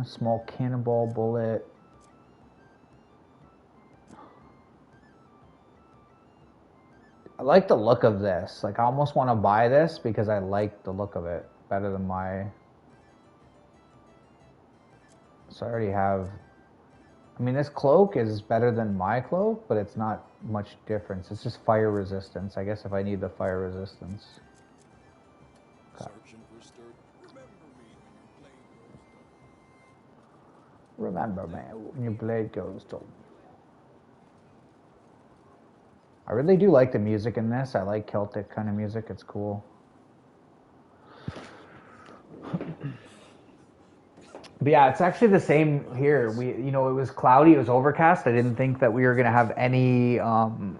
Small cannonball bullet. I like the look of this. Like, I almost want to buy this because I like the look of it better than my... So I already have... I mean, this cloak is better than my cloak, but it's not much difference. It's just fire resistance. I guess if I need the fire resistance. Okay. Remember, man, when your blade goes dull. I really do like the music in this. I like Celtic kind of music. It's cool. But yeah, it's actually the same here. It was cloudy, it was overcast. I didn't think that we were gonna have any. Oh,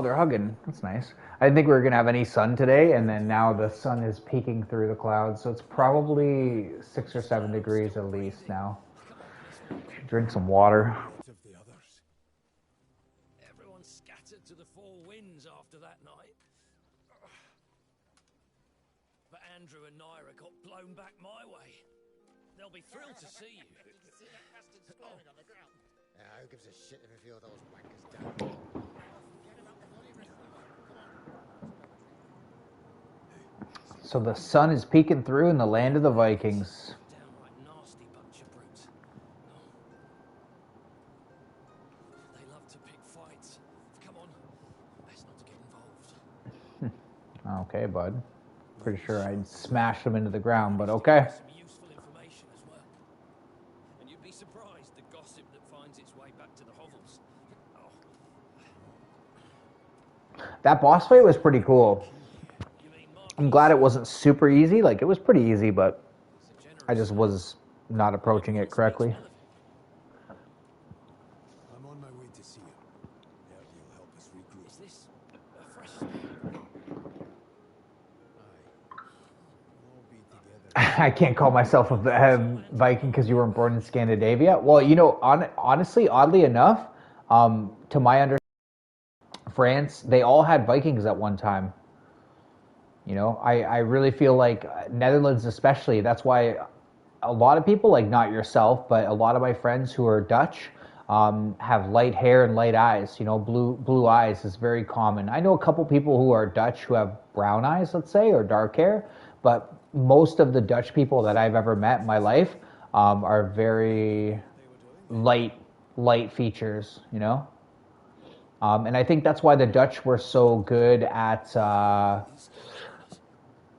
they're hugging. That's nice. I didn't think we were gonna have any sun today, and then now the sun is peeking through the clouds. So it's probably 6 or 7 degrees at least now. Should drink some water. Everyone scattered to the four winds after that night. But Andrew and Naira got blown back my way. They'll be thrilled to see you. See that bastard squirming on the ground? Yeah, who gives a shit if a few of those wankers down? Forget about the bloody ritual. Come on. So the sun is peeking through in the land of the Vikings. Downright nasty bunch of brutes. They love to pick fights. Come on, best not to get involved. Okay, bud. Pretty sure I'd smash them into the ground, but okay. Some useful information as well. And you'd be surprised the gossip that finds its way back to the hovels. Oh. That boss fight was pretty cool. I'm glad it wasn't super easy. Like, it was pretty easy, but I just was not approaching it correctly. I'm on my way to see you. You'll help us regroup. Is this a fresh start? I can't call myself a Viking because you weren't born in Scandinavia. Well, honestly, oddly enough, to my understanding, France, they all had Vikings at one time. I really feel like Netherlands especially, that's why a lot of people, like not yourself, but a lot of my friends who are Dutch have light hair and light eyes. Blue eyes is very common. I know a couple people who are Dutch who have brown eyes, let's say, or dark hair, but most of the Dutch people that I've ever met in my life are very light features, and I think that's why the Dutch were so good at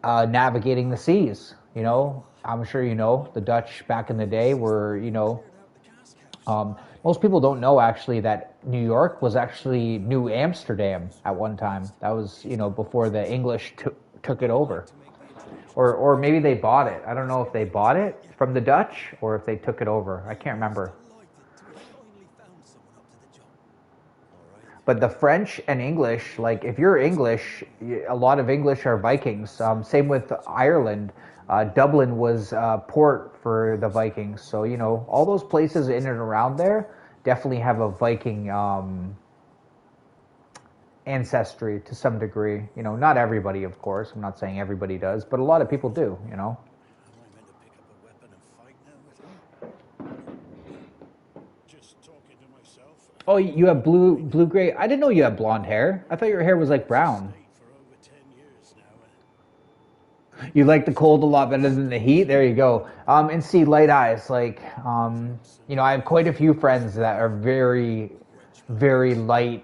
navigating the seas. I'm sure the Dutch back in the day were, most people don't know actually that New York was actually New Amsterdam at one time. That was, before the English took it over. Or maybe they bought it. I don't know if they bought it from the Dutch or if they took it over. I can't remember. But the French and English, like if you're English, a lot of English are Vikings. Same with Ireland. Dublin was port for the Vikings. So, all those places in and around there definitely have a Viking ancestry to some degree. Not everybody, of course. I'm not saying everybody does, but a lot of people do, Oh, you have blue gray. I didn't know you had blonde hair. I thought your hair was like brown. You like the cold a lot better than the heat. There you go. And see, light eyes. Like, I have quite a few friends that are very, very light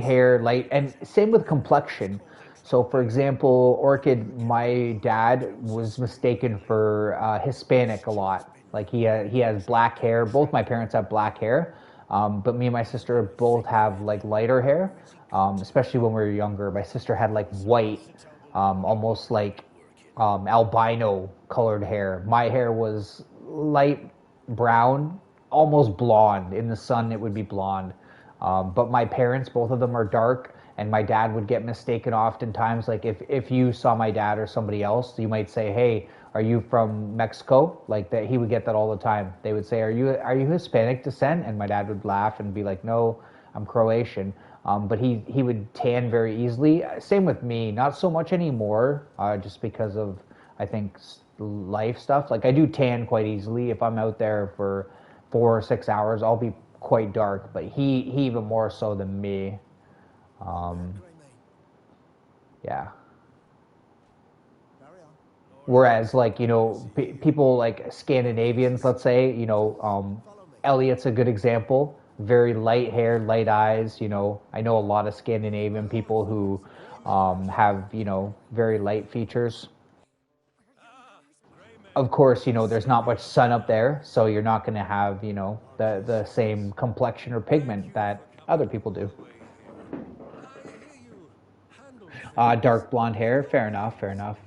hair, and same with complexion. So, for example, Orchid, my dad was mistaken for Hispanic a lot. Like he has black hair. Both my parents have black hair. But me and my sister both have like lighter hair. especially when we were younger. My sister had like white, almost like albino colored hair. My hair was light brown, almost blonde. In the sun, it would be blonde. But my parents, both of them are dark, and my dad would get mistaken oftentimes. Like if you saw my dad or somebody else, you might say, "Hey, are you from Mexico?" Like that, he would get that all the time. They would say, "Are you Hispanic descent?" And my dad would laugh and be like, "No, I'm Croatian." But he would tan very easily. Same with me, not so much anymore, just because of I think life stuff. Like I do tan quite easily. If I'm out there for 4 or 6 hours, I'll be quite dark. But he even more so than me. Yeah. Whereas, like, people like Scandinavians, let's say, Elliot's a good example. Very light hair, light eyes. I know a lot of Scandinavian people who have, very light features. Of course, there's not much sun up there, so you're not going to have, the same complexion or pigment that other people do. Dark blonde hair, fair enough, fair enough.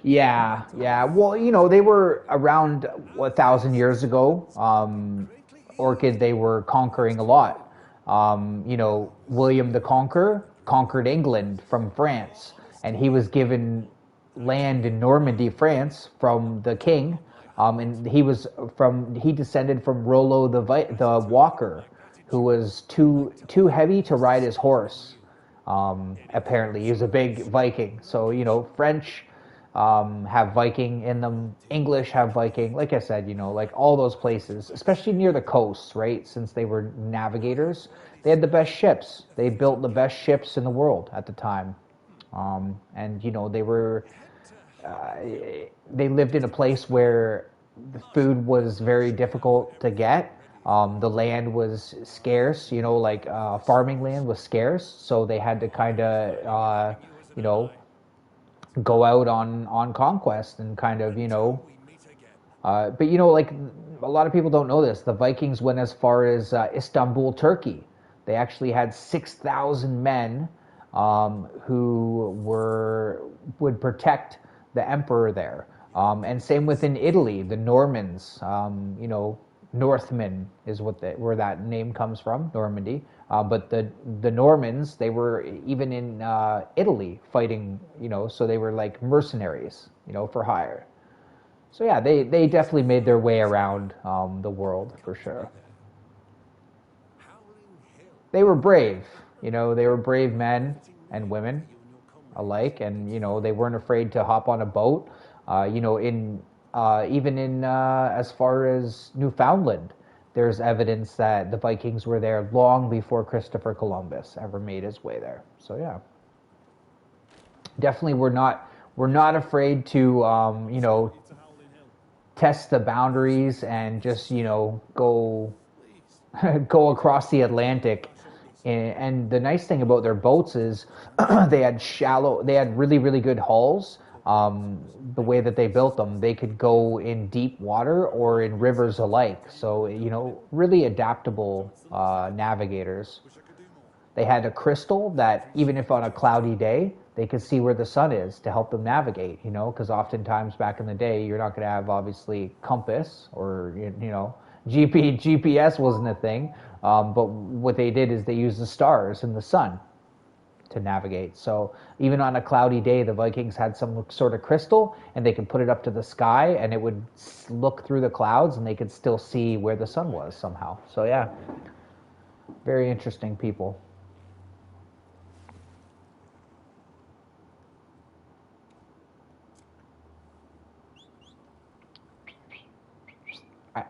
Yeah, yeah. Well, they were around 1,000 years ago. Orchid, they were conquering a lot. William the Conqueror conquered England from France, and he was given land in Normandy, France, from the king. And he descended from Rollo the Walker, who was too heavy to ride his horse. Apparently, he was a big Viking. So French have Viking in them. English have Viking. Like I said, like all those places, especially near the coasts, right? Since they were navigators, they had the best ships. They built the best ships in the world at the time, and they lived in a place where the food was very difficult to get. The land was scarce, like farming land was scarce, so they had to kind of, go out on conquest and kind of, but like a lot of people don't know this. The Vikings went as far as Istanbul, Turkey. They actually had 6,000 men who would protect the emperor there. And same within Italy, the Normans, Northmen is where that name comes from, Normandy. But the Normans, they were even in Italy fighting, so they were like mercenaries, for hire. So yeah, they definitely made their way around the world for sure. They were brave, they were brave men and women alike, and they weren't afraid to hop on a boat. In even in as far as Newfoundland, there's evidence that the Vikings were there long before Christopher Columbus ever made his way there. So yeah, definitely we're not afraid to test the boundaries and just go go across the Atlantic. And the nice thing about their boats is they had really, really good hulls. The way that they built them, they could go in deep water or in rivers alike. So, really adaptable navigators. They had a crystal that even if on a cloudy day, they could see where the sun is to help them navigate, because oftentimes back in the day, you're not going to have obviously compass or, GPS wasn't a thing. But what they did is they used the stars and the sun to navigate. So even on a cloudy day, the Vikings had some sort of crystal, and they could put it up to the sky, and it would look through the clouds, and they could still see where the sun was somehow. So yeah, very interesting people.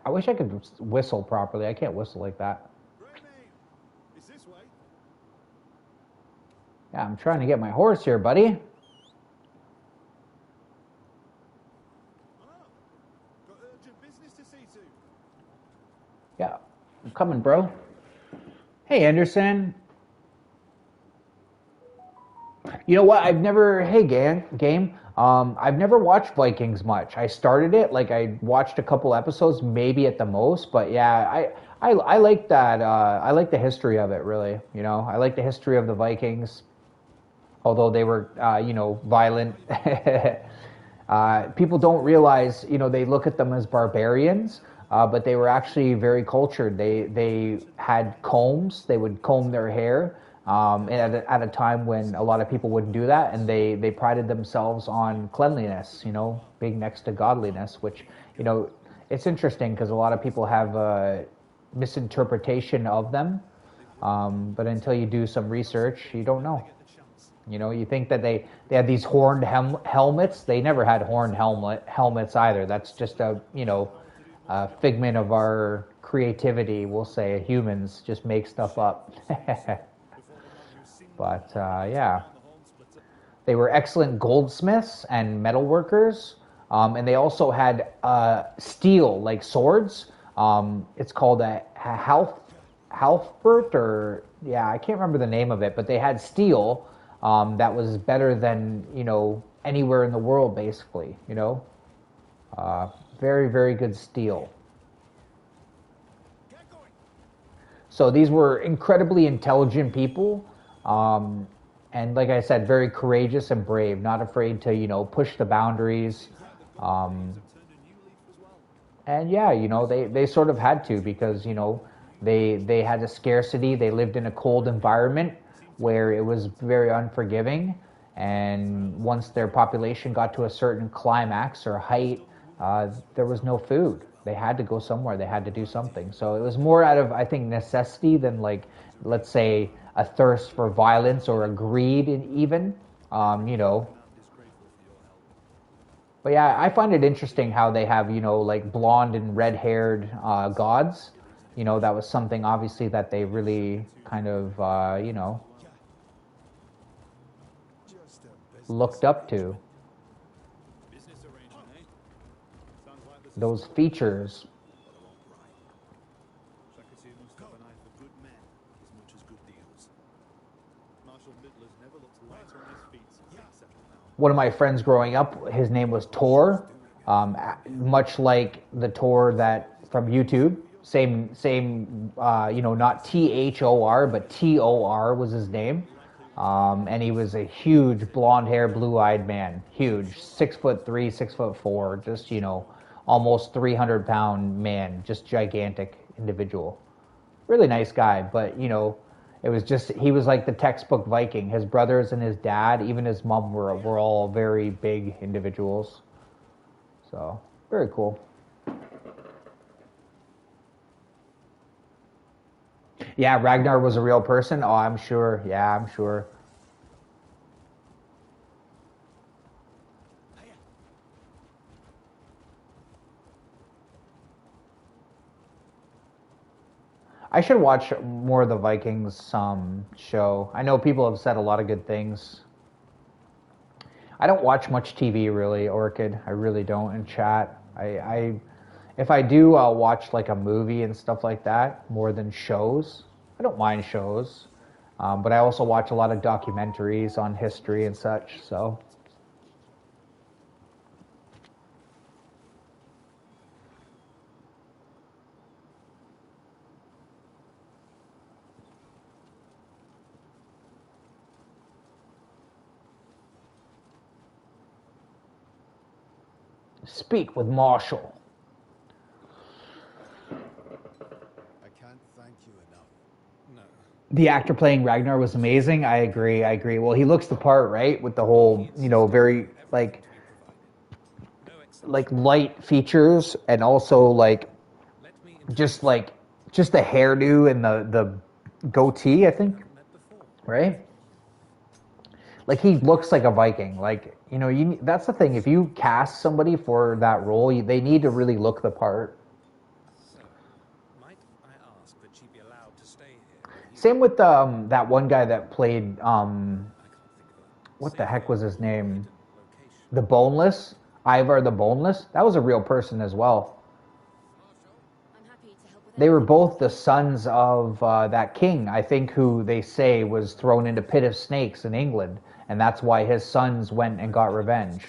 I wish I could whistle properly. I can't whistle like that. Yeah, I'm trying to get my horse here, buddy. Yeah, I'm coming, bro. Hey, Anderson. You know what? I've never. Hey, game. I've never watched Vikings much. I started it, like I watched a couple episodes, maybe at the most. But yeah, I like that. I like the history of it, really. You know, I like the history of the Vikings, although they were, violent. People don't realize, they look at them as barbarians, but they were actually very cultured. They had combs. They would comb their hair, and at a time when a lot of people wouldn't do that, and they prided themselves on cleanliness. Being next to godliness, which it's interesting because a lot of people have a misinterpretation of them, but until you do some research, you don't know. You think that they had these horned helmets. They never had horned helmets either. That's just a figment of our creativity. We'll say humans just make stuff up. But yeah, they were excellent goldsmiths and metal workers, and they also had steel, like swords. It's called a halfbert, or I can't remember the name of it, but they had steel. That was better than, anywhere in the world, basically, very, very good steel. So these were incredibly intelligent people, and like I said, very courageous and brave, not afraid to, push the boundaries. And yeah, they sort of had to because, they had a scarcity. They lived in a cold environment where it was very unforgiving, and once their population got to a certain climax or height, there was no food. They had to go somewhere. They had to do something. So it was more out of, I think, necessity than, like, let's say, a thirst for violence or a greed even, But yeah, I find it interesting how they have, like blonde and red-haired gods. That was something, obviously, that they really kind of, looked up to. Those features. One of my friends growing up, his name was Tor, much like the Tor that from YouTube. Same, not THOR, but TOR was his name. And he was a huge blonde hair, blue-eyed man. Huge, 6'3", 6'4", just, almost 300-pound man, just gigantic individual. Really nice guy, but, it was just, he was like the textbook Viking. His brothers and his dad, even his mom were all very big individuals. So, very cool. Yeah, Ragnar was a real person. Oh, I'm sure. Yeah, I'm sure. I should watch more of the Vikings show. I know people have said a lot of good things. I don't watch much TV really, Orchid. I really don't. In chat, if I do, I'll watch like a movie and stuff like that more than shows. I don't mind shows, but I also watch a lot of documentaries on history and such. So. Speak with Marshall. I can't thank you enough. No. The actor playing Ragnar was amazing. I agree. Well, he looks the part, right? With the whole, very like light features, and also like just the hairdo and the goatee, I think. Right? Like he looks like a Viking. Like, that's the thing. If you cast somebody for that role, they need to really look the part. So, might I ask that she be allowed to stay here? Same with that one guy that played what the heck was his name? The Boneless, Ivar the Boneless. That was a real person as well. I'm happy to help with They were both the sons of that king, I think, who they say was thrown into pit of snakes in England, and that's why his sons went and got revenge.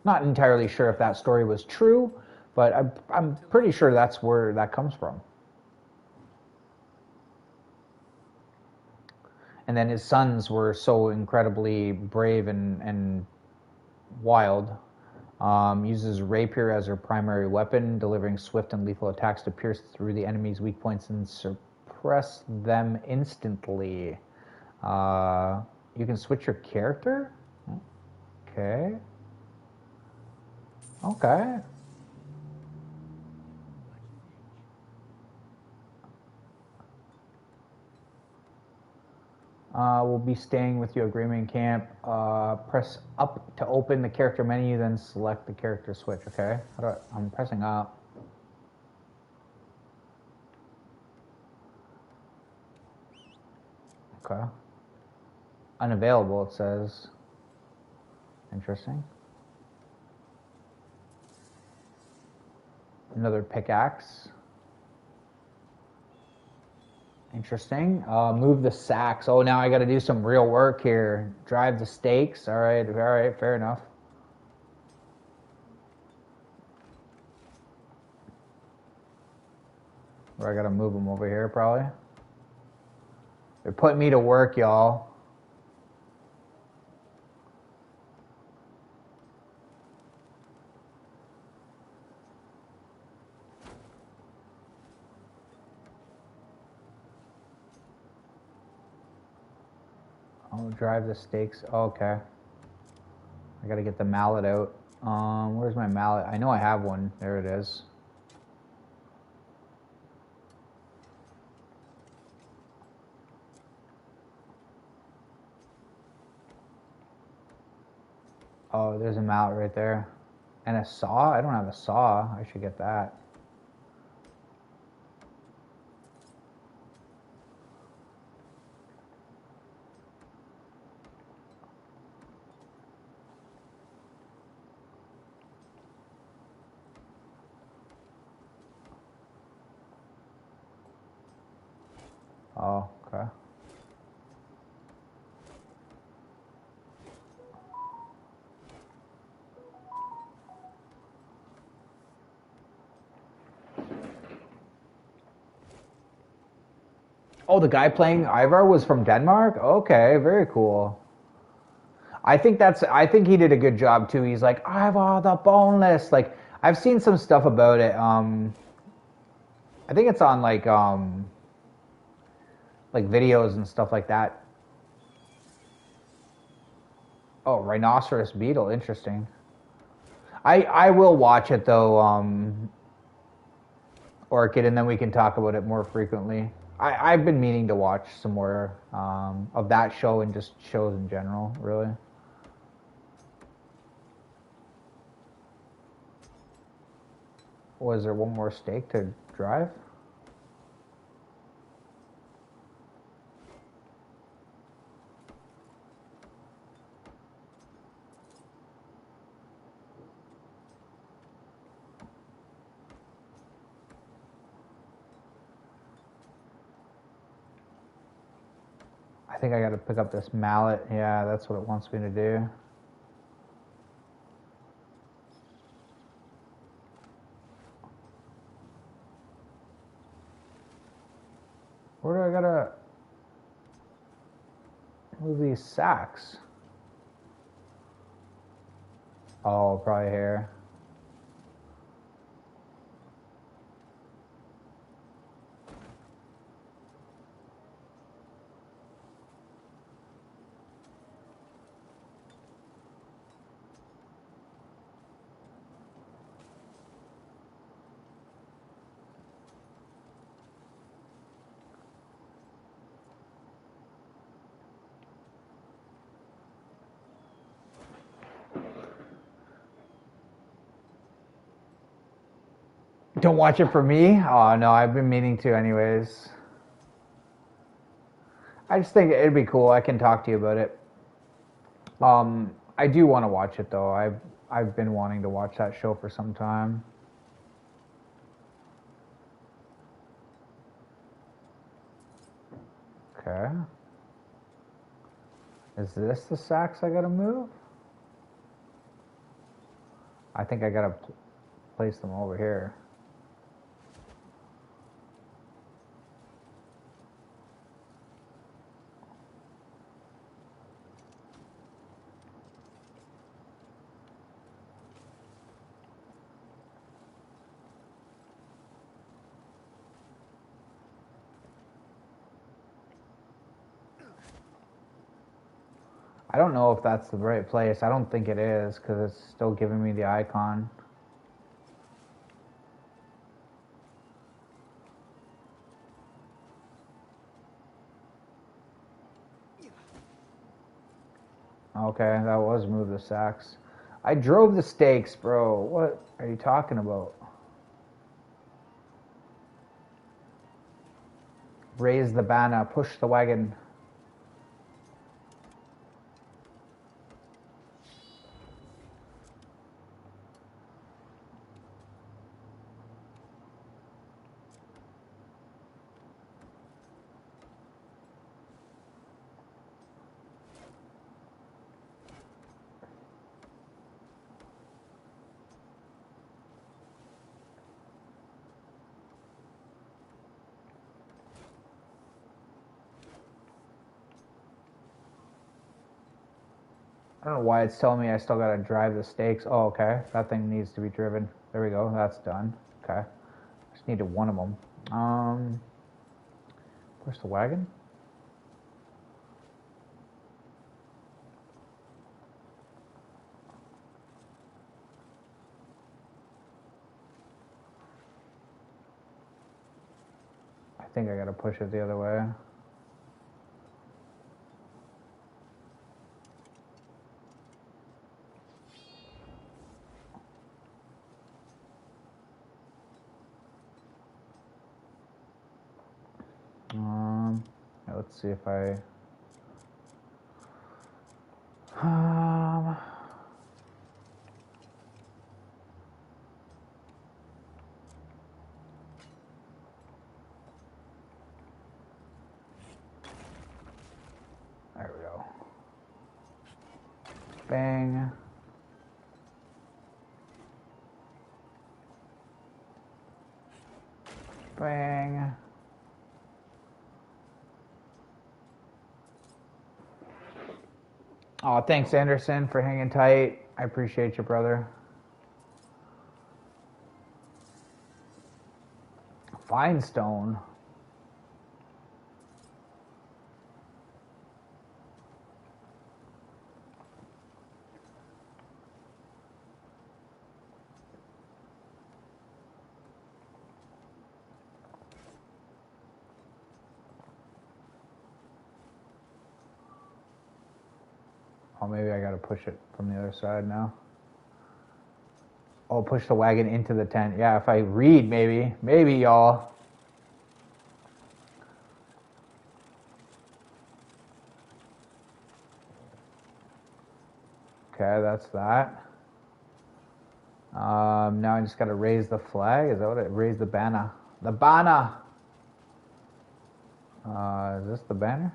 Not entirely sure if that story was true, but I'm pretty sure that's where that comes from. And then his sons were so incredibly brave and wild. Uses rapier as her primary weapon, delivering swift and lethal attacks to pierce through the enemy's weak points and suppress them instantly. You can switch your character? Okay. Okay. We'll be staying with you at Greyman Camp. Press up to open the character menu, then select the character switch. Okay. I'm pressing up. Okay. Unavailable, it says. Interesting. Another pickaxe. Interesting. Move the sacks. Oh, now I got to do some real work here. Drive the stakes. All right, fair enough. Or I got to move them over here, probably. They're putting me to work, y'all. I'll drive the stakes. Oh, okay. I gotta get the mallet out. Where's my mallet? I know I have one. There it is. Oh, there's a mallet right there. And a saw? I don't have a saw. I should get that. Oh, okay. Oh, the guy playing Ivar was from Denmark? Okay, very cool. I think he did a good job too. He's like, Ivar the Boneless. Like, I've seen some stuff about it. I think it's on like videos and stuff like that. Oh, rhinoceros beetle, interesting. I will watch it though, Orchid, and then we can talk about it more frequently. I've been meaning to watch some more of that show and just shows in general, really. Was there one more stake to drive? I think I got to pick up this mallet. Yeah, that's what it wants me to do. Where do I gotta move these sacks? Oh, probably here. Don't watch it for me? Oh, no, I've been meaning to anyways. I just think it'd be cool. I can talk to you about it. I do want to watch it though. I've been wanting to watch that show for some time. Okay. Is this the sacks I gotta move? I think I gotta place them over here. I don't know if that's the right place. I don't think it is because it's still giving me the icon. Okay, that was move the sacks. I drove the stakes, bro. What are you talking about? Raise the banner, push the wagon. I don't know why it's telling me I still gotta drive the stakes. Oh, okay. That thing needs to be driven. There we go. That's done. Okay. Just needed one of them. Where's the wagon? I think I gotta push it the other way. Let's see if I. There we go. Bang. Bang. Oh, thanks, Anderson, for hanging tight. I appreciate you, brother. Fine stone. Oh, maybe I gotta push it from the other side now. Oh, push the wagon into the tent. Yeah, if I read, maybe. Maybe, y'all. Okay, that's that. Now I just gotta raise the flag. Is that what it? Raise the banner. The banner. Is this the banner?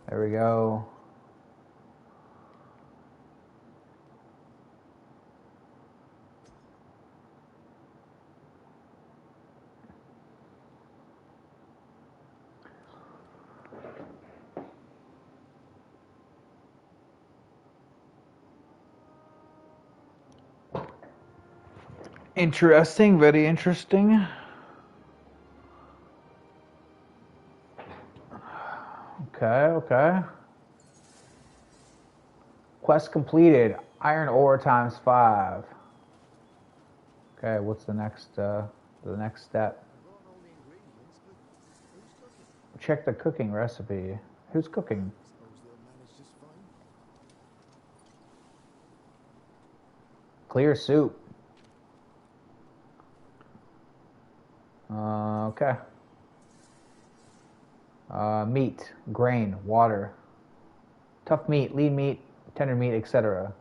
There we go. Interesting, very interesting. Okay. Quest completed. Iron ore times 5. Okay, what's the next step? Check the cooking recipe. Who's cooking? Clear soup. Okay. Meat, grain, water. Tough meat, lean meat, tender meat, etc.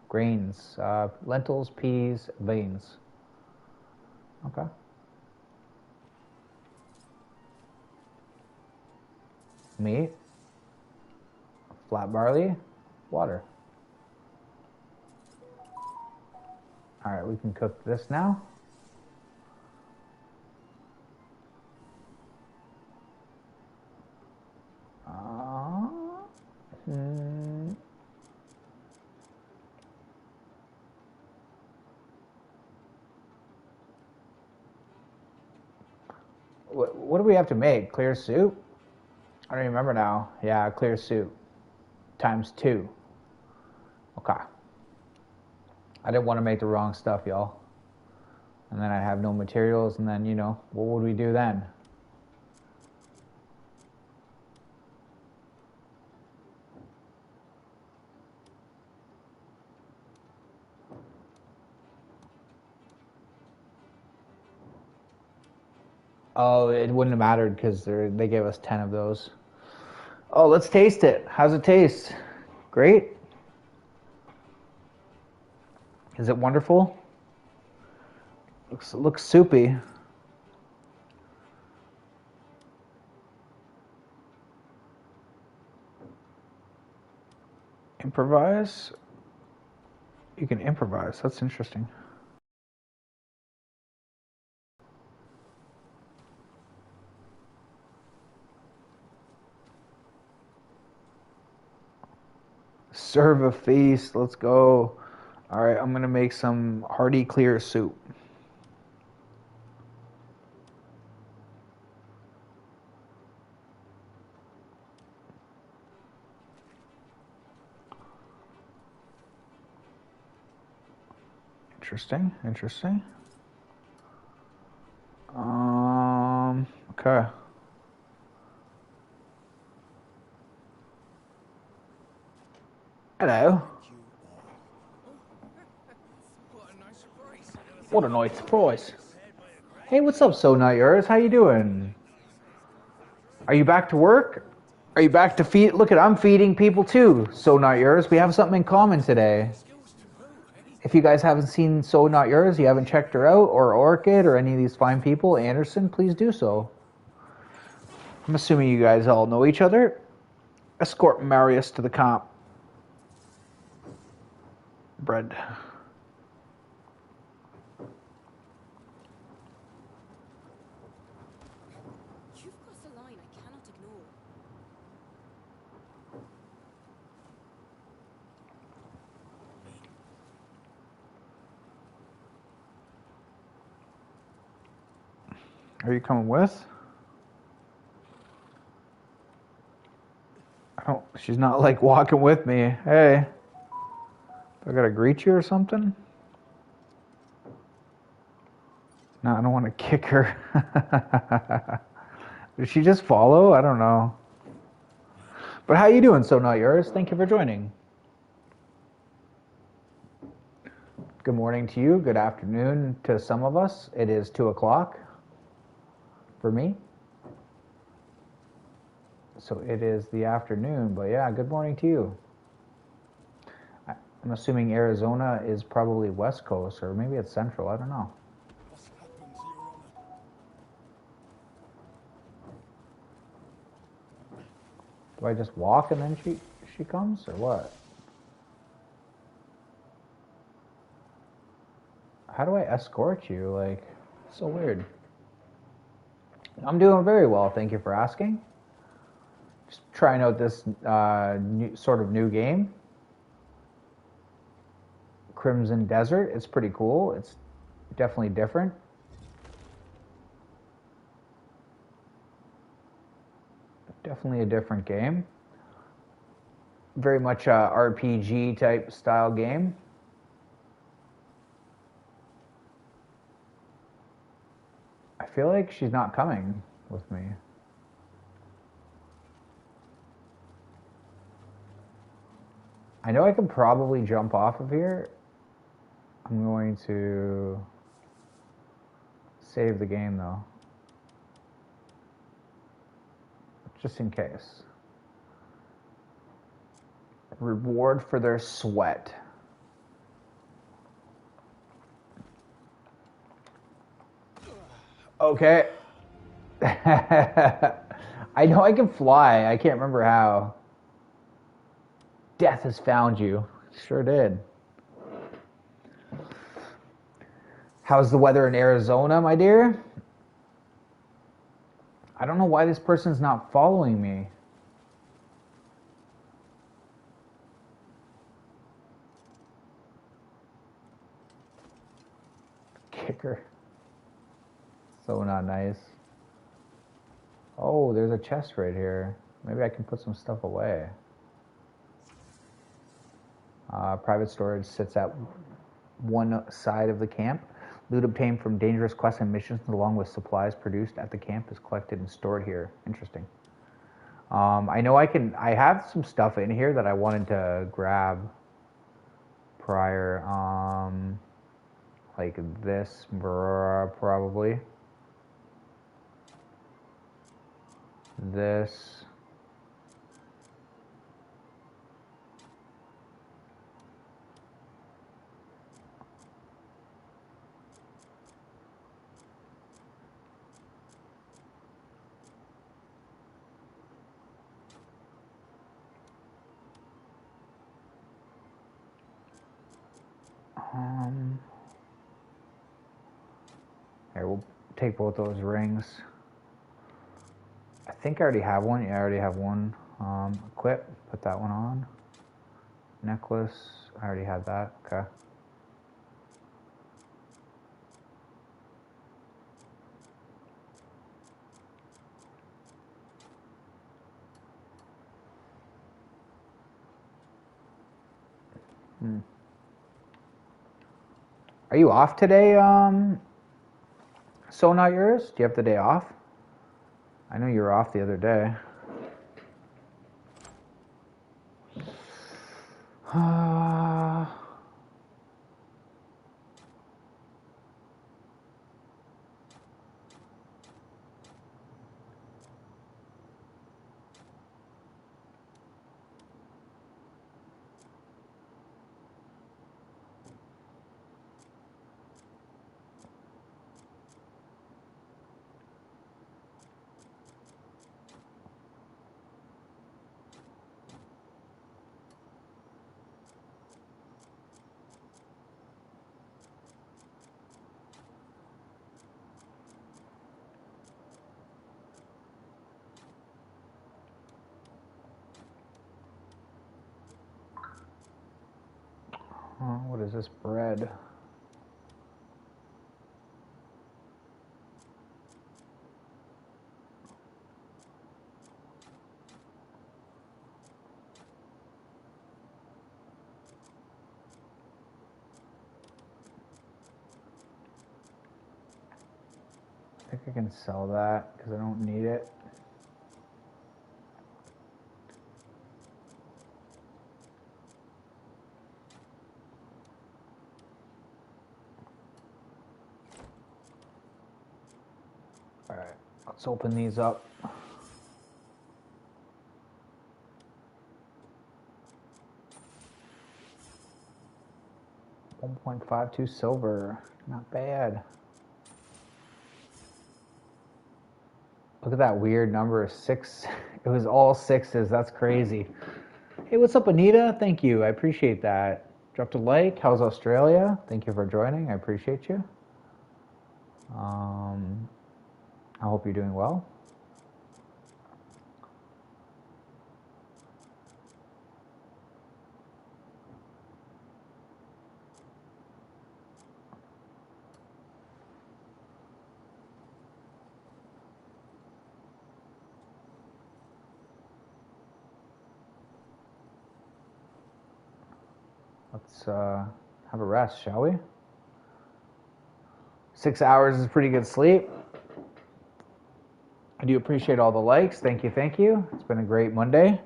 Grains, lentils, peas, beans. Okay. Meat, flat barley, water. All right, we can cook this now. What do we have to make? Clear soup? I don't remember now. Yeah, clear soup. Times 2. Okay. I didn't want to make the wrong stuff, y'all. And then I have no materials, and then, you know, what would we do then? Oh, it wouldn't have mattered because they gave us 10 of those. Oh, let's taste it. How's it taste? Great? Is it wonderful? Looks soupy. Improvise? You can improvise. That's interesting. Serve a feast. Let's go. All right, I'm going to make some hearty clear soup. Interesting, interesting. Okay. Hello. What a nice surprise. What a nice surprise. Hey, what's up, So Not Yours? How you doing? Are you back to work? Are you back to feed? Look at, I'm feeding people too. So Not Yours. We have something in common today. If you guys haven't seen So Not Yours, you haven't checked her out, or Orchid, or any of these fine people, Anderson, please do so. I'm assuming you guys all know each other. Escort Marius to the camp. Bread. You've crossed a line I cannot ignore. Are you coming with? She's not like walking with me. Hey, I gotta greet you or something? No, I don't want to kick her. Did she just follow? I don't know. But how you doing, So Not Yours? Thank you for joining. Good morning to you. Good afternoon to some of us. It is 2 o'clock for me. So it is the afternoon, but yeah, good morning to you. I'm assuming Arizona is probably West Coast, or maybe it's Central. I don't know. What's happened, Your Honor? Do I just walk and then she comes, or what? How do I escort you? Like, so weird. I'm doing very well, thank you for asking. Just trying out this sort of new game. Crimson Desert. It's pretty cool. It's definitely different. Definitely a different game. Very much a RPG type style game. I feel like she's not coming with me. I know I can probably jump off of here. I'm going to save the game though. just in case. Reward for their sweat. Okay. I know I can fly. I can't remember how. Death has found you. Sure did. How's the weather in Arizona, my dear? I don't know why this person's not following me. Kicker. So not nice. Oh, there's a chest right here. Maybe I can put some stuff away. Private storage sits at one side of the camp. Loot obtained from dangerous quests and missions along with supplies produced at the camp is collected and stored here. Interesting. I know I have some stuff in here that I wanted to grab prior. Like this, probably. This. Here, we'll take both those rings. I think I already have one. Yeah, I already have one. Equip, put that one on. Necklace, I already had that. Okay. Are you off today, So Not Yours? Do you have the day off? I know you were off the other day. What is this bread? I think I can sell that because I don't need it. All right, let's open these up. $1.52 silver, not bad. Look at that weird number, 6. It was all 6s, that's crazy. Hey, what's up, Anita? Thank you, I appreciate that. Dropped a like. How's Australia? Thank you for joining, I appreciate you. I hope you're doing well. Let's have a rest, shall we? 6 hours is pretty good sleep. I do appreciate all the likes. Thank you, thank you. It's been a great Monday.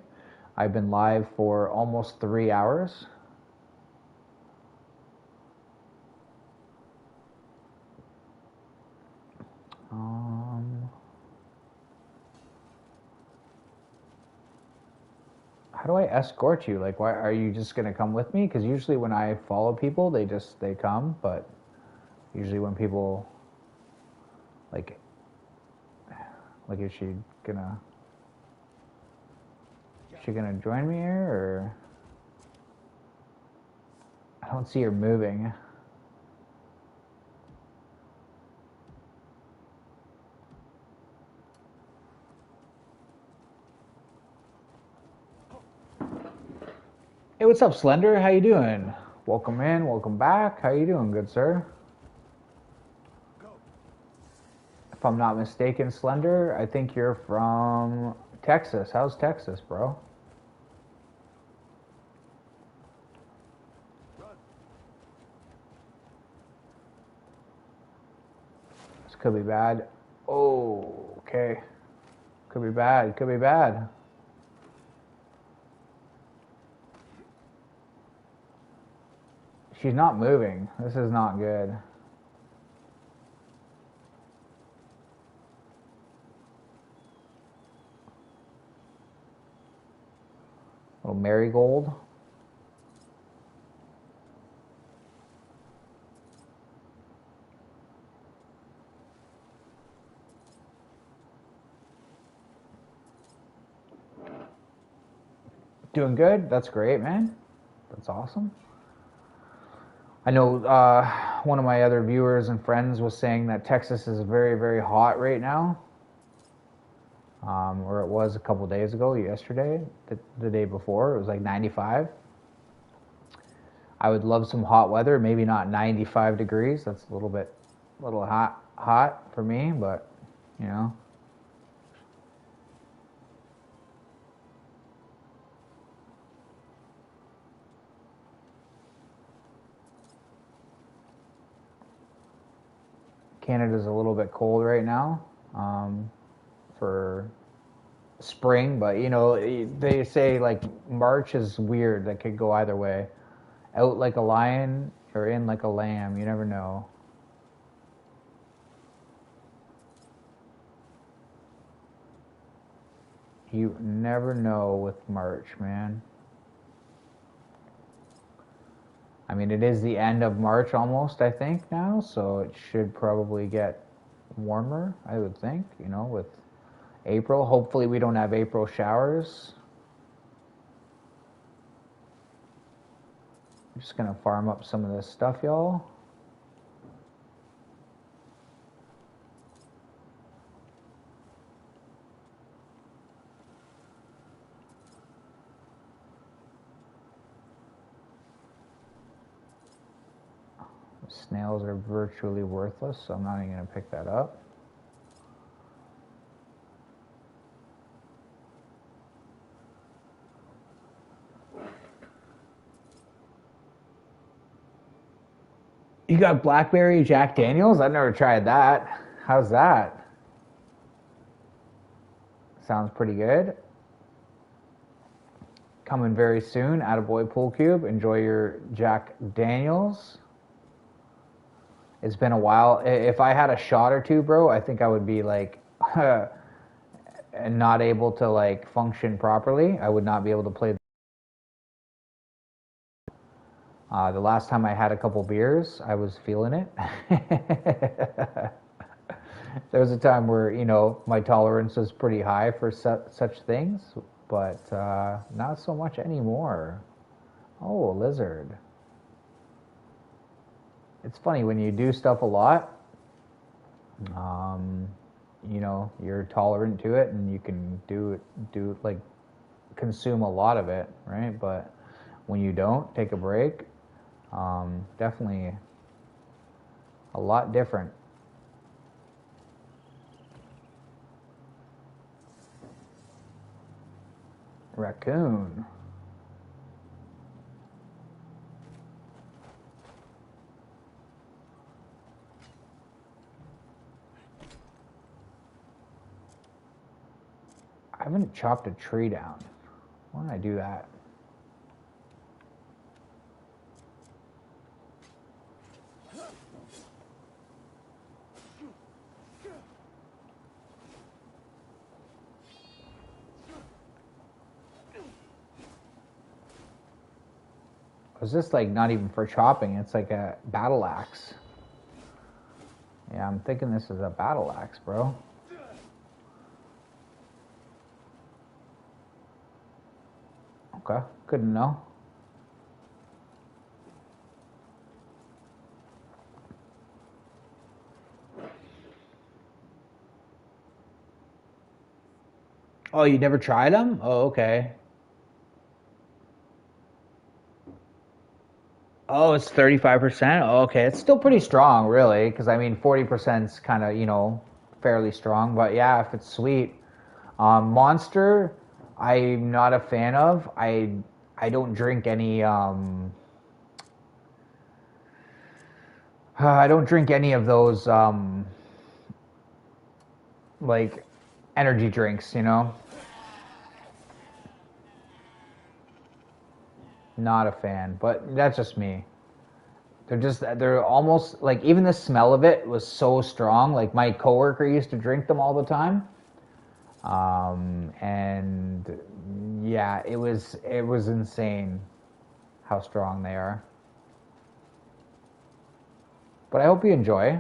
I've been live for almost 3 hours. How do I escort you? Like, why are you just gonna come with me? Because usually when I follow people, they come. But usually when people like is she gonna join me here or? I don't see her moving. Hey, what's up, Slender? How you doing? Welcome in, welcome back. How you doing, good sir? If I'm not mistaken, Slender, I think you're from Texas. How's Texas, bro? This could be bad. Oh, okay. Could be bad, could be bad. She's not moving. This is not good. Little marigold. Doing good? That's great, man. That's awesome. I know one of my other viewers and friends was saying that Texas is very, very hot right now. Or it was a couple days ago, yesterday, the day before, it was like 95. I would love some hot weather, maybe not 95 degrees. That's a little hot for me, but you know. Canada's a little bit cold right now for spring, but you know, they say like March is weird. That could go either way. Out like a lion or in like a lamb. You never know. You never know with March, man. I mean, it is the end of March almost, I think, now, so it should probably get warmer, I would think, you know, with April. Hopefully we don't have April showers. I'm just gonna farm up some of this stuff, y'all. Snails are virtually worthless, so I'm not even gonna pick that up. You got blackberry Jack Daniels? I've never tried that. How's that? Sounds pretty good. Coming very soon. Attaboy Pool Cube. Enjoy your Jack Daniels. It's been a while. If I had a shot or two, bro, I think I would be like not able to like function properly. I would not be able to play. The last time I had a couple beers, I was feeling it. There was a time where, you know, my tolerance was pretty high for such things, but not so much anymore. Oh, a lizard. It's funny when you do stuff a lot, you know, you're tolerant to it and you can do like consume a lot of it, right? But when you don't, take a break, definitely a lot different. Raccoon. I haven't chopped a tree down. Why don't I do that? Was this like not even for chopping? It's like a battle axe. Yeah, I'm thinking this is a battle axe, bro. Okay, good to know. Oh, you never tried them? Oh, okay. Oh, it's 35%? Oh, okay. It's still pretty strong, really, because I mean, 40% is kind of, fairly strong. But yeah, if it's sweet. Monster, I'm not a fan of. I don't drink any I don't drink any of those like energy drinks, Not a fan, but that's just me. They're almost like, even the smell of it was so strong. Like my coworker used to drink them all the time. And yeah, it was insane how strong they are. But I hope you enjoy.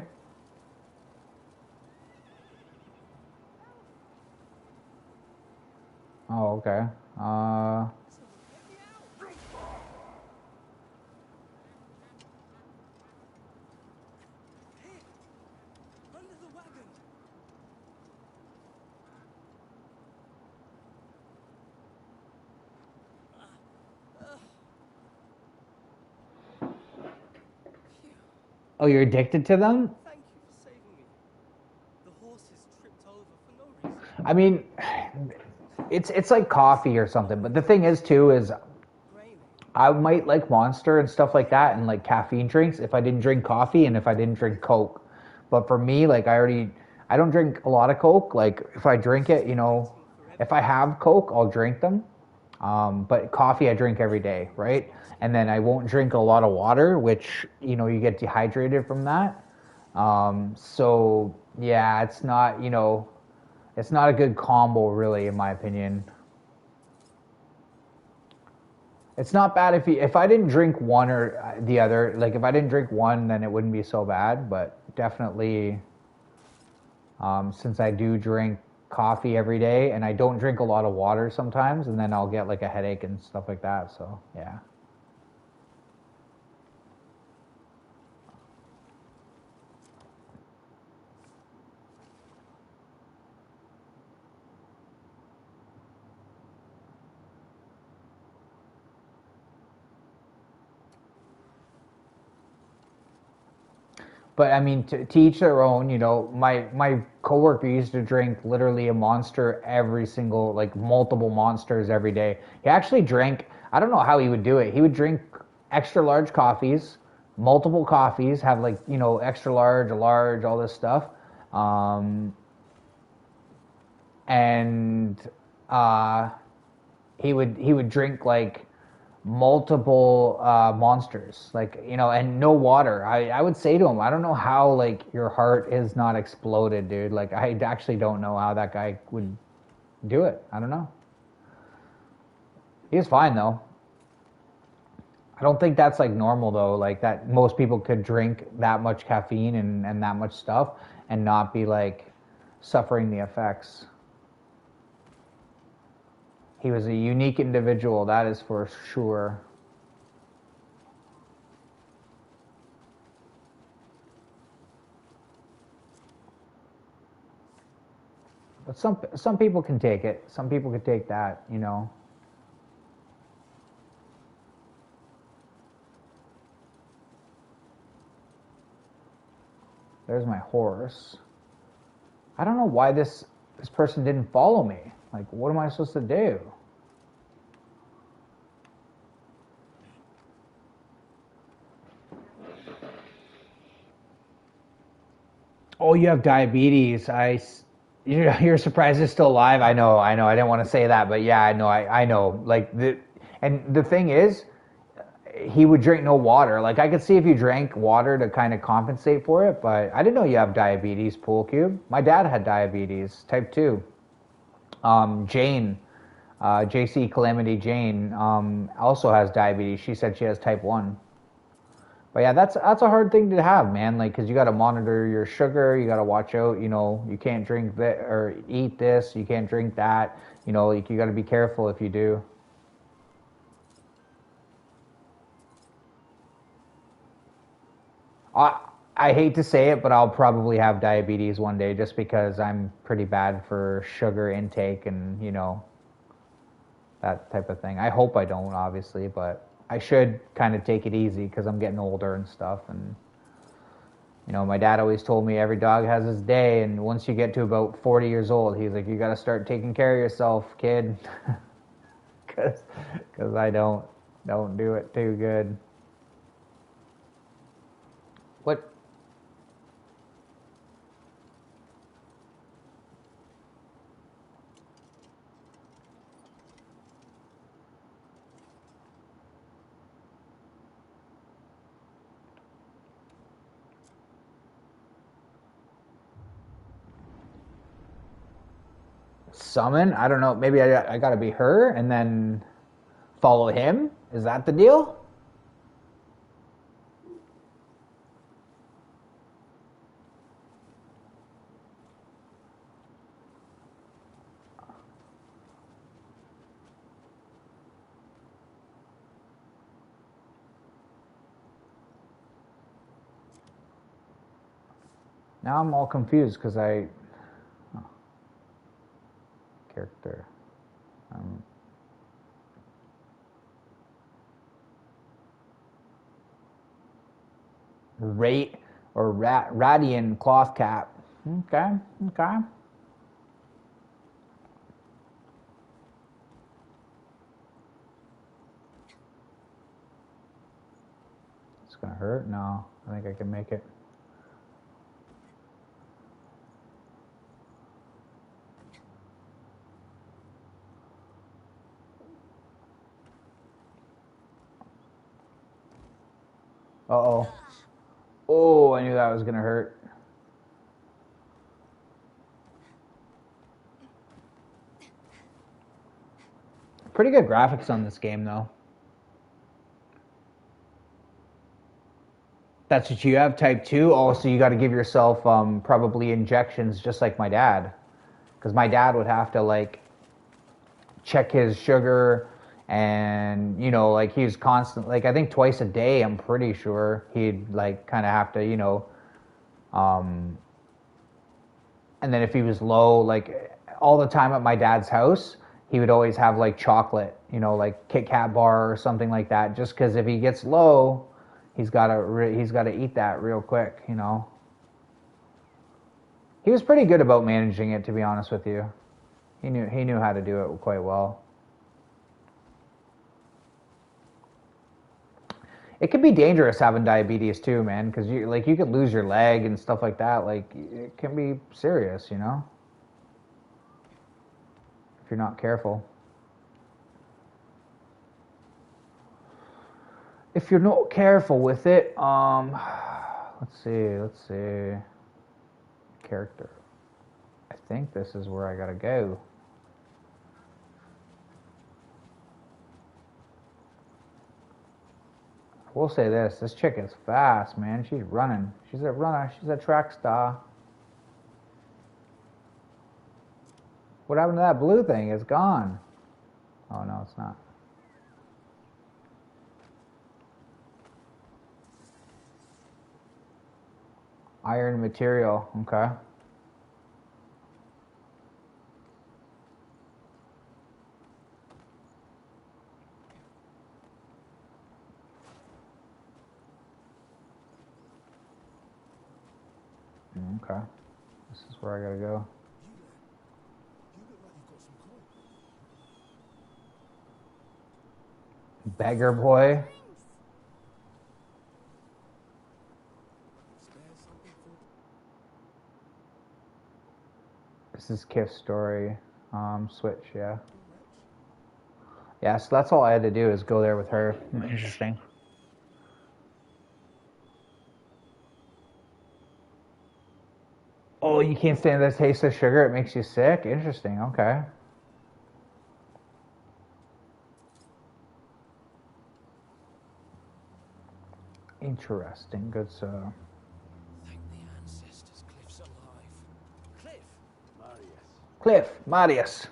Oh, okay. Under the wagon. Oh, you're addicted to them? Thank you for saving me. The horses tripped over for no reason. I mean, it's like coffee or something. But the thing is, too, is Raining. I might like Monster and stuff like that, and like caffeine drinks if I didn't drink coffee and if I didn't drink Coke. But for me, like I don't drink a lot of Coke. Like if I drink it, if I have Coke, I'll drink them. But coffee I drink every day, right? And then I won't drink a lot of water, which you get dehydrated from that. So yeah, it's not a good combo, really, in my opinion. It's not bad if I didn't drink one or the other. Like if I didn't drink one, then it wouldn't be so bad. But definitely, since I do drink coffee every day and I don't drink a lot of water sometimes, and then I'll get like a headache and stuff like that. So yeah. But I mean, to each their own. My coworker used to drink literally a Monster every single, like multiple Monsters every day. He actually drank. I don't know how he would do it. He would drink extra large coffees, multiple coffees, have like extra large, a large, all this stuff, and uh, he would drink like multiple Monsters, like and no water. I would say to him, I don't know how like your heart is not exploded, dude. Like I actually don't know how that guy would do it. I don't know. He was fine though. I don't think that's like normal though. Like that most people could drink that much caffeine and that much stuff and not be like suffering the effects. He was a unique individual, that is for sure. But some people can take it. Some people can take that. There's my horse. I don't know why this person didn't follow me. Like, what am I supposed to do? Oh, you have diabetes. You're surprised it's still alive. I know. I didn't want to say that, but yeah, I know. I know. And the thing is, he would drink no water. Like I could see if you drank water to kind of compensate for it, but I didn't know you have diabetes, Pool Cube. My dad had diabetes, type 2. Jane, JC Calamity Jane also has diabetes. She said she has type 1. But yeah, that's a hard thing to have, man. Like, cause you got to monitor your sugar. You got to watch out. You know, you can't drink that or eat this. You can't drink that. You know, like, you got to be careful if you do. I hate to say it, but I'll probably have diabetes one day just because I'm pretty bad for sugar intake and, you know, that type of thing. I hope I don't, obviously, but I should kind of take it easy because I'm getting older and stuff. And, you know, my dad always told me every dog has his day, and once you get to about 40 years old, he's like, you got to start taking care of yourself, kid, because I don't do it too good. What? Summon? I don't know. Maybe I got to be her and then follow him? Is that the deal? Now I'm all confused because character. Rate or Radian cloth cap. Okay. It's gonna hurt? No, I think I can make it. Uh-oh. Oh, I knew that was gonna hurt. Pretty good graphics on this game, though. That's what you have, type 2? Oh, so you got to give yourself probably injections just like my dad. Because my dad would have to, like, check his sugar and, you know, like, he was constant, like, I think twice a day, I'm pretty sure he'd, like, kind of have to, you know, and then if he was low, like, all the time at my dad's house, he would always have, like, chocolate, you know, like Kit Kat bar or something like that, just because if he gets low, he's got to eat that real quick, you know. He was pretty good about managing it, to be honest with you. He knew how to do it quite well. It can be dangerous having diabetes too, man, because you could lose your leg and stuff like that. Like, it can be serious, you know, if you're not careful. If you're not careful with it, let's see. Character. I think this is where I gotta go. I will say this chick is fast, man. She's running. She's a runner. She's a track star. What happened to that blue thing? It's gone. Oh, no, it's not. Iron material, okay. Okay. This is where I gotta go. Beggar boy. This is Kif's story. Switch, yeah. Yeah, so that's all I had to do is go there with her. Interesting. Oh, you can't stand the taste of sugar? It makes you sick? Interesting, okay. Interesting. Good stuff. Thank the ancestors, Cliff's alive. Cliff! Cliff, Marius.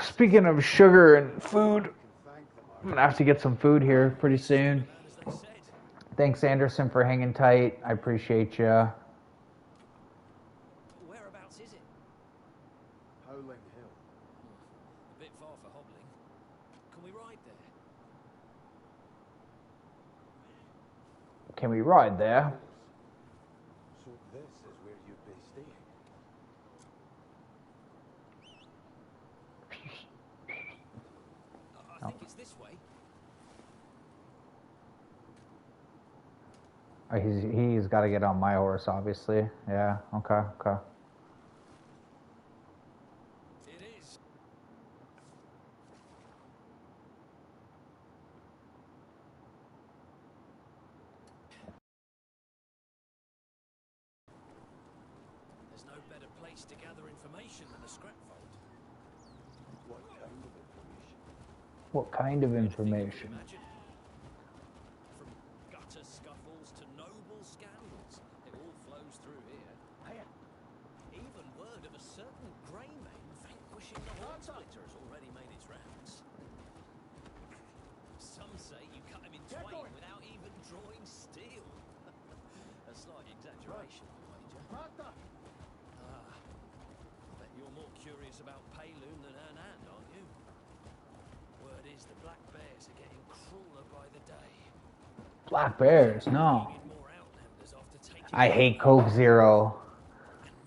Speaking of sugar and food, I'm gonna have to get some food here pretty soon. Man, as they said. Thanks, Anderson, for hanging tight. I appreciate you. Whereabouts is it? Howling Hill. A bit far for hobbling. Can we ride there? Can we ride there? So this is where you'd be staying. I think it's this way. He's got to get on my horse, obviously. Yeah. Okay. Okay. It is. There's no better place to gather information than a scrap vault. What kind of information? What kind of Anything you can information? imagine. From gutter scuffles to noble scandals, it all flows through here. Even word of a certain grey man vanquishing the horn splitter has already made its rounds. Some say you cut him in twain without even drawing steel. A slight exaggeration, I wager. I bet you're more curious about Payloon than Hernan, aren't you? Word is the black bears are getting crueler by the day. Black bears? No. Bringing more outlanders after taking I hate Coke Zero.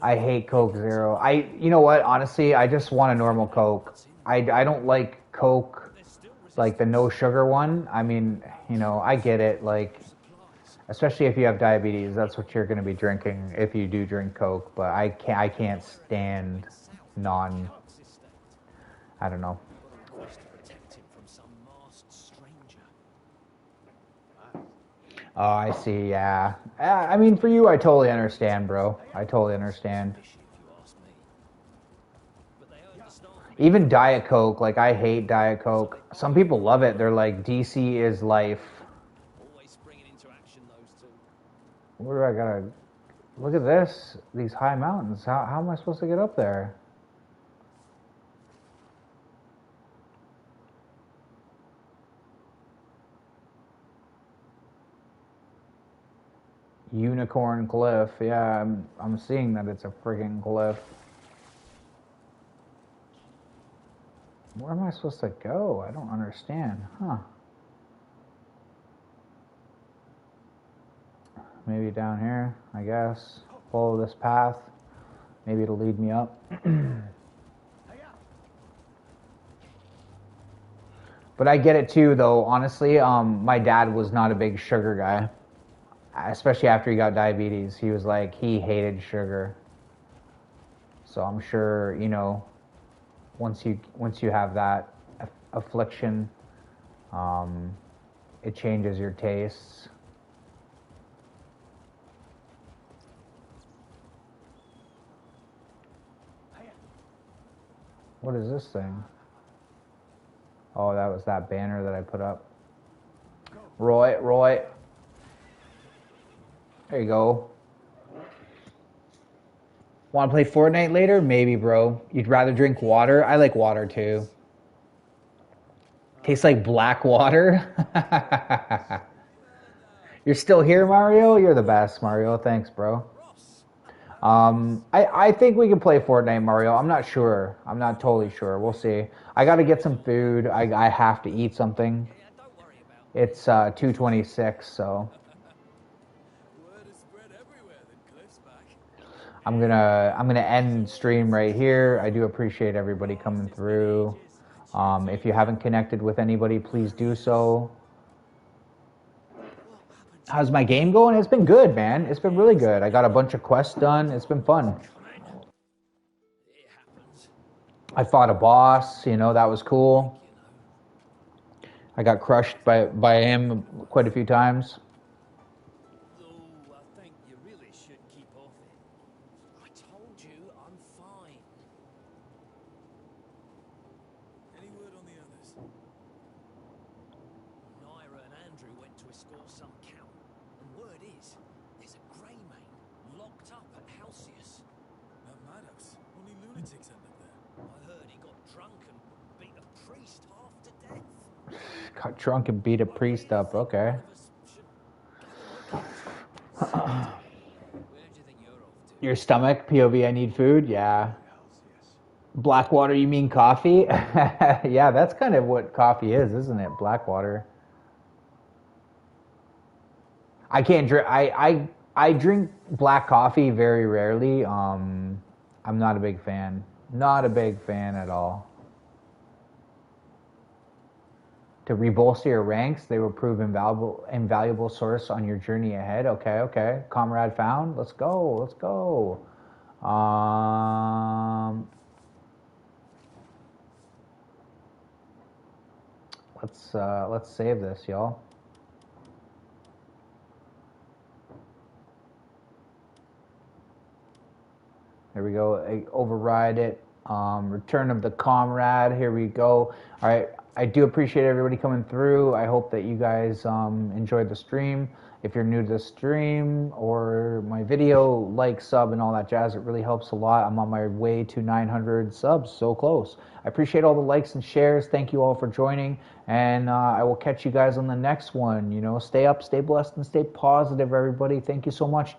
I hate Coke Zero. You know what? Honestly, I just want a normal Coke. I don't like Coke, There's still like the no sugar one. I mean, you know, I get it. Like, supplies. especially if you have diabetes, that's what you're going to be drinking if you do drink Coke. But I can't stand non. Cook's estate. I don't know. On a quest to protect him from some masked stranger. Oh, I see. Yeah. I mean, for you, I totally understand, bro. I totally understand. Fishy, if you ask me. But they earned the start. Even Diet Coke, like I hate Diet Coke. Some people love it. They're like, DC is life. Always springing into action, those two. Where do I gotta look at this? These high mountains. How am I supposed to get up there? Unicorn Cliff. Yeah, I'm seeing that it's a friggin' cliff. Where am I supposed to go? I don't understand. Huh. Maybe down here, I guess. Follow this path. Maybe it'll lead me up. But I get it too, though. Honestly, my dad was not a big sugar guy. Especially after he got diabetes. He was like, he hated sugar. So I'm sure, you know, once you have that affliction, it changes your tastes. What is this thing? Oh, that was that banner that I put up. Roy. There you go. Want to play Fortnite later? Maybe, bro. You'd rather drink water? I like water too. Tastes like black water. You're still here, Mario? You're the best, Mario. Thanks, bro. I think we can play Fortnite, Mario. I'm not sure. I'm not totally sure. We'll see. I got to get some food. I have to eat something. Yeah, don't worry about it. It's 2:26, so Word is spread everywhere that Cliff's back. I'm gonna end stream right here. I do appreciate everybody coming through. If you haven't connected with anybody, please do so. How's my game going? It's been good, man. It's been really good. I got a bunch of quests done. It's been fun. It happens. I fought a boss. You know, that was cool. I got crushed by him quite a few times. Though I think you really should keep off it. I told you I'm fine. Any word on the others? some count. And word is, there's a grey mane locked up at Halcyon. That madhouse. Only lunatics end up there. I heard he got drunk and beat a priest half to death. Got drunk and beat a priest up. Okay. Where do you think you're off to? Your stomach, POV, I need food. Yeah. Blackwater, you mean coffee? Yeah, that's kind of what coffee is, isn't it? Blackwater. I can't drink. I drink black coffee very rarely. I'm not a big fan. Not a big fan at all. To rebolster your ranks, they will prove invaluable source on your journey ahead. Okay. Comrade found. Let's go. Let's save this, y'all. There we go. Override it. Return of the Comrade. Here we go. All right. I do appreciate everybody coming through. I hope that you guys enjoyed the stream. If you're new to the stream or my video, like, sub, and all that jazz. It really helps a lot. I'm on my way to 900 subs. So close. I appreciate all the likes and shares. Thank you all for joining. And I will catch you guys on the next one. You know, stay up, stay blessed, and stay positive, everybody. Thank you so much.